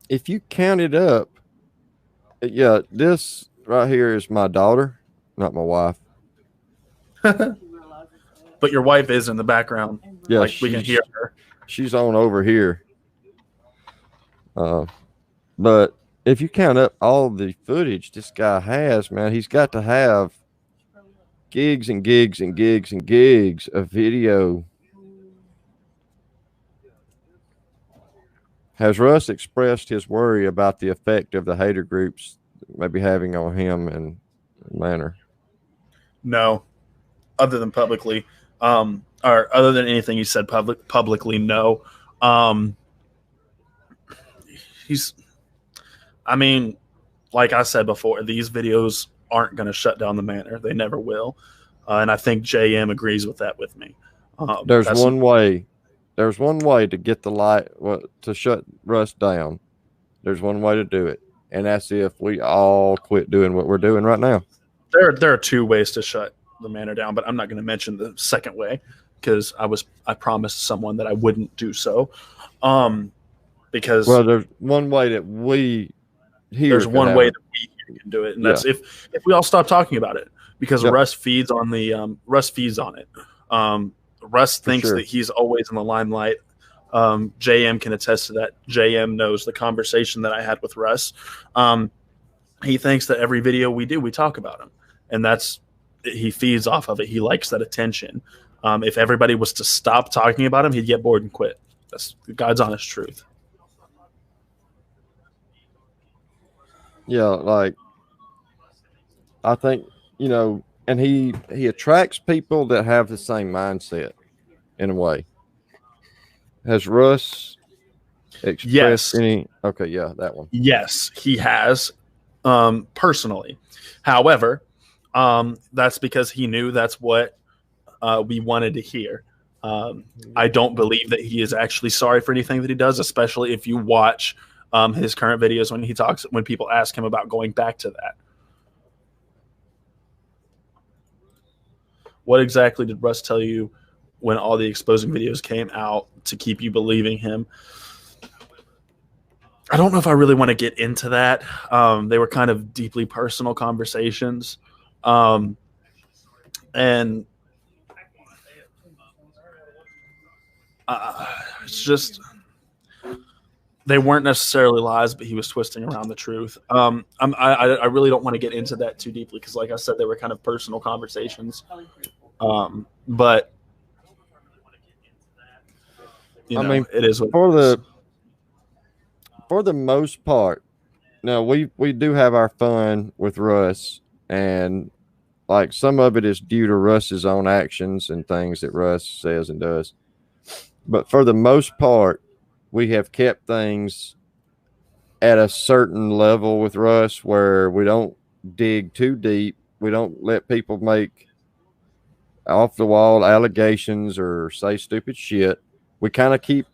If you count it up, yeah, this right here is my daughter, not my wife. But your wife is in the background. Yeah, like we can hear her. She's on over here. But if you count up all the footage this guy has, man, he's got to have gigs and gigs and gigs and gigs of video. Has Russ expressed his worry about the effect of the hater groups maybe having on him and Manor? No, other than publicly, or other than anything he said publicly, no. I mean, like I said before, these videos aren't going to shut down the Manor. They never will. And I think JM agrees with that with me. There's one way. There's one way to get the light, to shut Russ down. There's one way to do it, and that's if we all quit doing what we're doing right now. There are two ways to shut the Manor down, but I'm not going to mention the second way because I promised someone that I wouldn't do so. Because there's one way that we here. There's one way that we here can do it, and that's if we all stop talking about it. Because Russ feeds on the Russ feeds on it. Russ thinks that he's always in the limelight. JM can attest to that. JM knows the conversation that I had with Russ. He thinks that every video we do, we talk about him, and he feeds off of it. He likes that attention. If everybody was to stop talking about him, he'd get bored and quit. That's God's honest truth. Yeah, like I think, you know, and he attracts people that have the same mindset in a way. Has Russ expressed any? Okay, yeah, that one. Yes, he has, personally. However, that's because he knew that's what we wanted to hear. I don't believe that he is actually sorry for anything that he does, especially if you watch his current videos when people ask him about going back to that. What exactly did Russ tell you when all the exposing videos came out to keep you believing him? I don't know if I really want to get into that. They were kind of deeply personal conversations. And it's just, they weren't necessarily lies, but he was twisting around the truth. I really don't want to get into that too deeply because, like I said, they were kind of personal conversations. But you know, I mean, it is what for the most part. Now we do have our fun with Russ, and like some of it is due to Russ's own actions and things that Russ says and does. But for the most part, we have kept things at a certain level with Russ where we don't dig too deep. We don't let people make off the wall allegations or say stupid shit. We kind of keep,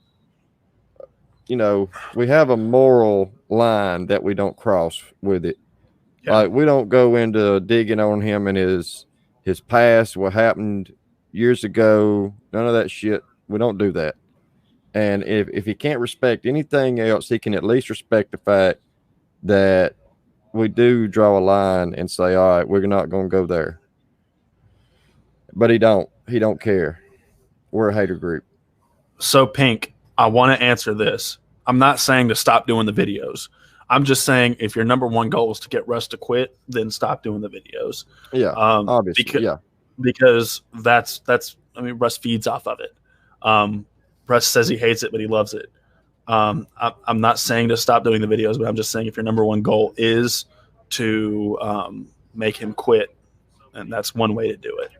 you know, we have a moral line that we don't cross with it. Yeah. Like we don't go into digging on him and his past, what happened years ago, none of that shit. We don't do that. And if he can't respect anything else, he can at least respect the fact that we do draw a line and say, all right, we're not going to go there. But he don't care. We're a hater group. So Pink, I want to answer this. I'm not saying to stop doing the videos. I'm just saying if your number one goal is to get Russ to quit, then stop doing the videos. Yeah, obviously. Because that's I mean, Russ feeds off of it. Russ says he hates it, but he loves it. I'm not saying to stop doing the videos, but I'm just saying if your number one goal is to make him quit, and that's one way to do it.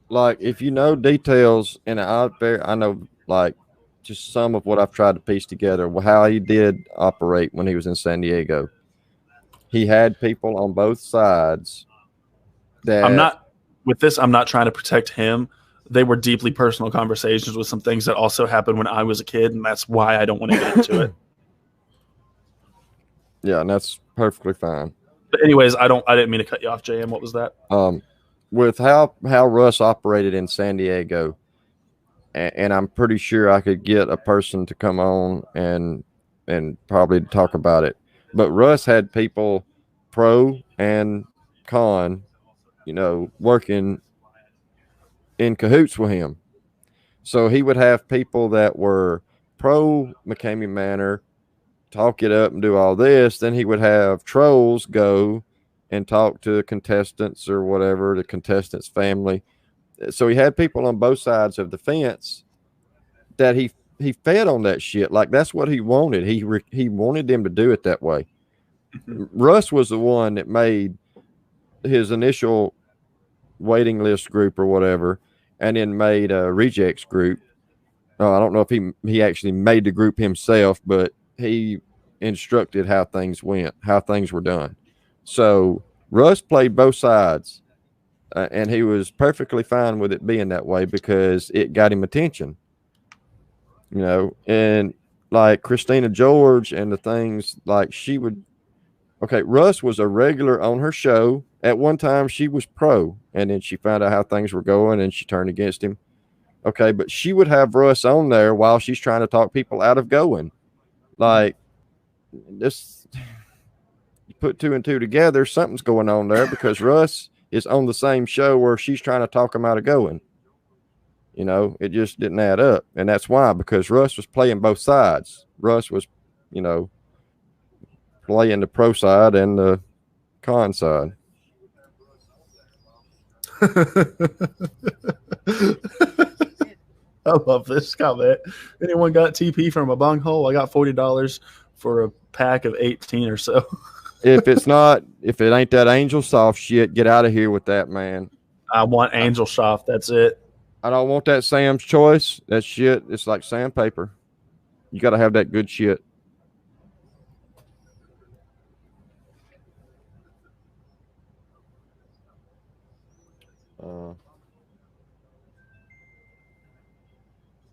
Like if you know details, and I know like just some of what I've tried to piece together, how he did operate when he was in San Diego. He had people on both sides. I'm not trying to protect him. They were deeply personal conversations with some things that also happened when I was a kid, and that's why I don't want to get into it. Yeah, and that's perfectly fine. But anyways, I didn't mean to cut you off, JM. What was that? With how Russ operated in San Diego, and I'm pretty sure I could get a person to come on and probably talk about it. But Russ had people pro and con, working in cahoots with him. So he would have people that were pro McKamey Manor talk it up and do all this. Then he would have trolls go and talk to contestants or whatever, the contestants' family. So he had people on both sides of the fence that he fed on that shit. Like, that's what he wanted. He wanted them to do it that way. Russ was the one that made his initial waiting list group or whatever, and then made a rejects group. I don't know if he actually made the group himself, but he instructed how things went, how things were done. So Russ played both sides, and he was perfectly fine with it being that way because it got him attention. And like Christina George and the things, like she would. Okay, Russ was a regular on her show. At one time, she was pro, and then she found out how things were going, and she turned against him. Okay, but she would have Russ on there while she's trying to talk people out of going. Like, this, you put two and two together, something's going on there because Russ is on the same show where she's trying to talk him out of going. It just didn't add up. And that's why, because Russ was playing both sides. Russ was, playing the pro side and the con side. I love this comment. Anyone got TP from a bunghole? I got $40 for a pack of 18 or so. If it ain't that Angel Soft shit, get out of here with that, man. I want Angel Soft. That's it. I don't want that Sam's Choice. That shit, it's like sandpaper. You got to have that good shit.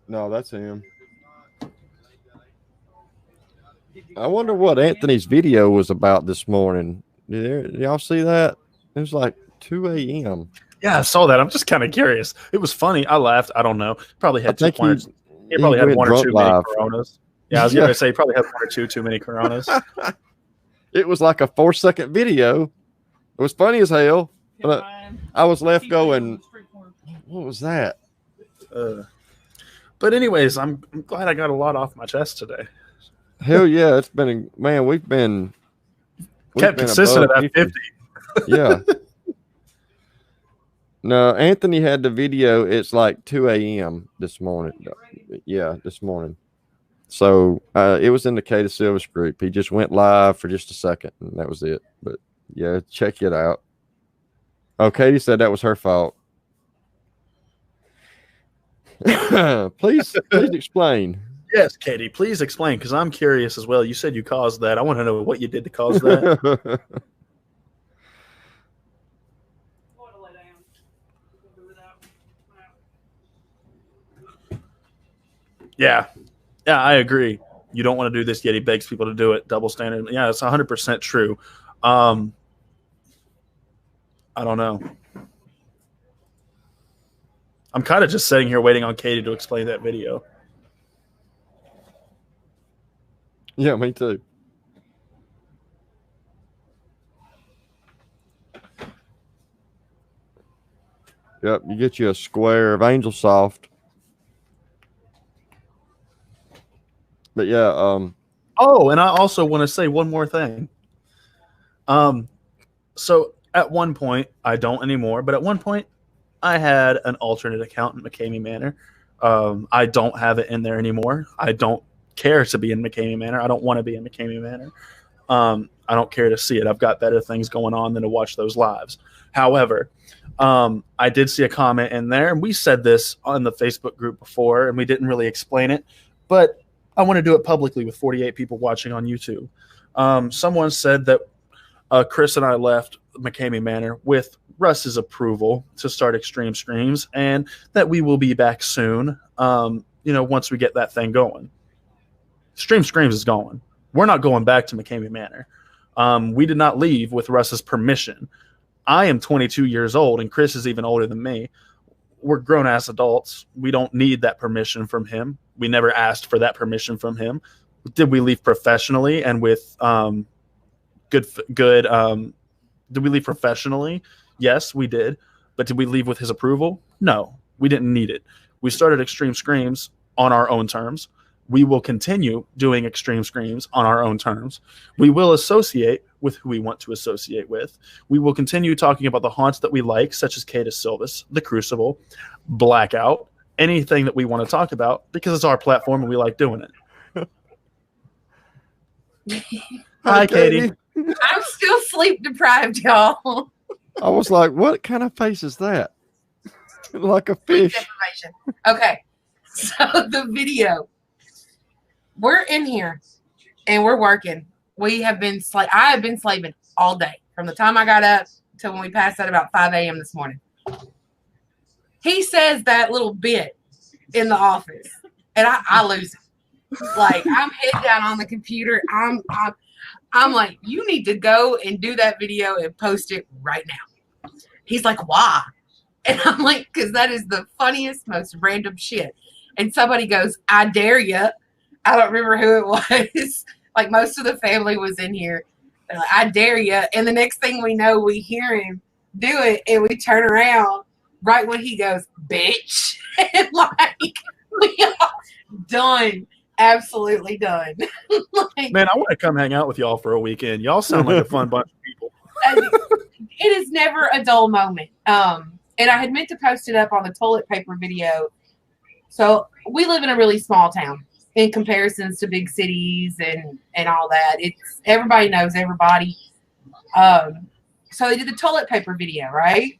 No, that's him. I wonder what Anthony's video was about this morning. Did y'all see that? It was like 2 a.m. Yeah, I saw that. I'm just kind of curious. It was funny. I laughed. I don't know. Probably had 2 points. He probably had one or two many Coronas. Yeah, I was going to say he probably had one or two too many Coronas. It was like a 4-second video. It was funny as hell. But I was left going, what was that? But anyways, I'm glad I got a lot off my chest today. Hell yeah, it's been, man, we've kept consistent at 50. Yeah. No, Anthony had the video. It's like 2 a.m. this morning. Yeah, this morning. So it was in the K to Silvers group. He just went live for just a second, and that was it. But yeah, check it out. Oh, Katie said that was her fault. Please explain. Yes, Katie, please explain, because I'm curious as well. You said you caused that. I want to know what you did to cause that. Yeah, I agree. You don't want to do this, yet he begs people to do it. Double standard. Yeah, it's 100% true. I don't know. I'm kind of just sitting here waiting on Katie to explain that video. Yeah, me too. Yep, you get you a square of Angel Soft. But yeah, oh, and I also want to say one more thing. So at one point, I don't anymore, but at one point I had an alternate account in McKamey Manor. I don't have it in there anymore. I don't care to be in McKamey Manor. I don't want to be in McKamey Manor. I don't care to see it. I've got better things going on than to watch those lives. However, I did see a comment in there, and we said this on the Facebook group before, and we didn't really explain it, but I want to do it publicly with 48 people watching on YouTube. Someone said that Chris and I left McKamey Manor with Russ's approval to start Extreme Streams, and that we will be back soon, once we get that thing going. Extreme Streams is going. We're not going back to McKamey Manor. We did not leave with Russ's permission. I am 22 years old, and Chris is even older than me. We're grown-ass adults. We don't need that permission from him. We never asked for that permission from him. Did we leave professionally and with good? Did we leave professionally? Yes, we did. But did we leave with his approval? No, we didn't need it. We started Extreme Screams on our own terms. We will continue doing Extreme Screams on our own terms. We will associate with who we want to associate with. We will continue talking about the haunts that we like, such as Catus Silvus, The Crucible, Blackout, anything that we want to talk about, because it's our platform and we like doing it. Hi, Katie. I'm still sleep deprived, y'all. I was like, what kind of face is that? Like a fish. Okay, so the video. We're in here and we're working. We have been I have been slaving all day from the time I got up till when we passed out about 5 a.m. this morning. He says that little bit in the office, and I lose it. Like, I'm head down on the computer. I'm like, you need to go and do that video and post it right now. He's like, why? And I'm like, because that is the funniest, most random shit. And somebody goes, I dare you. I don't remember who it was. Like, most of the family was in here. They're like, I dare you. And the next thing we know, we hear him do it, and we turn around right when he goes, bitch. And like, we are done. Absolutely done. Like, man, I want to come hang out with y'all for a weekend. Y'all sound like a fun bunch of people. It is never a dull moment. And I had meant to post it up on the toilet paper video. So we live in a really small town in comparisons to big cities and all that. It's everybody knows everybody. So they did the toilet paper video, right?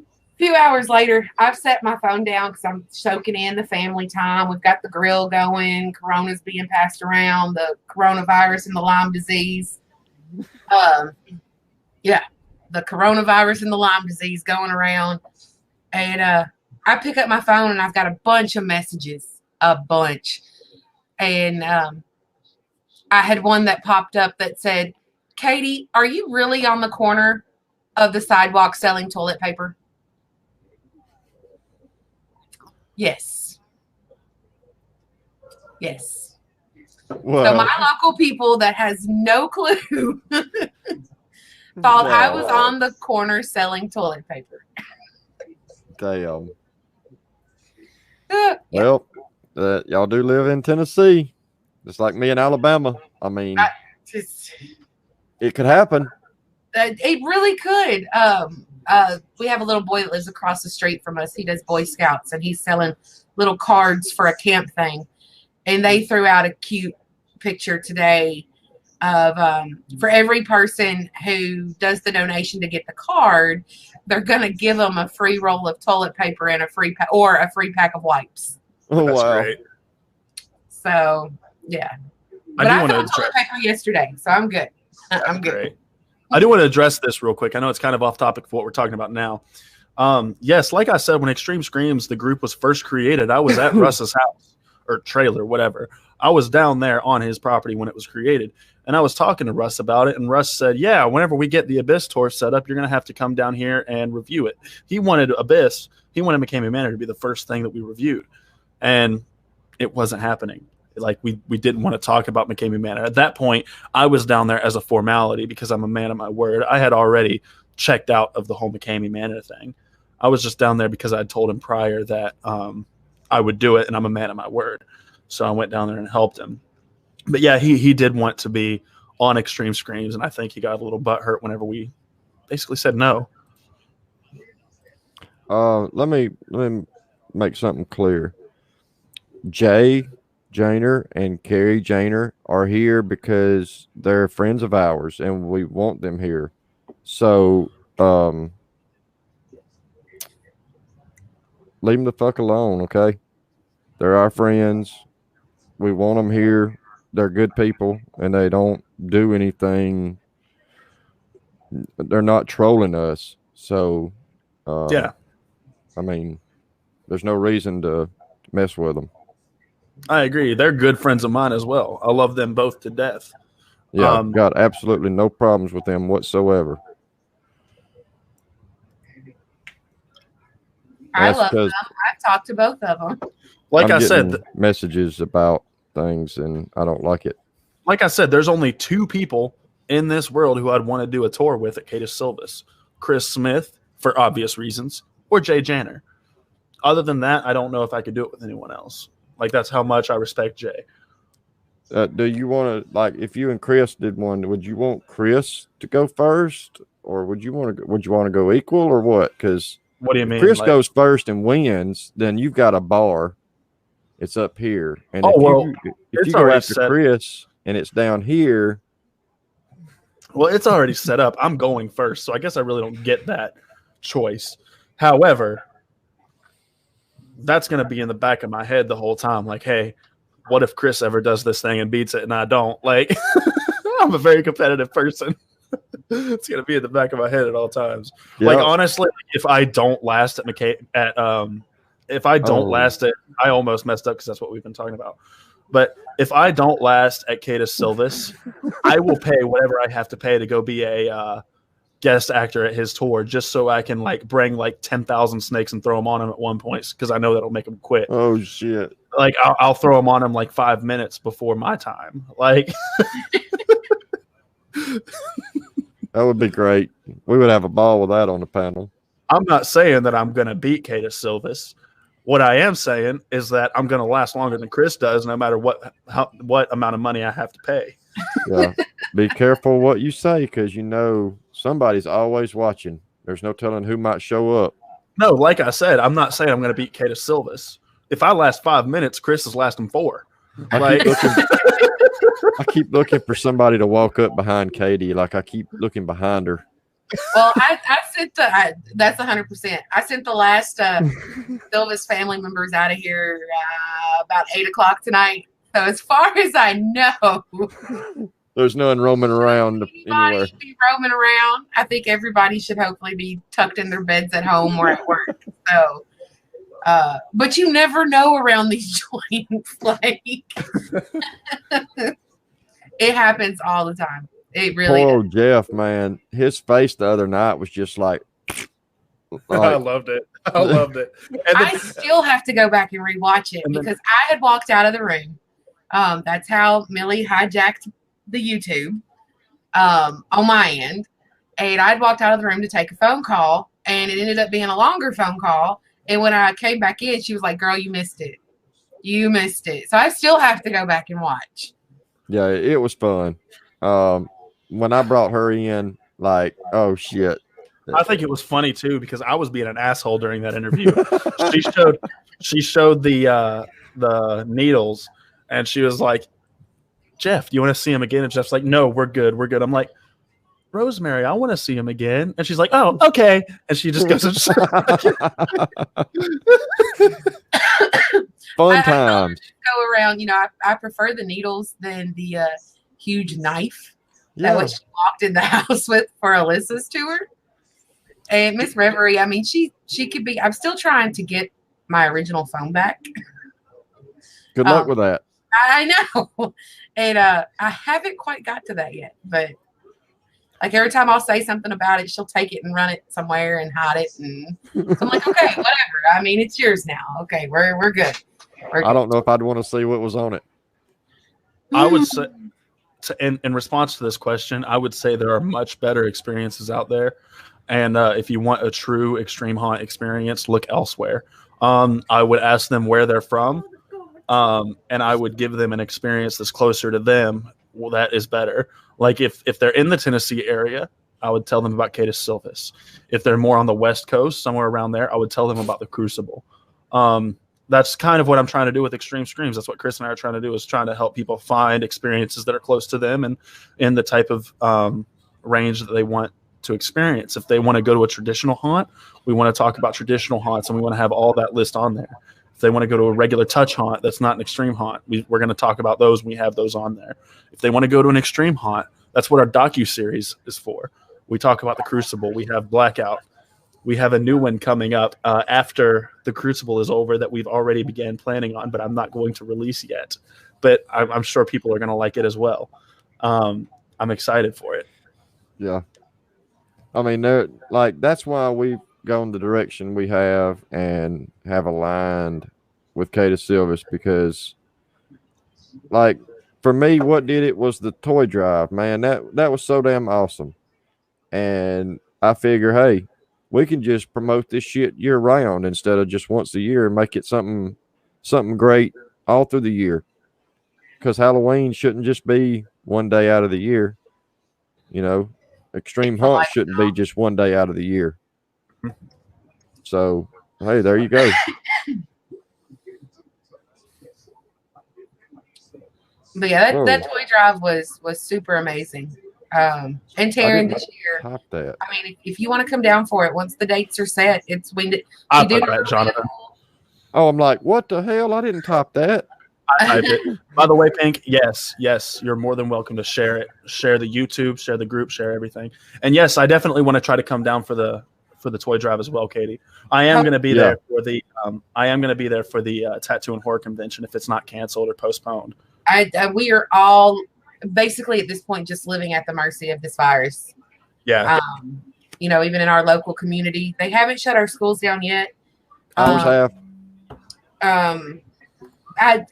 A few hours later, I've set my phone down because I'm soaking in the family time. We've got the grill going. Corona's being passed around. The coronavirus and the Lyme disease. Yeah, the coronavirus and the Lyme disease going around. And I pick up my phone and I've got a bunch of messages. A bunch. And I had one that popped up that said, Katie, are you really on the corner of the sidewalk selling toilet paper? Yes. Yes. Well, so my local people that has no clue thought I was on the corner selling toilet paper. Damn. Yeah. Well, y'all do live in Tennessee, just like me in Alabama. I mean, it could happen. It really could. We have a little boy that lives across the street from us. He does Boy Scouts, and he's selling little cards for a camp thing. And they threw out a cute picture today of for every person who does the donation to get the card, they're going to give them a free roll of toilet paper and a free pack of wipes. Oh, That's wow. great. So, yeah. But I found toilet paper yesterday, so I'm good. I'm good. Great. I do want to address this real quick. I know it's kind of off topic for what we're talking about now. Yes, like I said, when Extreme Screams, the group was first created, I was at Russ's house or trailer, whatever. I was down there on his property when it was created. And I was talking to Russ about it. And Russ said, yeah, whenever we get the Abyss tour set up, you're going to have to come down here and review it. He wanted Abyss. He wanted McKamey Manor to be the first thing that we reviewed. And it wasn't happening. Like, we didn't want to talk about McKamey Manor. At that point, I was down there as a formality because I'm a man of my word. I had already checked out of the whole McKamey Manor thing. I was just down there because I'd told him prior that I would do it, and I'm a man of my word. So I went down there and helped him. But yeah, he did want to be on Extreme Screams, and I think he got a little butthurt whenever we basically said no. Let me make something clear. Jay Janer and Carrie Janer are here because they're friends of ours, and we want them here. So leave them the fuck alone, okay? They're our friends. We want them here. They're good people, and they don't do anything. They're not trolling us. So, yeah. I mean, there's no reason to mess with them. I agree. They're good friends of mine as well. I love them both to death. Yeah, got absolutely no problems with them whatsoever. I love them. I've talked to both of them. Like I said, messages about things, and I don't like it. Like I said, there's only 2 people in this world who I'd want to do a tour with at Catus Silvis: Chris Smith, for obvious reasons, or Jay Janner. Other than that, I don't know if I could do it with anyone else. Like, that's how much I respect Jay. Do you want to, like, if you and Chris did one, would you want Chris to go first, or would you want to go equal, or what? Because what do you mean? Chris goes first and wins, then you've got a bar. It's up here, and if you go after Chris and it's down here, well, it's already set up. I'm going first, so I guess I really don't get that choice. However, that's going to be in the back of my head the whole time. Like, hey, what if Chris ever does this thing and beats it and I don't? Like, I'm a very competitive person. It's going to be in the back of my head at all times. Yep. Like, honestly, if I don't last at if I don't last it, I almost messed up because that's what we've been talking about. But if I don't last at Catus Silvis, I will pay whatever I have to pay to go be a guest actor at his tour, just so I can like bring like 10,000 snakes and throw them on him at one point, because I know that'll make him quit. Oh shit! Like I'll throw them on him like 5 minutes before my time. Like that would be great. We would have a ball with that on the panel. I'm not saying that I'm gonna beat Catus Silvis. What I am saying is that I'm going to last longer than Chris does, no matter what amount of money I have to pay. Yeah, be careful what you say, because you know somebody's always watching. There's no telling who might show up. No, like I said, I'm not saying I'm going to beat Catus Silvis. If I last 5 minutes, Chris is lasting 4. I keep looking for somebody to walk up behind Katie. Like I keep looking behind her. Well, I sent that's 100%. I sent the last Silvis family members out of here about 8 o'clock tonight. So as far as I know, there's none roaming around anywhere. Be roaming around. I think everybody should hopefully be tucked in their beds at home or at work. So, but you never know around these joints. Like it happens all the time. It really poor Jeff, man. His face the other night was just like I loved it. I loved it. And I still have to go back and rewatch it because I had walked out of the room. That's how Millie hijacked the YouTube on my end. And I'd walked out of the room to take a phone call, and it ended up being a longer phone call. And when I came back in, she was like, "Girl, you missed it. You missed it." So I still have to go back and watch. Yeah, it was fun. When I brought her in, like, oh shit. I think it was funny too, because I was being an asshole during that interview. she showed the needles, and she was like, "Jeff, do you want to see him again?" And Jeff's like, "No, we're good. We're good." I'm like, "Rosemary, I want to see him again." And she's like, "Oh, okay." And she just goes, fun times. Go around, I prefer the needles than the huge knife that was walked in the house with for Alyssa's tour. And Miss Reverie, I mean, she could be. I'm still trying to get my original phone back. Good luck with that. I know, and I haven't quite got to that yet. But like every time I'll say something about it, she'll take it and run it somewhere and hide it. And so I'm like, okay, whatever. I mean, it's yours now. Okay, we're good. I don't know if I'd want to see what was on it. I would say, in response to this question, I would say there are much better experiences out there. And if you want a true extreme haunt experience, look elsewhere. I would ask them where they're from, and I would give them an experience that's closer to them. Well, that is better. Like if they're in the Tennessee area, I would tell them about Catus Silvis. If they're more on the West Coast, somewhere around there, I would tell them about the Crucible. That's kind of what I'm trying to do with Extreme Screams. That's what Chris and I are trying to do, is trying to help people find experiences that are close to them and in the type of range that they want to experience. If they want to go to a traditional haunt, we want to talk about traditional haunts, and we want to have all that list on there. If they want to go to a regular touch haunt that's not an extreme haunt, we're going to talk about those, and we have those on there. If they want to go to an extreme haunt, that's what our docu-series is for. We talk about the Crucible. We have Blackout. We have a new one coming up after the Crucible is over that we've already began planning on, but I'm not going to release yet. But I'm sure people are going to like it as well. I'm excited for it. Yeah. I mean, that's why we've gone the direction we have and have aligned with Kata Silvis, because, like, for me, what did it was the toy drive, man. That was so damn awesome. And I figure, hey, we can just promote this shit year round instead of just once a year and make it something great all through the year. Because Halloween shouldn't just be one day out of the year. You know, Extreme Hunt shouldn't be just one day out of the year. So, hey, there you go. But yeah, that toy drive was super amazing. And Tarrin this year. Top that. I mean, if you want to come down for it, once the dates are set, we do that, Jonathan. Oh, I'm like, what the hell? I didn't top that. I did. By the way, Pink, yes, you're more than welcome to share it. Share the YouTube, share the group, share everything. And yes, I definitely want to try to come down for the toy drive as well, Katie. I am going to be there for the Tattoo and Horror Convention if it's not canceled or postponed. We are all basically at this point just living at the mercy of this virus. Yeah. You know, even in our local community, they haven't shut our schools down yet. Ours have.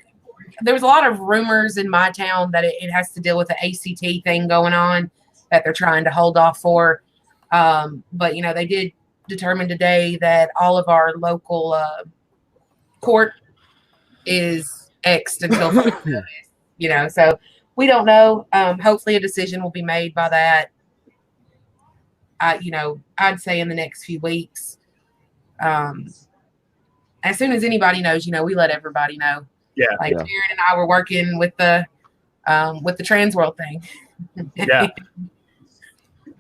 There was a lot of rumors in my town that it has to deal with the ACT thing going on that they're trying to hold off for. But, you know, they did determine today that all of our local court is X'd until further notice, you know, so we don't know. Hopefully a decision will be made by that. You know, I'd say in the next few weeks. As soon as anybody knows, you know, we let everybody know. Yeah. Like Tarrin and I were working with the trans world thing. Yeah.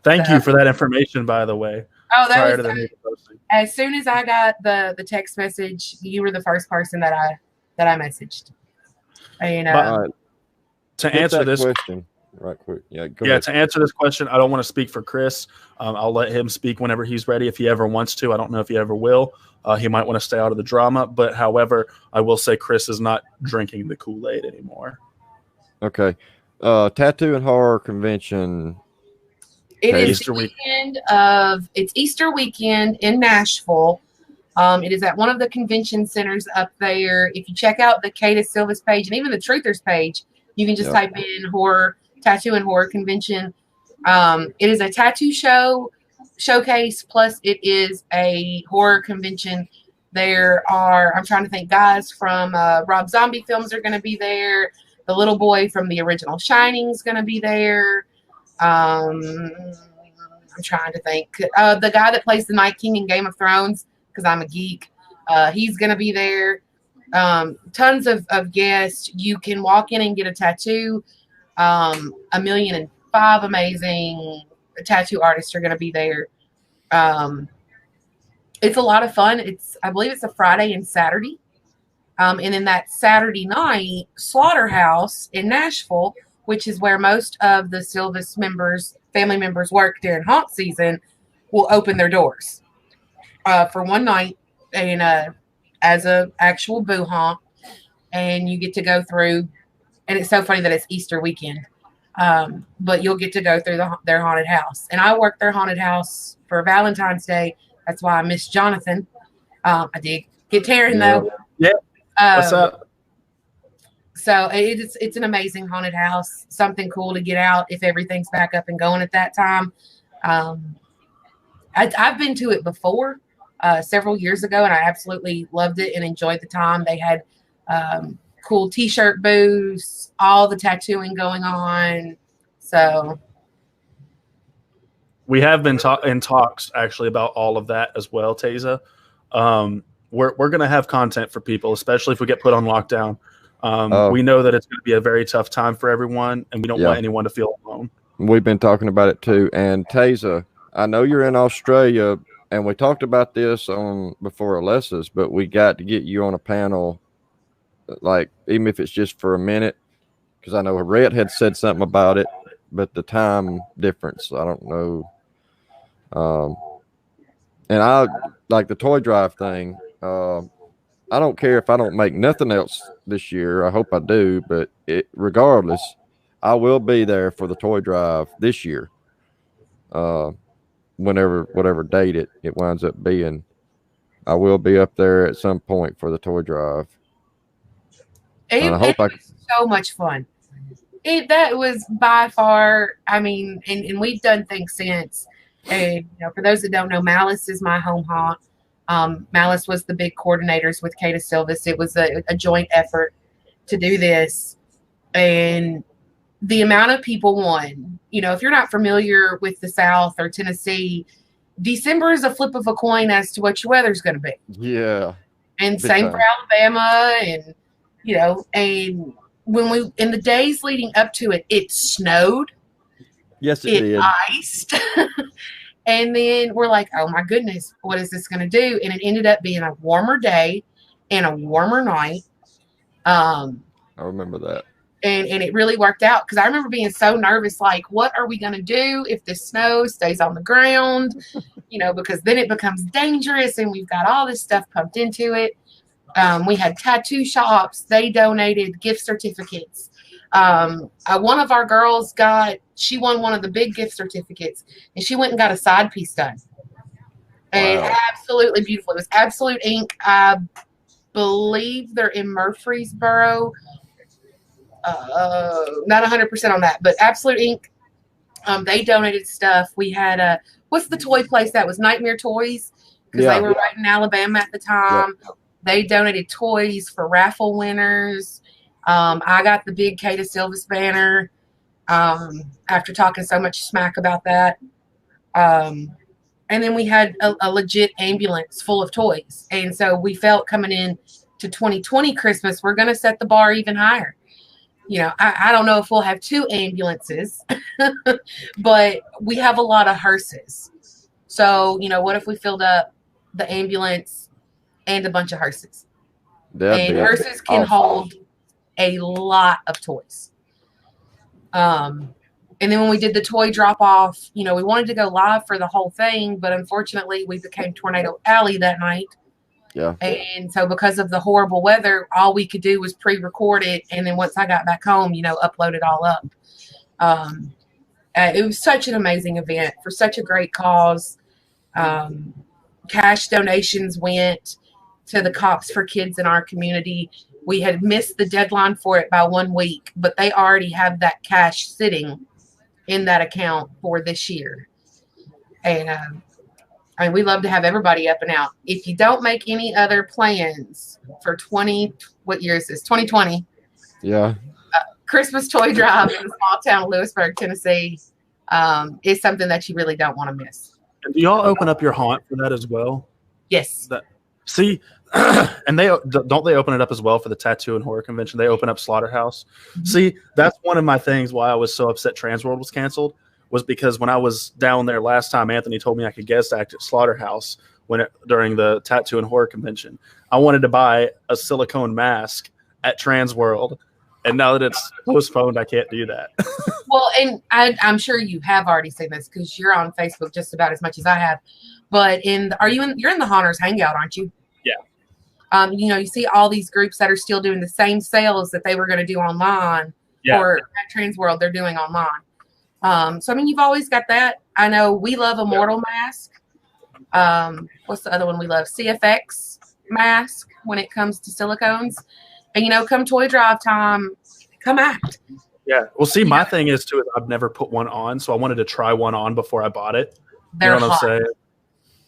Thank you for that information, by the way. Oh, that was as soon as I got the text message, you were the first person that I messaged. You know, to answer this question, right quick. Go ahead. To answer this question, I don't want to speak for Chris. I'll let him speak whenever he's ready, if he ever wants to. I don't know if he ever will. He might want to stay out of the drama, but however, I will say Chris is not drinking the Kool-Aid anymore. Okay. Tattoo and Horror Convention. It is it's Easter weekend in Nashville. It is at one of the convention centers up there. If you check out the Kata Silvis page and even the Truthers page, you can just type in Tattoo and Horror Convention. It is a tattoo showcase, plus it is a horror convention. There are, I'm trying to think, guys from Rob Zombie films are going to be there. The little boy from the original Shining is going to be there. I'm trying to think. The guy that plays the Night King in Game of Thrones, because I'm a geek, he's going to be there. Tons of guests. You can walk in and get a tattoo. 1,000,005 amazing tattoo artists are going to be there. It's a lot of fun. I believe it's a Friday and Saturday. And then that Saturday night, Slaughterhouse in Nashville, which is where most of the Silvis family members work during haunt season, will open their doors for one night and as a actual boo haunt. And you get to go through, and it's so funny that it's Easter weekend, but you'll get to go through their haunted house. And I worked their haunted house for Valentine's Day. That's why I miss Jonathan. I did get Tarrin though. Yeah. What's up? So it's an amazing haunted house. Something cool to get out if everything's back up and going at that time. I've been to it before several years ago, and I absolutely loved it and enjoyed the time. They had cool T-shirt booths, all the tattooing going on. So we have been in talks actually about all of that as well, Taza. We're going to have content for people, especially if we get put on lockdown. We know that it's going to be a very tough time for everyone, and we don't want anyone to feel alone. We've been talking about it too. And Taza, I know you're in Australia, and we talked about this before Alessa's, but we got to get you on a panel, like even if it's just for a minute, because I know Rhett had said something about it, but the time difference, I don't know. And I like the toy drive thing. I don't care if I don't make nothing else this year. I hope I do, but regardless, I will be there for the toy drive this year. Whatever date it winds up being, I will be up there at some point for the toy drive. It was so much fun. That was by far, I mean, and we've done things since. And for those that don't know, Malice is my home haunt. Malice was the big coordinators with Kata Silvis. It was a joint effort to do this. And the amount of people won, if you're not familiar with the South or Tennessee, December is a flip of a coin as to what your weather's going to be. Yeah. And same for Alabama. And, and when in the days leading up to it, it snowed. Yes, it did. Iced. And then we're like, oh my goodness, what is this going to do? And it ended up being a warmer day and a warmer night. I remember that. And it really worked out because I remember being so nervous, like, what are we going to do if the snow stays on the ground? Because then it becomes dangerous and we've got all this stuff pumped into it. We had tattoo shops. They donated gift certificates. One of our girls she won one of the big gift certificates and she went and got a side piece done. And absolutely beautiful. It was Absolute Ink. I believe they're in Murfreesboro. Not 100% on that, but Absolute Ink. They donated stuff. We had what's the toy place that was Nightmare Toys? Because they were right in Alabama at the time. Yeah. They donated toys for raffle winners. I got the big Kata Silvis banner after talking so much smack about that. And then we had a legit ambulance full of toys. And so we felt coming in to 2020 Christmas, we're going to set the bar even higher. I don't know if we'll have 2 ambulances, but we have a lot of hearses. So, what if we filled up the ambulance and a bunch of hearses? And hearses can hold a lot of toys. And then when we did the toy drop off, we wanted to go live for the whole thing, but unfortunately we became Tornado Alley that night. Yeah. And so because of the horrible weather, all we could do was pre-record it. And then once I got back home, upload it all up. It was such an amazing event for such a great cause. Cash donations went to the Cops for Kids in our community. We had missed the deadline for it by 1 week, but they already have that cash sitting in that account for this year. And we love to have everybody up and out. If you don't make any other plans for what year is this? 2020. Yeah. Christmas toy drive in the small town of Lewisburg, Tennessee, is something that you really don't want to miss. And do y'all open up your haunt for that as well? Yes. See, and they open it up as well for the Tattoo and Horror Convention. They open up Slaughterhouse. Mm-hmm. See, that's one of my things why I was so upset Transworld was canceled. Was because when I was down there last time, Anthony told me I could guest act at Slaughterhouse during the Tattoo and Horror Convention. I wanted to buy a silicone mask at Transworld, and now that it's postponed, I can't do that. Well, and I'm sure you have already seen this because you're on Facebook just about as much as I have. But you're in the Haunters Hangout, aren't you? Yeah. You see all these groups that are still doing the same sales that they were going to do online, or at Transworld they're doing online. So you've always got that. I know we love Immortal Mask. What's the other one we love? CFX Mask when it comes to silicones. And come toy drive time, come act. Yeah. Well, see, my thing is too, I've never put one on, so I wanted to try one on before I bought it. They're you know what hot. I'm saying?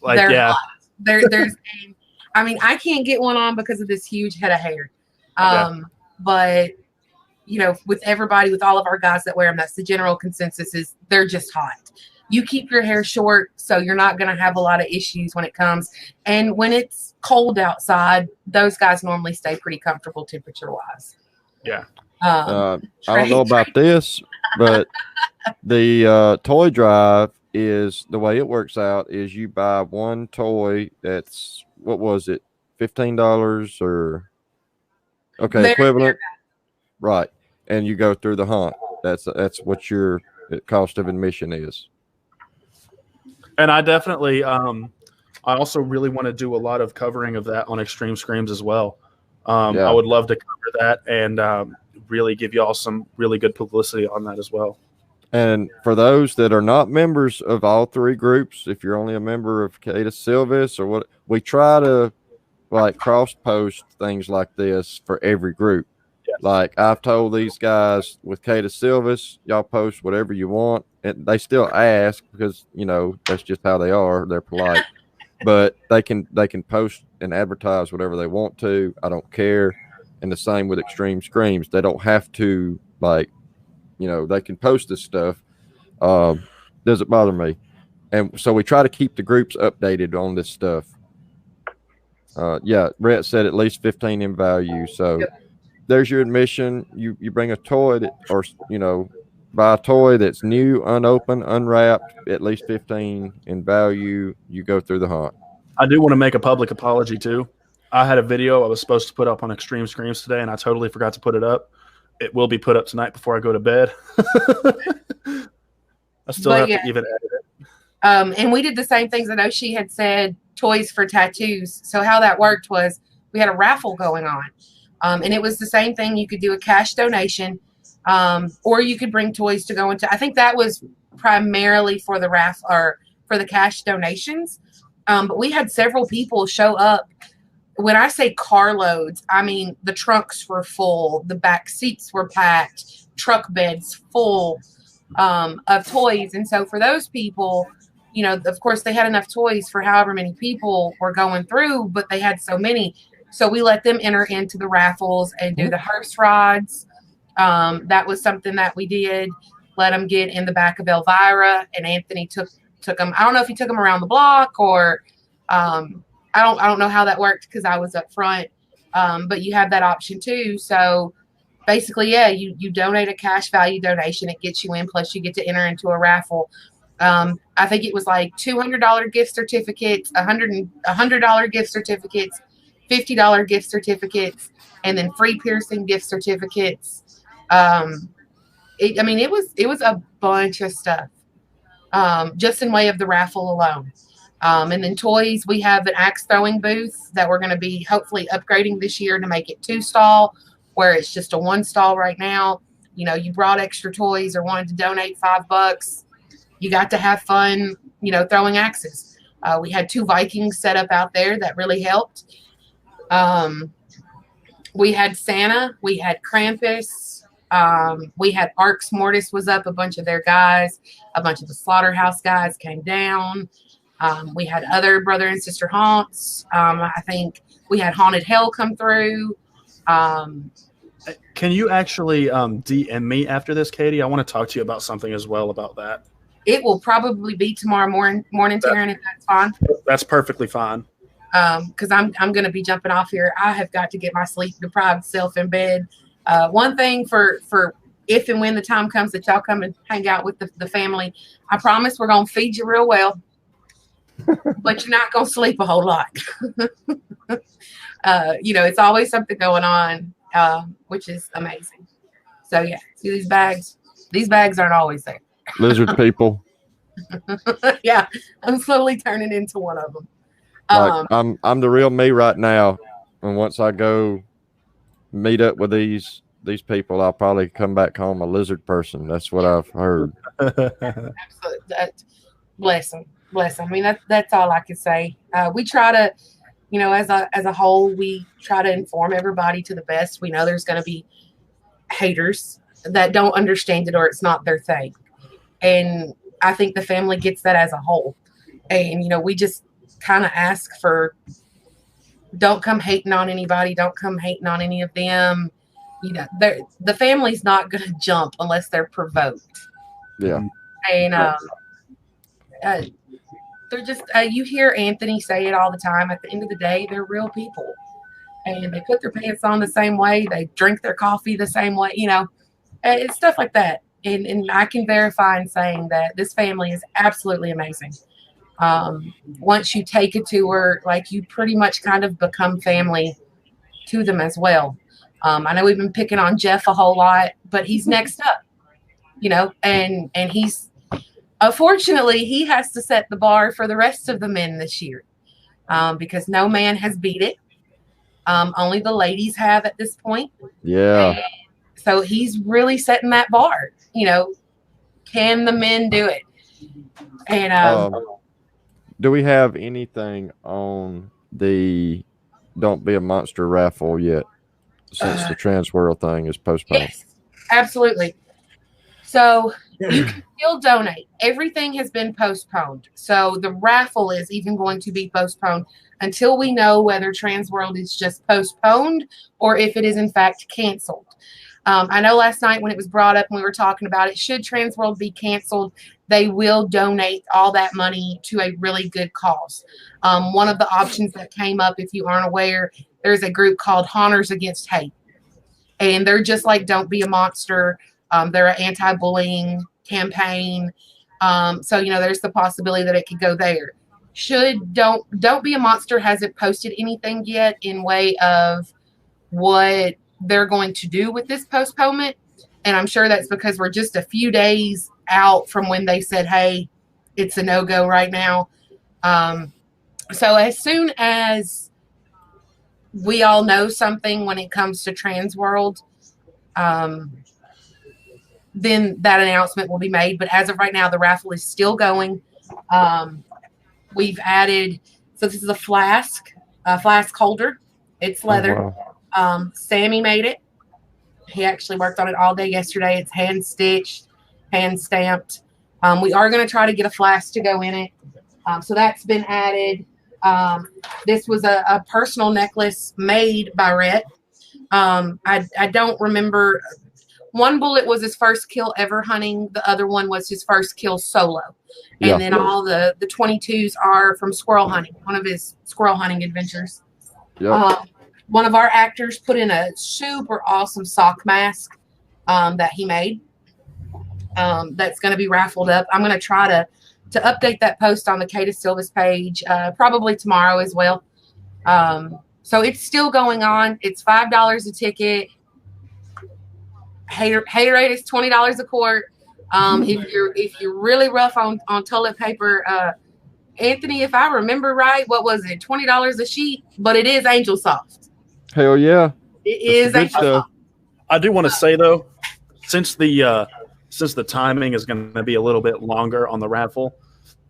Like, They're yeah. Hot. I can't get one on because of this huge head of hair. But with all of our guys that wear them, that's the general consensus is they're just hot. You keep your hair short, so you're not going to have a lot of issues when it comes. And when it's cold outside, those guys normally stay pretty comfortable temperature-wise. Yeah. I don't know about this, but the toy drive is the way it works out is you buy one toy that's, what was it, $15 or equivalent, right? And you go through the hunt. That's what your cost of admission is. And I definitely, I also really want to do a lot of covering of that on Extreme Screams as well. I would love to cover that and really give y'all some really good publicity on that as well. And for those that are not members of all three groups, if you're only a member of Cata Silvis or what, we try to like cross post things like this for every group. Yes. Like I've told these guys with Cata Silvis, y'all post whatever you want, and they still ask because you know that's just how they are. They're polite, but they can post and advertise whatever they want to. I don't care. And the same with Extreme Screams. They don't have to like. You know, they can post this stuff. Doesn't bother me. And so we try to keep the groups updated on this stuff. Yeah, Brett said at least 15 in value. So there's your admission. You bring a toy that, or, you know, buy a toy that's new, unopened, unwrapped, at least 15 in value. You go through the hunt. I do want to make a public apology too. I had a video I was supposed to put up on Extreme Screams today, and I totally forgot to put it up. It will be put up tonight before I go to bed. I still have to even edit it. And we did the same things. I know she had said toys for tattoos. So how that worked was we had a raffle going on. And it was the same thing. You could do a cash donation, or you could bring toys to go into. I think that was primarily for the raffle or for the cash donations. But we had several people show up. When I say carloads, I mean the trunks were full, the back seats were packed, truck beds full of toys. And so for those people, you know, of course they had enough toys for however many people were going through, but they had so many. So we let them enter into the raffles and do the hearse rods. That was something that we did. Let them get in the back of Elvira, and Anthony took them. I don't know if he took them around the block or I don't know how that worked because I was up front, but you have that option too. So basically, yeah, you donate a cash value donation. It gets you in, plus you get to enter into a raffle. I think it was like $200 gift certificates, $100 gift certificates, $50 gift certificates, and then free piercing gift certificates. It was a bunch of stuff, just in way of the raffle alone. And then toys, we have an axe throwing booth that we're going to be hopefully upgrading this year to make it 2-stall, where it's just a 1-stall right now. You know, you brought extra toys or wanted to donate $5, you got to have fun, you know, throwing axes. We had 2 Vikings set up out there that really helped. We had Santa, we had Krampus, we had Arx Mortis was up, a bunch of their guys, a bunch of the Slaughterhouse guys came down. We had other brother and sister haunts. I think we had Haunted Hell come through. Can you actually DM me after this, Katie? I want to talk to you about something as well about that. It will probably be tomorrow morning, Tarrin, if that's fine. That's perfectly fine. Because I'm going to be jumping off here. I have got to get my sleep-deprived self in bed. One thing for if and when the time comes that y'all come and hang out with the family, I promise we're going to feed you real well. But you're not going to sleep a whole lot. You know, it's always something going on, which is amazing. So, yeah, see these bags? These bags aren't always there. Lizard people. Yeah, I'm slowly turning into one of them. Like, I'm the real me right now. And once I go meet up with these people, I'll probably come back home a lizard person. That's what I've heard. Absolutely. Bless them. I mean, that's all I can say. We try to, you know, as a whole, we try to inform everybody to the best. We know there's going to be haters that don't understand it or it's not their thing. And I think the family gets that as a whole. And, you know, we just kind of ask for, don't come hating on anybody. Don't come hating on any of them. You know, the family's not going to jump unless they're provoked. Yeah. And they're just, you hear Anthony say it all the time. At the end of the day, they're real people. And they put their pants on the same way. They drink their coffee the same way. You know, it's stuff like that. And I can verify in saying that this family is absolutely amazing. Once you take a tour, like you pretty much kind of become family to them as well. I know we've been picking on Jeff a whole lot, but he's next up, you know, and he's, unfortunately, he has to set the bar for the rest of the men this year, because no man has beat it. Only the ladies have at this point. Yeah. So he's really setting that bar. You know, can the men do it? And do we have anything on the Don't Be a Monster raffle yet, since the Trans World thing is postponed? Yes, absolutely. So you can still donate. Everything has been postponed. So the raffle is even going to be postponed until we know whether Trans World is just postponed or if it is in fact canceled. I know last night when it was brought up and we were talking about it, should Trans World be canceled, they will donate all that money to a really good cause. One of the options that came up, if you aren't aware, there's a group called Honors Against Hate. And they're just like Don't Be a Monster. They're an anti-bullying campaign. So, you know, there's the possibility that it could go there. Don't Be a Monster hasn't posted anything yet in way of what they're going to do with this postponement. And I'm sure that's because we're just a few days out from when they said, hey, it's a no-go right now. So as soon as we all know something when it comes to Trans World, then that announcement will be made. But as of right now, the raffle is still going. We've added, so this is a flask holder. It's leather. Oh, wow. Sammy made it. He actually worked on it all day yesterday. It's hand stitched, hand stamped. We are going to try to get a flask to go in it. So that's been added. This was a personal necklace made by Rhett. I don't remember. One bullet was his first kill ever hunting. The other one was his first kill solo. And Yeah. then all the 22s are from squirrel hunting, one of his squirrel hunting adventures. Yep. One of our actors put in a super awesome sock mask that he made. That's going to be raffled up. I'm going to try to update that post on the Kata Silva's page probably tomorrow as well. So it's still going on. It's $5 a ticket. Haterade is $20 a quart. If you're really rough on toilet paper, Anthony, if I remember right, what was it? $20 a sheet, but it is Angel Soft. Hell yeah. It is Angel Soft. I do want to say though, since the timing is going to be a little bit longer on the raffle,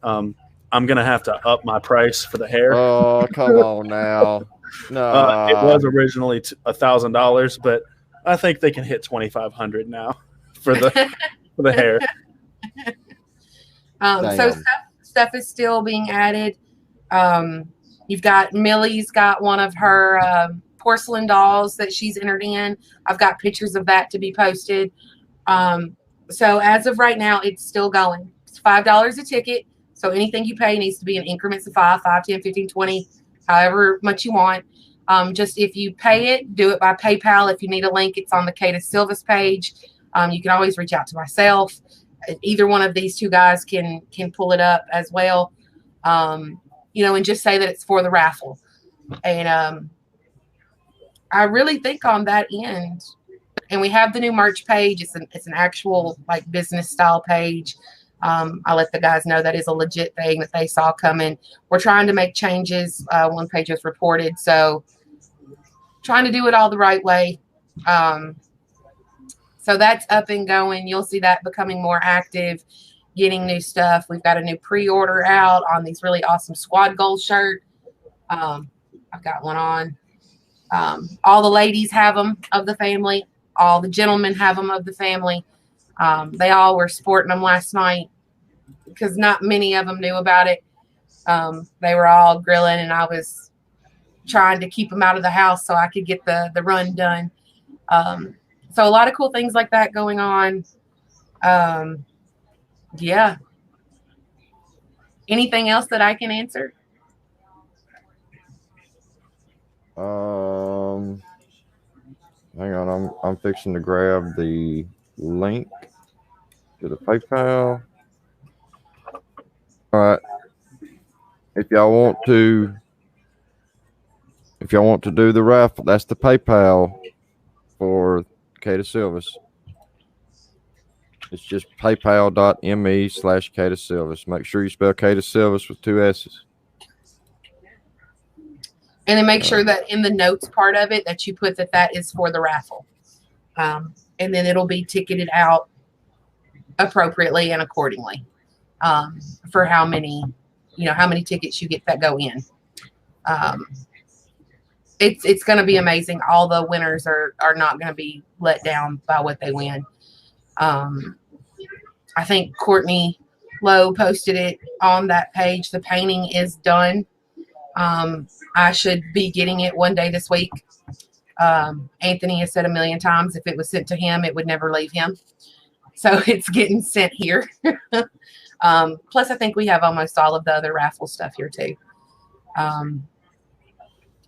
I'm going to have to up my price for the hair. Oh, come on now. No. It was originally $1,000, but I think they can hit $2,500 now for the hair. So stuff is still being added. You've got Millie's got one of her porcelain dolls that she's entered in. I've got pictures of that to be posted. So as of right now, it's still going. It's $5 a ticket. So anything you pay needs to be in increments of 5, 10, 15, 20, however much you want. Just if you pay it, do it by PayPal. If you need a link, it's on the Kata Silva's page. You can always reach out to myself. Either one of these two guys can pull it up as well. And just say that it's for the raffle. And I really think on that end, and we have the new merch page. It's an actual like business style page. I let the guys know that is a legit thing that they saw coming. We're trying to make changes. One page was reported, so trying to do it all the right way. So that's up and going. You'll see that becoming more active, getting new stuff. We've got a new pre-order out on these really awesome Squad Goals shirt. I've got one on. All the ladies have them of the family. All the gentlemen have them of the family. They all were sporting them last night because not many of them knew about it. They were all grilling, and I was trying to keep them out of the house so I could get the run done. So a lot of cool things like that going on. Yeah. Anything else that I can answer? Hang on, I'm fixing to grab the link to the PayPal. All right. If y'all want to do the raffle, that's the PayPal for Kata Silva's. It's just paypal.me/Kata Silva's. Make sure you spell Kata Silva's with 2 S's. And then make sure that in the notes part of it that you put that is for the raffle. and then it'll be ticketed out appropriately and accordingly for how many tickets you get that go in. It's going to be amazing. All the winners are not going to be let down by what they win. I think Courtney Lowe posted it on that page. The painting is done. I should be getting it one day this week. Anthony has said a million times if it was sent to him, it would never leave him. So it's getting sent here. Plus, I think we have almost all of the other raffle stuff here too.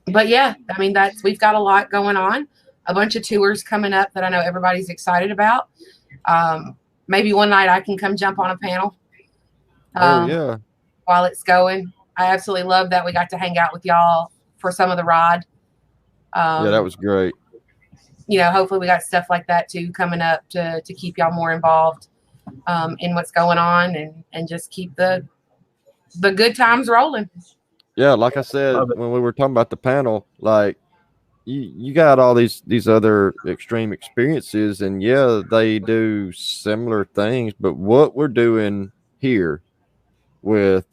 But yeah, I mean, we've got a lot going on. A bunch of tours coming up that I know everybody's excited about. Maybe one night I can come jump on a panel. Yeah. While it's going. I absolutely love that we got to hang out with y'all for some of the ride. Yeah, that was great. Hopefully we got stuff like that too coming up to keep y'all more involved in what's going on and just keep the good times rolling. Yeah, like I said when we were talking about the panel, like you got all these other extreme experiences, and yeah, they do similar things, but what we're doing here with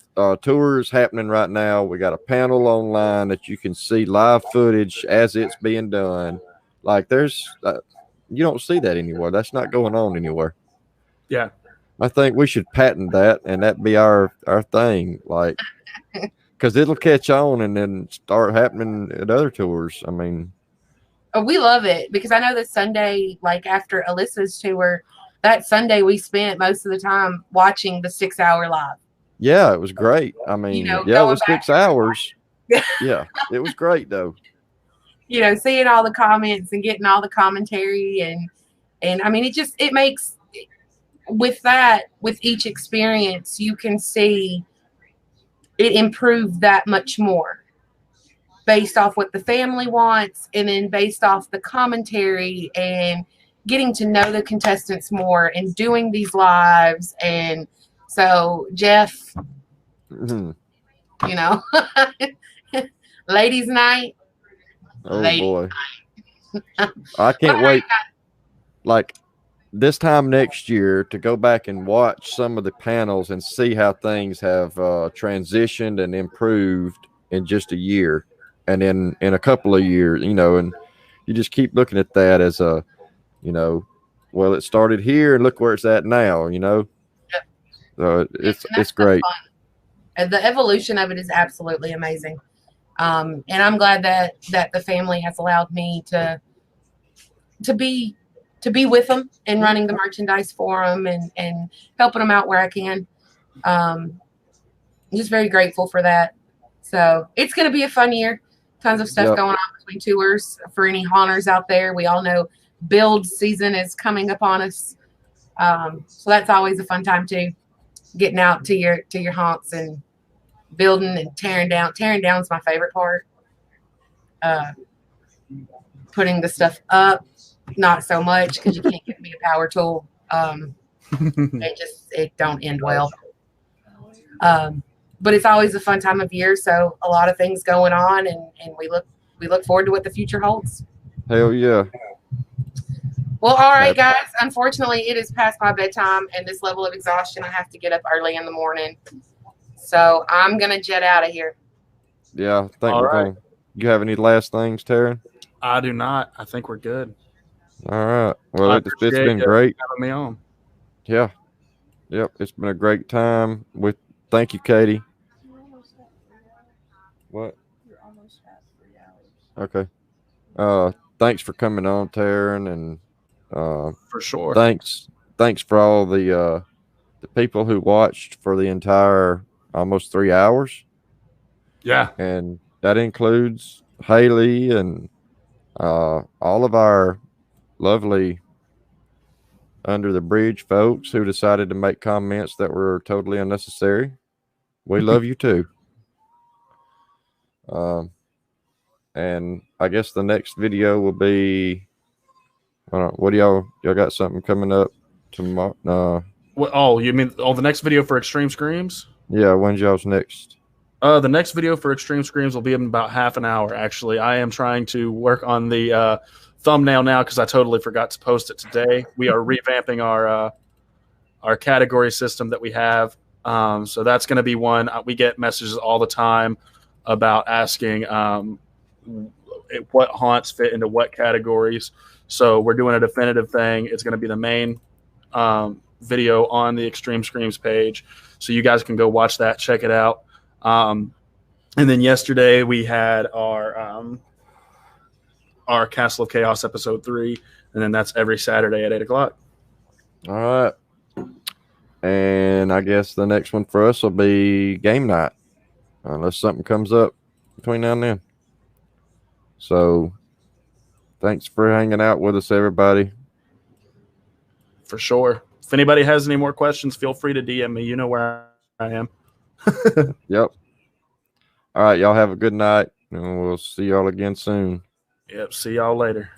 tours happening right now, we got a panel online that you can see live footage as it's being done. Like there's you don't see that anywhere. That's not going on anywhere. Yeah, I think we should patent that, and that be our thing, like because it'll catch on and then start happening at other tours. I mean, we love it because I know that Sunday, like after Alyssa's tour, that Sunday we spent most of the time watching the 6-hour live. Yeah, it was great. I mean, it was 6 hours. Yeah, it was great though. Seeing all the comments and getting all the commentary and I mean, it makes with each experience, you can see it improved that much more based off what the family wants and then based off the commentary and getting to know the contestants more and doing these lives. And so Jeff, ladies night. Oh boy. I can't wait like this time next year to go back and watch some of the panels and see how things have transitioned and improved in just a year and in a couple of years, and you just keep looking at that as a, well, it started here and look where it's at now, Yep. So it's great. And the evolution of it is absolutely amazing. And I'm glad that the family has allowed me to be with them and running the merchandise for them and helping them out where I can. I'm just very grateful for that. So it's going to be a fun year. Tons of stuff going on between tours for any haunters out there. We all know build season is coming upon us. So that's always a fun time too. Getting out to your haunts and building and tearing down. Tearing down is my favorite part. Putting the stuff up, not so much because you can't give me a power tool. It don't end well. But it's always a fun time of year, so a lot of things going on, and we look forward to what the future holds. Hell yeah. Well, all right, guys. Unfortunately, it is past my bedtime, and this level of exhaustion, I have to get up early in the morning. So I'm gonna jet out of here. Yeah, thank you. You have any last things, Tarrin? I do not. I think we're good. All right. Well, it's been great having me on. Yeah. Yep. It's been a great time. Thank you, Katie. What? You're almost at 3 hours. Okay. Thanks for coming on, Tarrin, and for sure. Thanks for all the people who watched for the entire almost 3 hours. Yeah. And that includes Haley and all of our lovely Under the Bridge folks who decided to make comments that were totally unnecessary. We love you too. And I guess the next video will be, what do y'all got something coming up tomorrow? What, you mean the next video for Extreme Screams? Yeah, when's y'all's next? The next video for Extreme Screams will be in about half an hour. Actually, I am trying to work on the thumbnail now because I totally forgot to post it today. We are revamping our category system that we have. So that's going to be one. We get messages all the time about asking what haunts fit into what categories. So we're doing a definitive thing. It's going to be the main video on the Extreme Screams page. So you guys can go watch that, check it out. And then yesterday we had our Castle of Chaos episode 3, and then that's every Saturday at 8 o'clock. All right. And I guess the next one for us will be game night, unless something comes up between now and then. So thanks for hanging out with us, everybody. For sure. If anybody has any more questions, feel free to DM me. You know where I am. Yep. All right. Y'all have a good night, and we'll see y'all again soon. Yep. See y'all later.